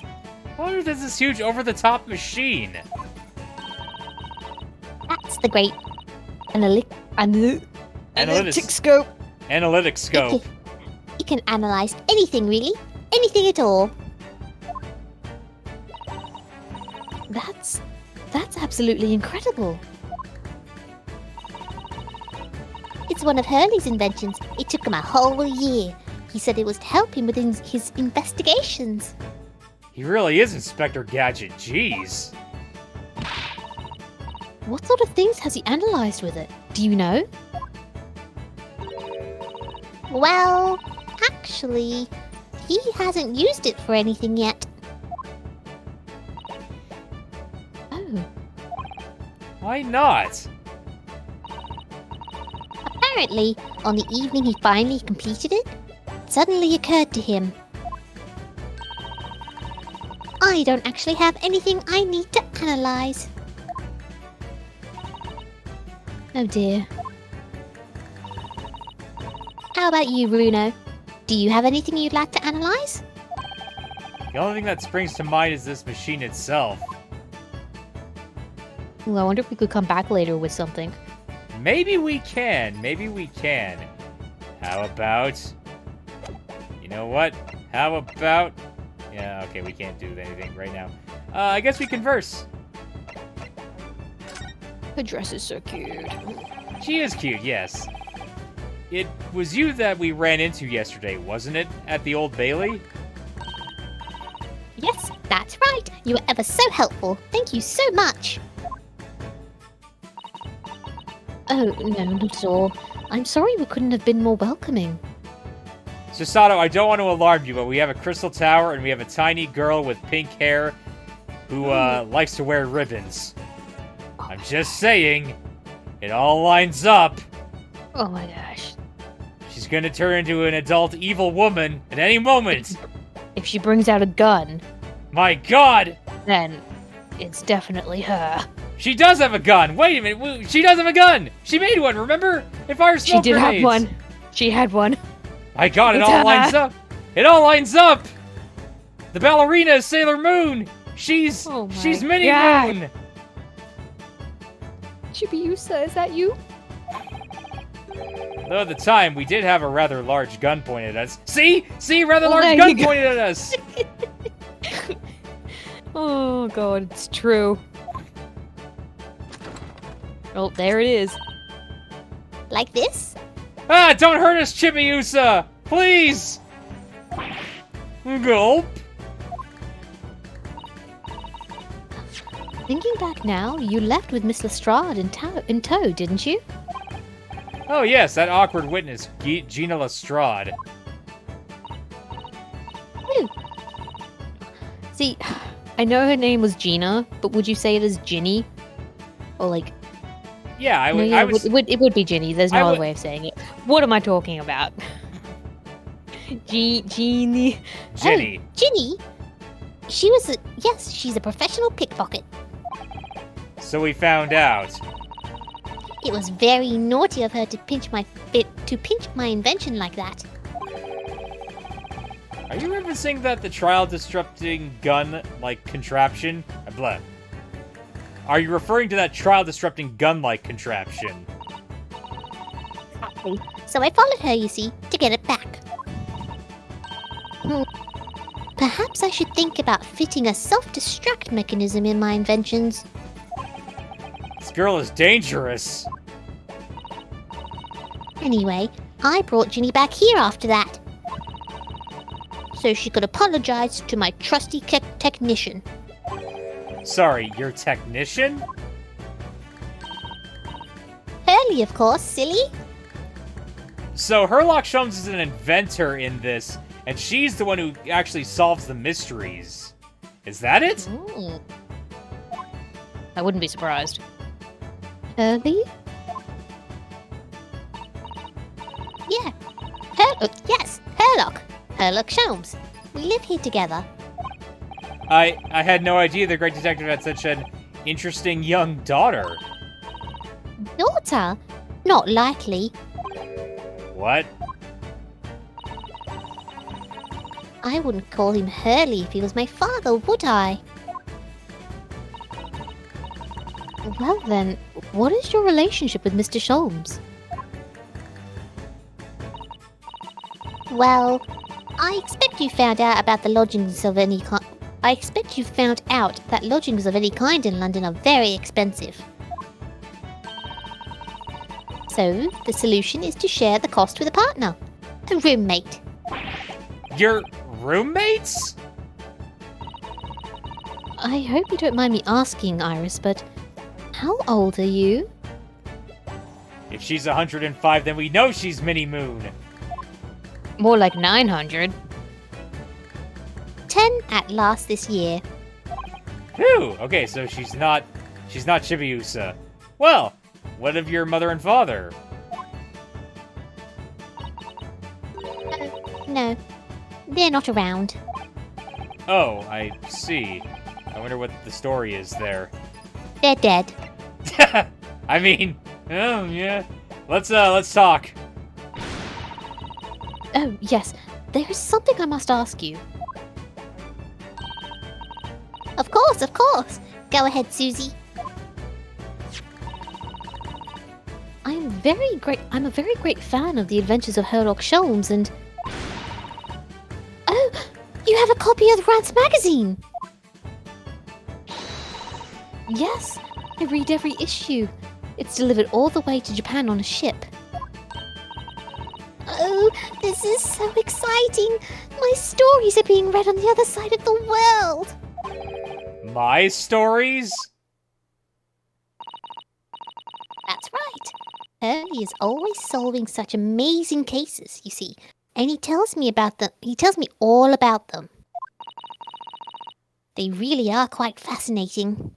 Oh, there's this huge over-the-top machine. That's the great Analytics scope. Analytics scope. You can analyze anything, really. Anything at all. That's absolutely incredible. It's one of Hurley's inventions. It took him a whole year. He said it was to help him with his investigations. He really is Inspector Gadget, jeez. What sort of things has he analyzed with it? Do you know? Well, actually, he hasn't used it for anything yet. Oh, Why not? Apparently, on the evening he finally completed it, it suddenly occurred to him. I don't actually have anything I need to analyze. oh dear. How about you, Bruno? Do you have anything you'd like to analyze? The only thing that springs to mind is this machine itself. Ooh, I wonder if we could come back later with something. Maybe we can. Maybe we can. How about... You know what? How about... Yeah, okay, we can't do anything right now. I guess we converse. Her dress is so cute. She is cute, yes. It was you that we ran into yesterday, wasn't it? At the Old Bailey? Yes, that's right. You were ever so helpful. Thank you so much. Oh, no, not at all. I'm sorry we couldn't have been more welcoming. Susato, I don't want to alarm you, but we have a crystal tower and we have a tiny girl with pink hair who likes to wear ribbons. I'm just saying, it all lines up. Oh my gosh. She's gonna turn into an adult evil woman at any moment. If she brings out a gun, My god! then it's definitely her. She does have a gun! Wait a minute, she does have a gun! She made one, remember? It fires She smoke did grenades. have one. She had one. My god, it It's all her. lines up! It all lines up! The ballerina is Sailor Moon! She's Oh my Minnie God. Moon! Chibiusa, is that you? Though at the time, we did have a rather large gun pointed at us. See? See? Rather Well, large there gun you go. pointed at us! Oh god, it's true. Oh, there it is. Like this? Ah, don't hurt us, Chibiusa! Please! Gulp. Thinking back now, you left with Miss Lestrade in tow, didn't you? Oh yes, that awkward witness, Gina Lestrade. See, I know her name was Gina, but would you say it as Ginny? Or like... Yeah, I No, would. yeah, I was. it would be Ginny. There's I no would- other way of saying it. What am I talking about? Genie. Jenny. Ginny? Yes, she's a professional pickpocket. So we found out. It was very naughty of her to pinch my invention like that. Are you referencing that the trial disrupting gun like contraption? Blah. Are you referring to that trial disrupting gun like contraption? Exactly. So I followed her, you see, to get it back. Perhaps I should think about fitting a self-destruct mechanism in my inventions. This girl is dangerous. Anyway, I brought Ginny back here after that. So she could apologize to my trusty technician. Sorry, your technician? Hurley, of course, silly. So Herlock Sholmes is an inventor in this, and she's the one who actually solves the mysteries. Is that it? Ooh. I wouldn't be surprised. Hurley? Yeah. Yes, Herlock. Herlock Sholmes. We live here together. I had no idea the Great Detective had such an interesting young daughter. Daughter? Not likely. What? I wouldn't call him Hurley if he was my father, would I? Well then, what is your relationship with Mr. Sholmes? Well, I expect you found out about the lodgings of any kind. I expect you found out that lodgings of any kind in London are very expensive. So, the solution is to share the cost with a partner. A roommate. Your roommates? I hope you don't mind me asking, Iris, but how old are you? If she's 105, then we know she's Mini Moon. More like 900. 10 at last this year. Phew! Okay, so she's not Chibiusa. Well, what of your mother and father? No, they're not around. Oh, I see. I wonder what the story is there. They're dead. I mean, oh yeah. Let's talk. Oh, yes. There is something I must ask you. Of course, of course. Go ahead, Susie. I'm a very great fan of the adventures of Herlock Sholmes and... Oh! You have a copy of the Rance magazine! Yes, I read every issue. It's delivered all the way to Japan on a ship. Oh, this is so exciting. My stories are being read on the other side of the world. My stories? That's right. Hurley is always solving such amazing cases, you see. And he tells me about them. He tells me all about them. They really are quite fascinating.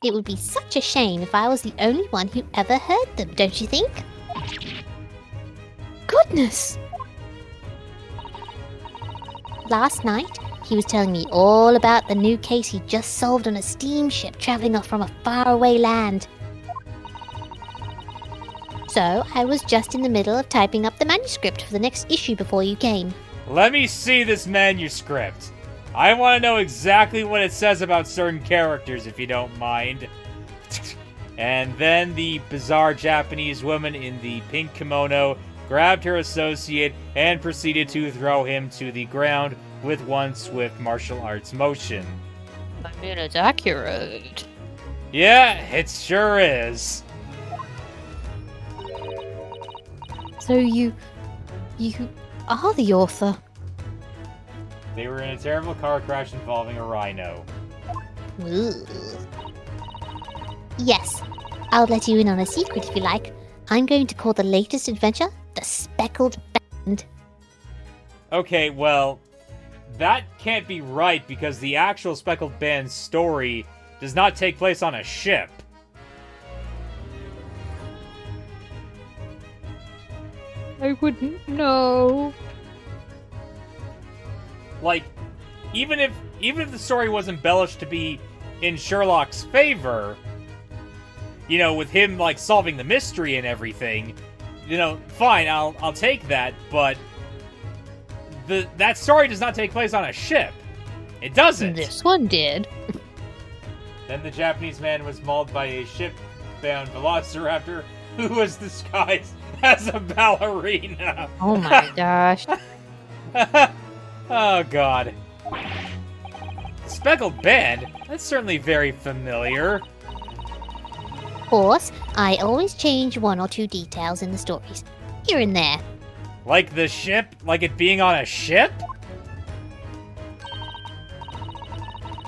It would be such a shame if I was the only one who ever heard them, don't you think? Goodness! Last night, he was telling me all about the new case he just solved on a steamship traveling off from a faraway land. So, I was just in the middle of typing up the manuscript for the next issue before you came. Let me see this manuscript. I want to know exactly what it says about certain characters, if you don't mind. And then the bizarre Japanese woman in the pink kimono grabbed her associate and proceeded to throw him to the ground with one swift martial arts motion. I mean, it's accurate. Yeah, it sure is. So you are the author. They were in a terrible car crash involving a rhino. Ooh. Yes, I'll let you in on a secret if you like. I'm going to call the latest adventure The Speckled Band. Okay, well, that can't be right because the actual Speckled Band's story does not take place on a ship. I wouldn't know. Like, even if the story was embellished to be in Sherlock's favor, you know, with him like solving the mystery and everything, you know, fine, I'll take that, but that story does not take place on a ship. It doesn't. This one did. Then the Japanese man was mauled by a ship-bound velociraptor who was disguised as a ballerina. Oh my gosh. Oh, God. Speckled Band? That's certainly very familiar. Of course, I always change one or two details in the stories, here and there. Like the ship? Like it being on a ship?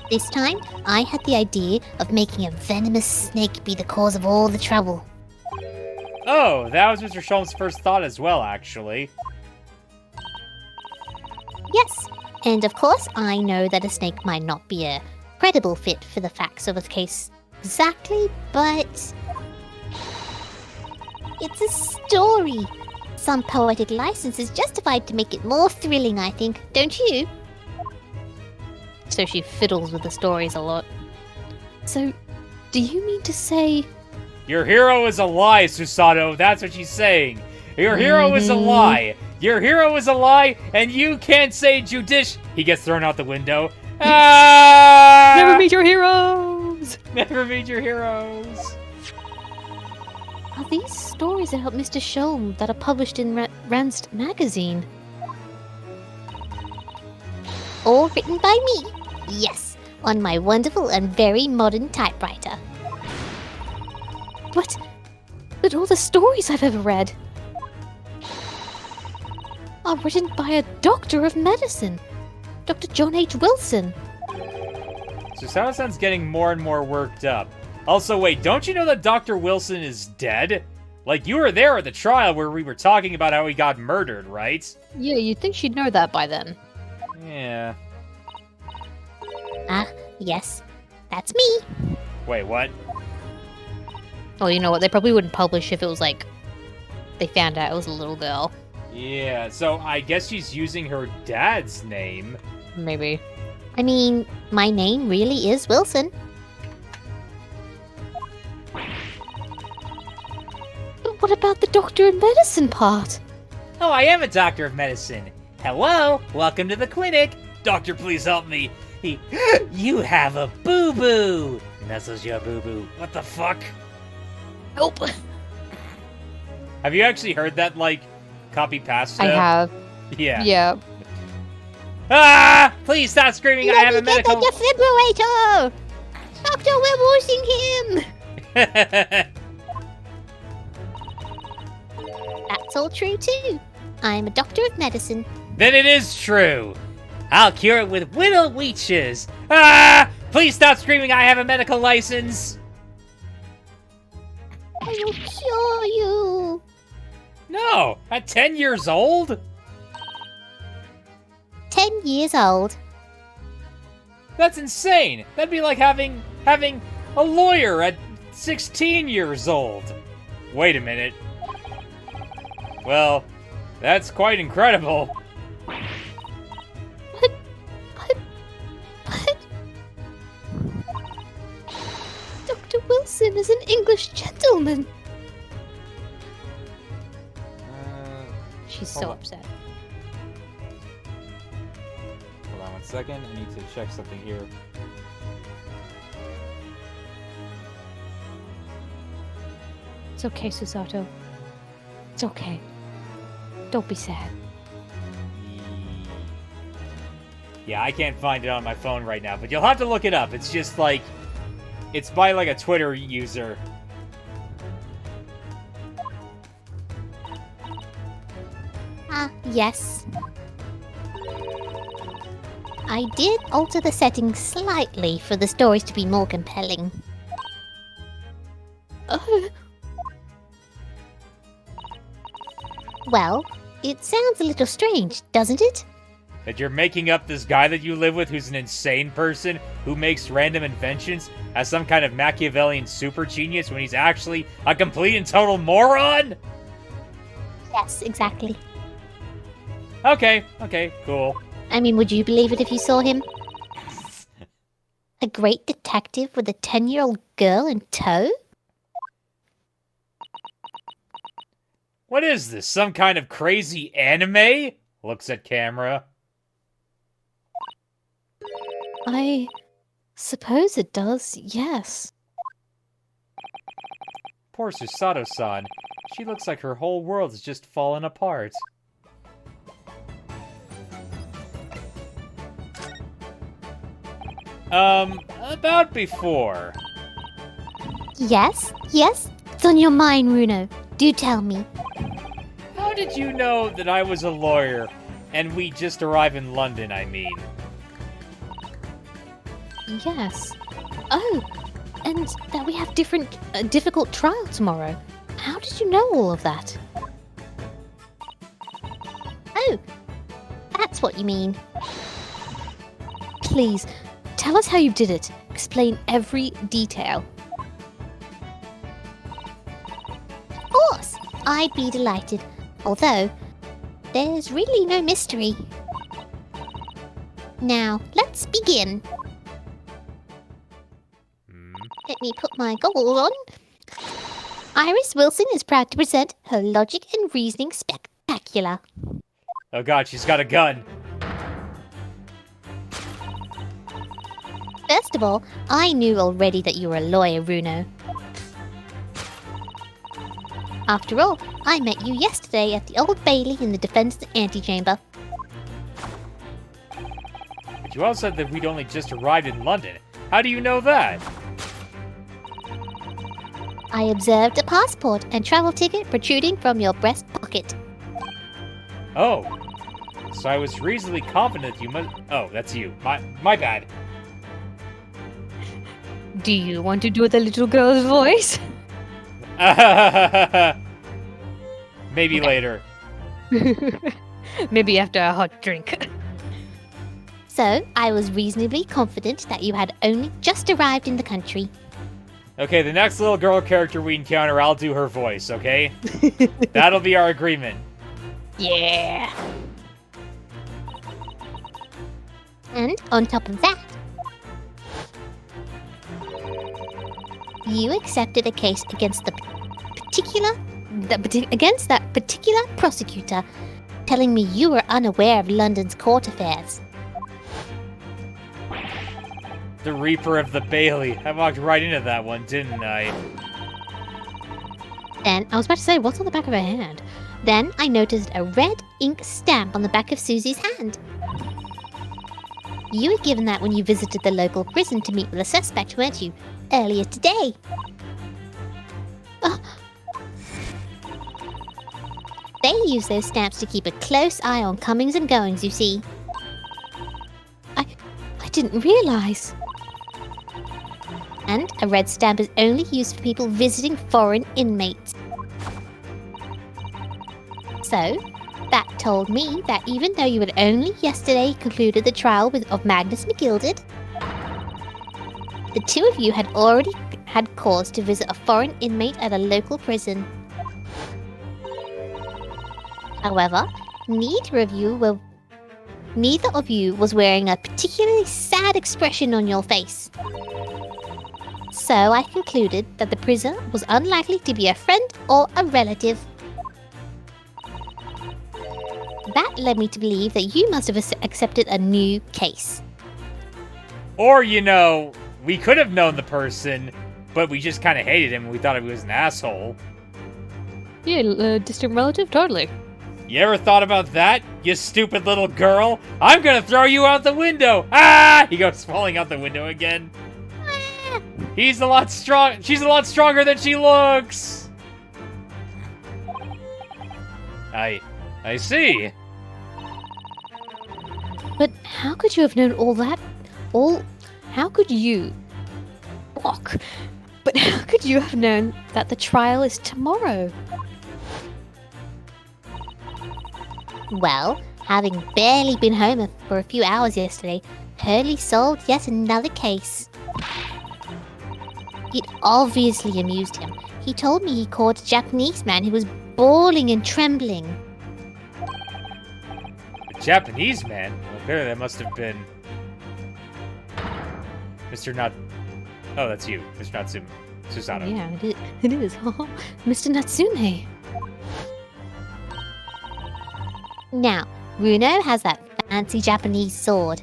This time, I had the idea of making a venomous snake be the cause of all the trouble. Oh, that was Mr. Sholm's first thought as well, actually. Yes, and of course, I know that a snake might not be a credible fit for the facts of a case exactly, but it's a story. Some poetic license is justified to make it more thrilling, I think, don't you? So she fiddles with the stories a lot. So, do you mean to say... Your hero is a lie, Susato. That's what she's saying. Your hero is a lie. Your hero is a lie, and you can't say He gets thrown out the window. Ah! Never meet your heroes! Never meet your heroes. Are these stories about Mr. Sholm that are published in Ranst magazine? All written by me. Yes, on my wonderful and very modern typewriter. But all the stories I've ever read are written by a doctor of medicine, Dr. John H. Wilson. Susato-san's getting more and more worked up. Also, wait, don't you know that Dr. Wilson is dead? Like, you were there at the trial where we were talking about how he got murdered, right? Yeah, you'd think she'd know that by then. Yeah. Ah, yes, that's me. Wait, what? Well, you know what? They probably wouldn't publish if it was like they found out it was a little girl. Yeah, so I guess she's using her dad's name. Maybe. I mean, my name really is Wilson. But what about the doctor of medicine part? Oh, I am a doctor of medicine. Hello, welcome to the clinic. Doctor, please help me. You have a boo-boo. Nuzzles your boo-boo. What the fuck? Nope. Have you actually heard that, like, copy pasta? I have. Yeah. Yeah. Ah! Please stop screaming, I have a Let me get medical... the defibrillator! Doctor, we're losing him! That's all true too. I'm a doctor of medicine. Then it is true. I'll cure it with Whittle Leeches. Ah! Please stop screaming, I have a medical license. I will cure you. No, at 10 years old? 10 years old. That's insane. That'd be like having a lawyer at 16 years old. Wait a minute. Well, that's quite incredible. But... Dr. Wilson is an English gentleman. She's so Hold on. upset. Hold on one second. I need to check something here. It's okay, Susato. It's okay. Don't be sad. Yeah, I can't find it on my phone right now, but you'll have to look it up. It's just like... It's by like a Twitter user. Ah, yes. I did alter the settings slightly for the stories to be more compelling. Well, it sounds a little strange, doesn't it? That you're making up this guy that you live with who's an insane person who makes random inventions as some kind of Machiavellian super genius when he's actually a complete and total moron? Yes, exactly. Okay, cool. I mean, would you believe it if you saw him? A great detective with a 10-year-old girl in tow? What is this, some kind of crazy anime? Looks at camera. I suppose it does, yes. Poor Susato-san. She looks like her whole world has just fallen apart. About before. Yes, yes. What's on your mind, Runo? Do tell me. How did you know that I was a lawyer and we just arrived in London, I mean? Yes. Oh, and that we have difficult trial tomorrow. How did you know all of that? Oh, that's what you mean. Please, tell us how you did it. Explain every detail. Of course, I'd be delighted. Although, there's really no mystery. Now, let's begin. Let me put my goggles on. Iris Wilson is proud to present her logic and reasoning spectacular. Oh god, she's got a gun. First of all, I knew already that you were a lawyer, Runo. After all, I met you yesterday at the Old Bailey in the defense antechamber. But you all said that we'd only just arrived in London. How do you know that? I observed a passport and travel ticket protruding from your breast pocket. Oh. So I was reasonably confident you must... Oh, that's you. My bad. Do you want to do the little girl's voice? Maybe later. Maybe after a hot drink. So, I was reasonably confident that you had only just arrived in the country. Okay, the next little girl character we encounter, I'll do her voice, okay? That'll be our agreement. Yeah. And on top of that, you accepted a case against against that particular prosecutor, telling me you were unaware of London's court affairs. The Reaper of the Bailey. I walked right into that one, didn't I? Then, I was about to say, what's on the back of her hand? Then I noticed a red ink stamp on the back of Susie's hand. You were given that when you visited the local prison to meet with a suspect, weren't you? Earlier today. They use those stamps to keep a close eye on comings and goings, you see. I didn't realize. And a red stamp is only used for people visiting foreign inmates. So, that told me that even though you had only yesterday concluded the trial of Magnus McGilded, the two of you had already had cause to visit a foreign inmate at a local prison. However, neither of you was wearing a particularly sad expression on your face. So I concluded that the prisoner was unlikely to be a friend or a relative. That led me to believe that you must have accepted a new case. Or, you know, we could have known the person, but we just kind of hated him and we thought he was an asshole. Yeah, distant relative, totally. You ever thought about that, you stupid little girl? I'm gonna throw you out the window! Ah! He goes falling out the window again. She's a lot stronger than she looks! I see. But how could you have known all that? How could you... Walk. But how could you have known that the trial is tomorrow? Well, having barely been home for a few hours yesterday, Hurley solved yet another case. It obviously amused him. He told me he caught a Japanese man who was bawling and trembling. A Japanese man? Well, clearly that must have been... Mr. Not... Oh, that's you. Mr. Natsume. Susanoo. Yeah, it is. Mr. Natsume. Now, Runo has that fancy Japanese sword.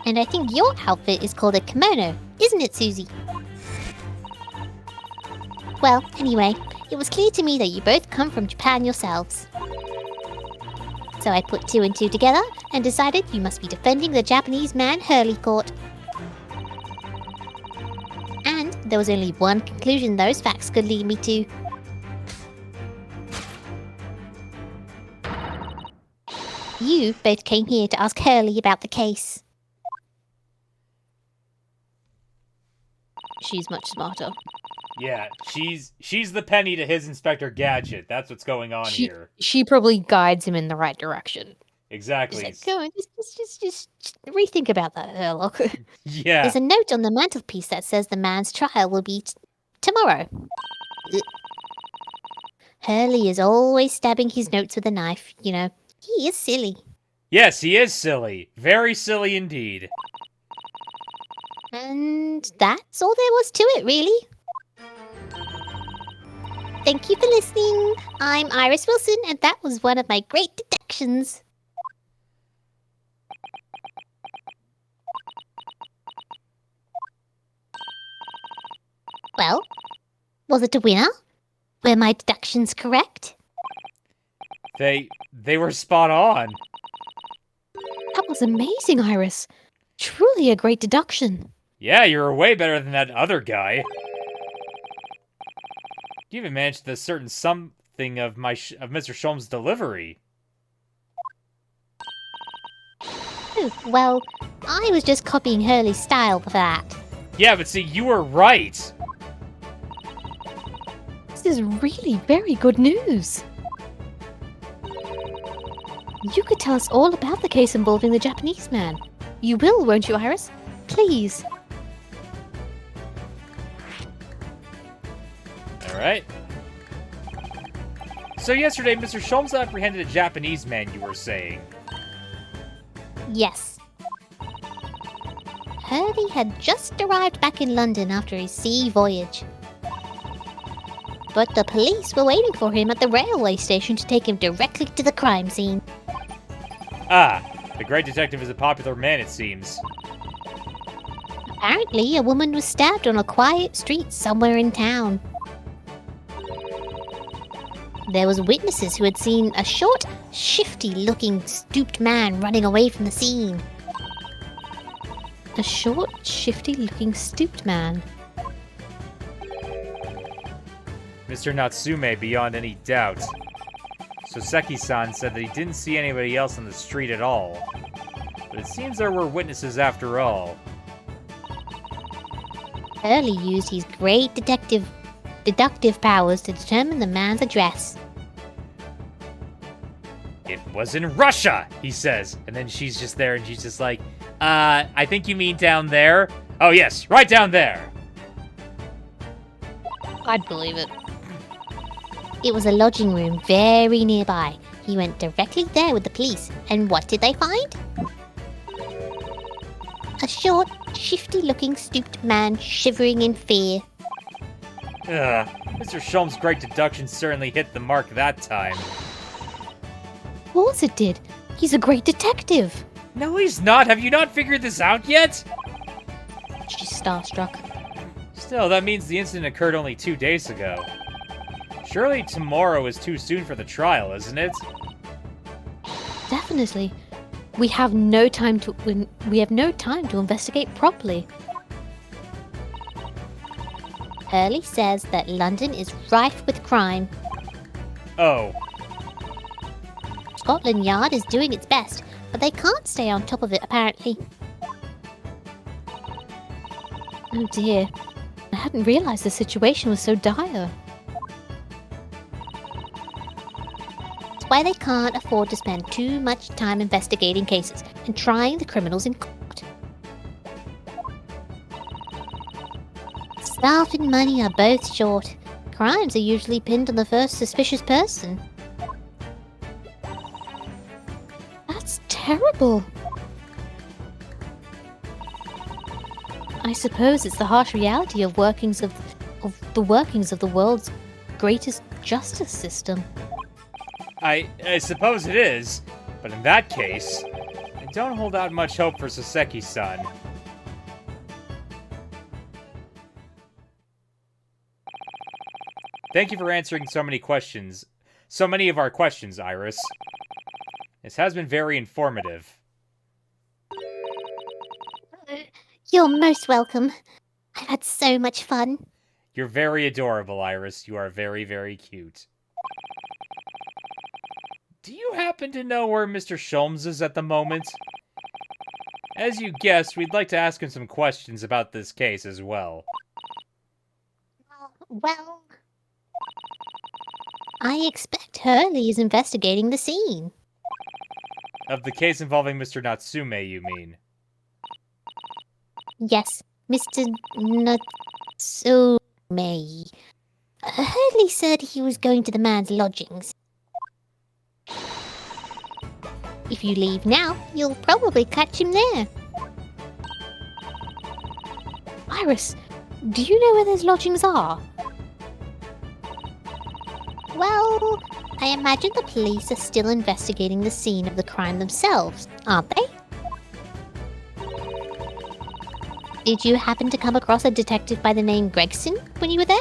And I think your outfit is called a kimono, isn't it, Susie? Well, anyway, it was clear to me that you both come from Japan yourselves. So I put two and two together and decided you must be defending the Japanese man Hurley caught. And there was only one conclusion those facts could lead me to. You both came here to ask Hurley about the case. She's much smarter. Yeah, she's the Penny to his Inspector Gadget. That's what's going on here. She probably guides him in the right direction. Exactly. Just like, go on, just rethink about that, Herlock. Yeah. There's a note on the mantelpiece that says the man's trial will be tomorrow. Hurley is always stabbing his notes with a knife, you know. He is silly. Yes, he is silly. Very silly indeed. And that's all there was to it, really. Thank you for listening. I'm Iris Wilson, and that was one of my great deductions. Well, was it a winner? Were my deductions correct? They were spot on. That was amazing, Iris. Truly a great deduction. Yeah, you were way better than that other guy. You even managed to certain something of Mr. Sholm's delivery. Oh, well, I was just copying Hurley's style for that. Yeah, but see, you were right. This is really very good news. You could tell us all about the case involving the Japanese man. You will, won't you, Iris? Please. Alright. So yesterday, Mr. Sholmes apprehended a Japanese man, you were saying. Yes. Hurley had just arrived back in London after his sea voyage. But the police were waiting for him at the railway station to take him directly to the crime scene. Ah, the great detective is a popular man, it seems. Apparently, a woman was stabbed on a quiet street somewhere in town. There was witnesses who had seen a short, shifty-looking, stooped man running away from the scene. A short, shifty-looking, stooped man. Mr. Natsume, beyond any doubt. Soseki-san said that he didn't see anybody else on the street at all. But it seems there were witnesses after all. Hurley used his great deductive powers to determine the man's address. It was in Russia, he says. And then she's just there and she's just like, I think you mean down there? Oh yes, right down there. I'd believe it. It was a lodging room very nearby. He went directly there with the police, and what did they find? A short, shifty-looking, stooped man shivering in fear. Ugh, Mr. Sholmes' great deduction certainly hit the mark that time. Of course it did. He's a great detective. No, he's not. Have you not figured this out yet? She's starstruck. Still, that means the incident occurred only 2 days ago. Surely tomorrow is too soon for the trial, isn't it? Definitely. We have no time to investigate properly. Hurley says that London is rife with crime. Oh. Scotland Yard is doing its best, but they can't stay on top of it apparently. Oh dear. I hadn't realized the situation was so dire. That's why they can't afford to spend too much time investigating cases and trying the criminals in court. Staff and money are both short. Crimes are usually pinned on the first suspicious person. That's terrible. I suppose it's the harsh reality of the workings of the world's greatest justice system. I suppose it is, but in that case, I don't hold out much hope for Soseki-san. Thank you for answering so many of our questions, Iris. This has been very informative. You're most welcome. I've had so much fun. You're very adorable, Iris. You are very, very cute. Do you happen to know where Mr. Sholmes is at the moment? As you guessed, we'd like to ask him some questions about this case as well. Well, I expect Hurley is investigating the scene. Of the case involving Mr. Natsume, you mean? Yes, Mr. Natsume. Hurley said he was going to the man's lodgings. If you leave now, you'll probably catch him there. Iris, do you know where those lodgings are? Well, I imagine the police are still investigating the scene of the crime themselves, aren't they? Did you happen to come across a detective by the name Gregson when you were there?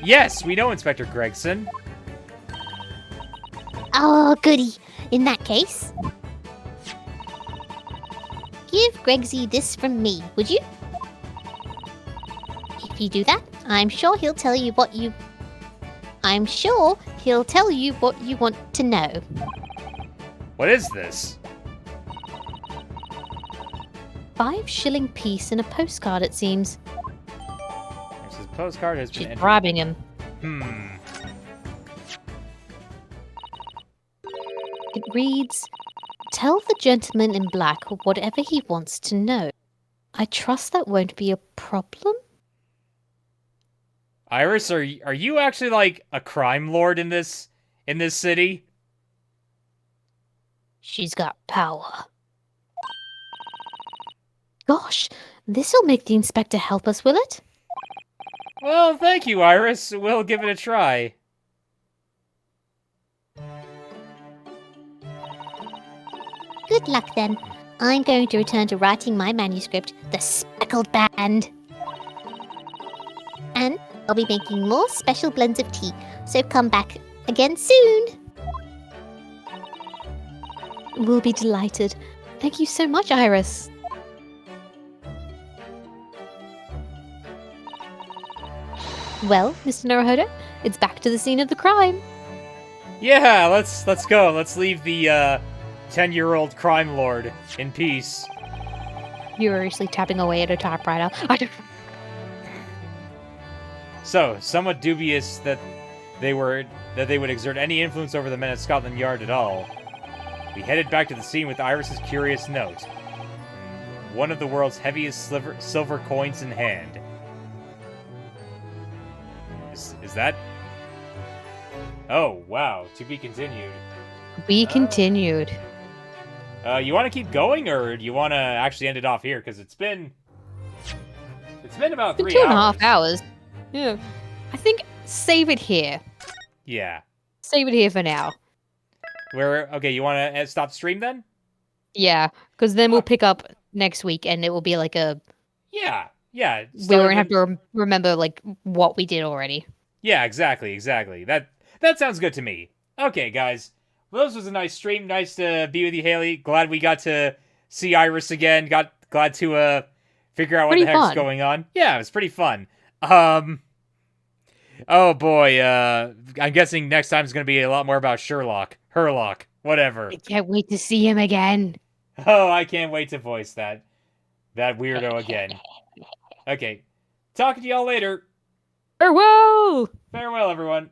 Yes, we know Inspector Gregson. Oh, goody. In that case, give Gregsy this from me, would you? If you do that, I'm sure he'll tell you what you want to know. What is this? 5-shilling piece and a postcard, it seems. This postcard has She's been entered. grabbing him. It reads, "Tell the gentleman in black whatever he wants to know. I trust that won't be a problem?" Iris, are you actually like a crime lord in this city? She's got power. Gosh, this'll make the inspector help us, will it? Well, thank you, Iris. We'll give it a try. Good luck then. I'm going to return to writing my manuscript, The Speckled Band. And I'll be making more special blends of tea, so come back again soon. We'll be delighted. Thank you so much, Iris. Well, Mr. Naruhodo, it's back to the scene of the crime. Yeah, let's go. Let's leave the 10-year-old crime lord in peace. Furiously tapping away at a typewriter. So, somewhat dubious that they would exert any influence over the men at Scotland Yard at all. We headed back to the scene with Iris's curious note. One of the world's heaviest silver coins in hand. Is that? Oh, wow. To be continued. We continued. You want to keep going, or do you want to actually end it off here? Because it's been about 3 2.5 hours. hours. Yeah. I think save it here. Yeah. Save it here for now. Okay, you want to stop stream then? Yeah, because then we'll pick up next week and it will be like a... Yeah. We won't have to remember like what we did already. Yeah, exactly. That sounds good to me. Okay, guys. Well, this was a nice stream. Nice to be with you, Haley. Glad we got to see Iris again. Glad to figure out what Pretty the heck's fun. going on. Yeah, it was pretty fun. Oh boy. I'm guessing next time is going to be a lot more about Herlock, whatever. I can't wait to see him again. Oh, I can't wait to voice that weirdo again. Okay. Talking to y'all later. Farewell! Farewell, everyone.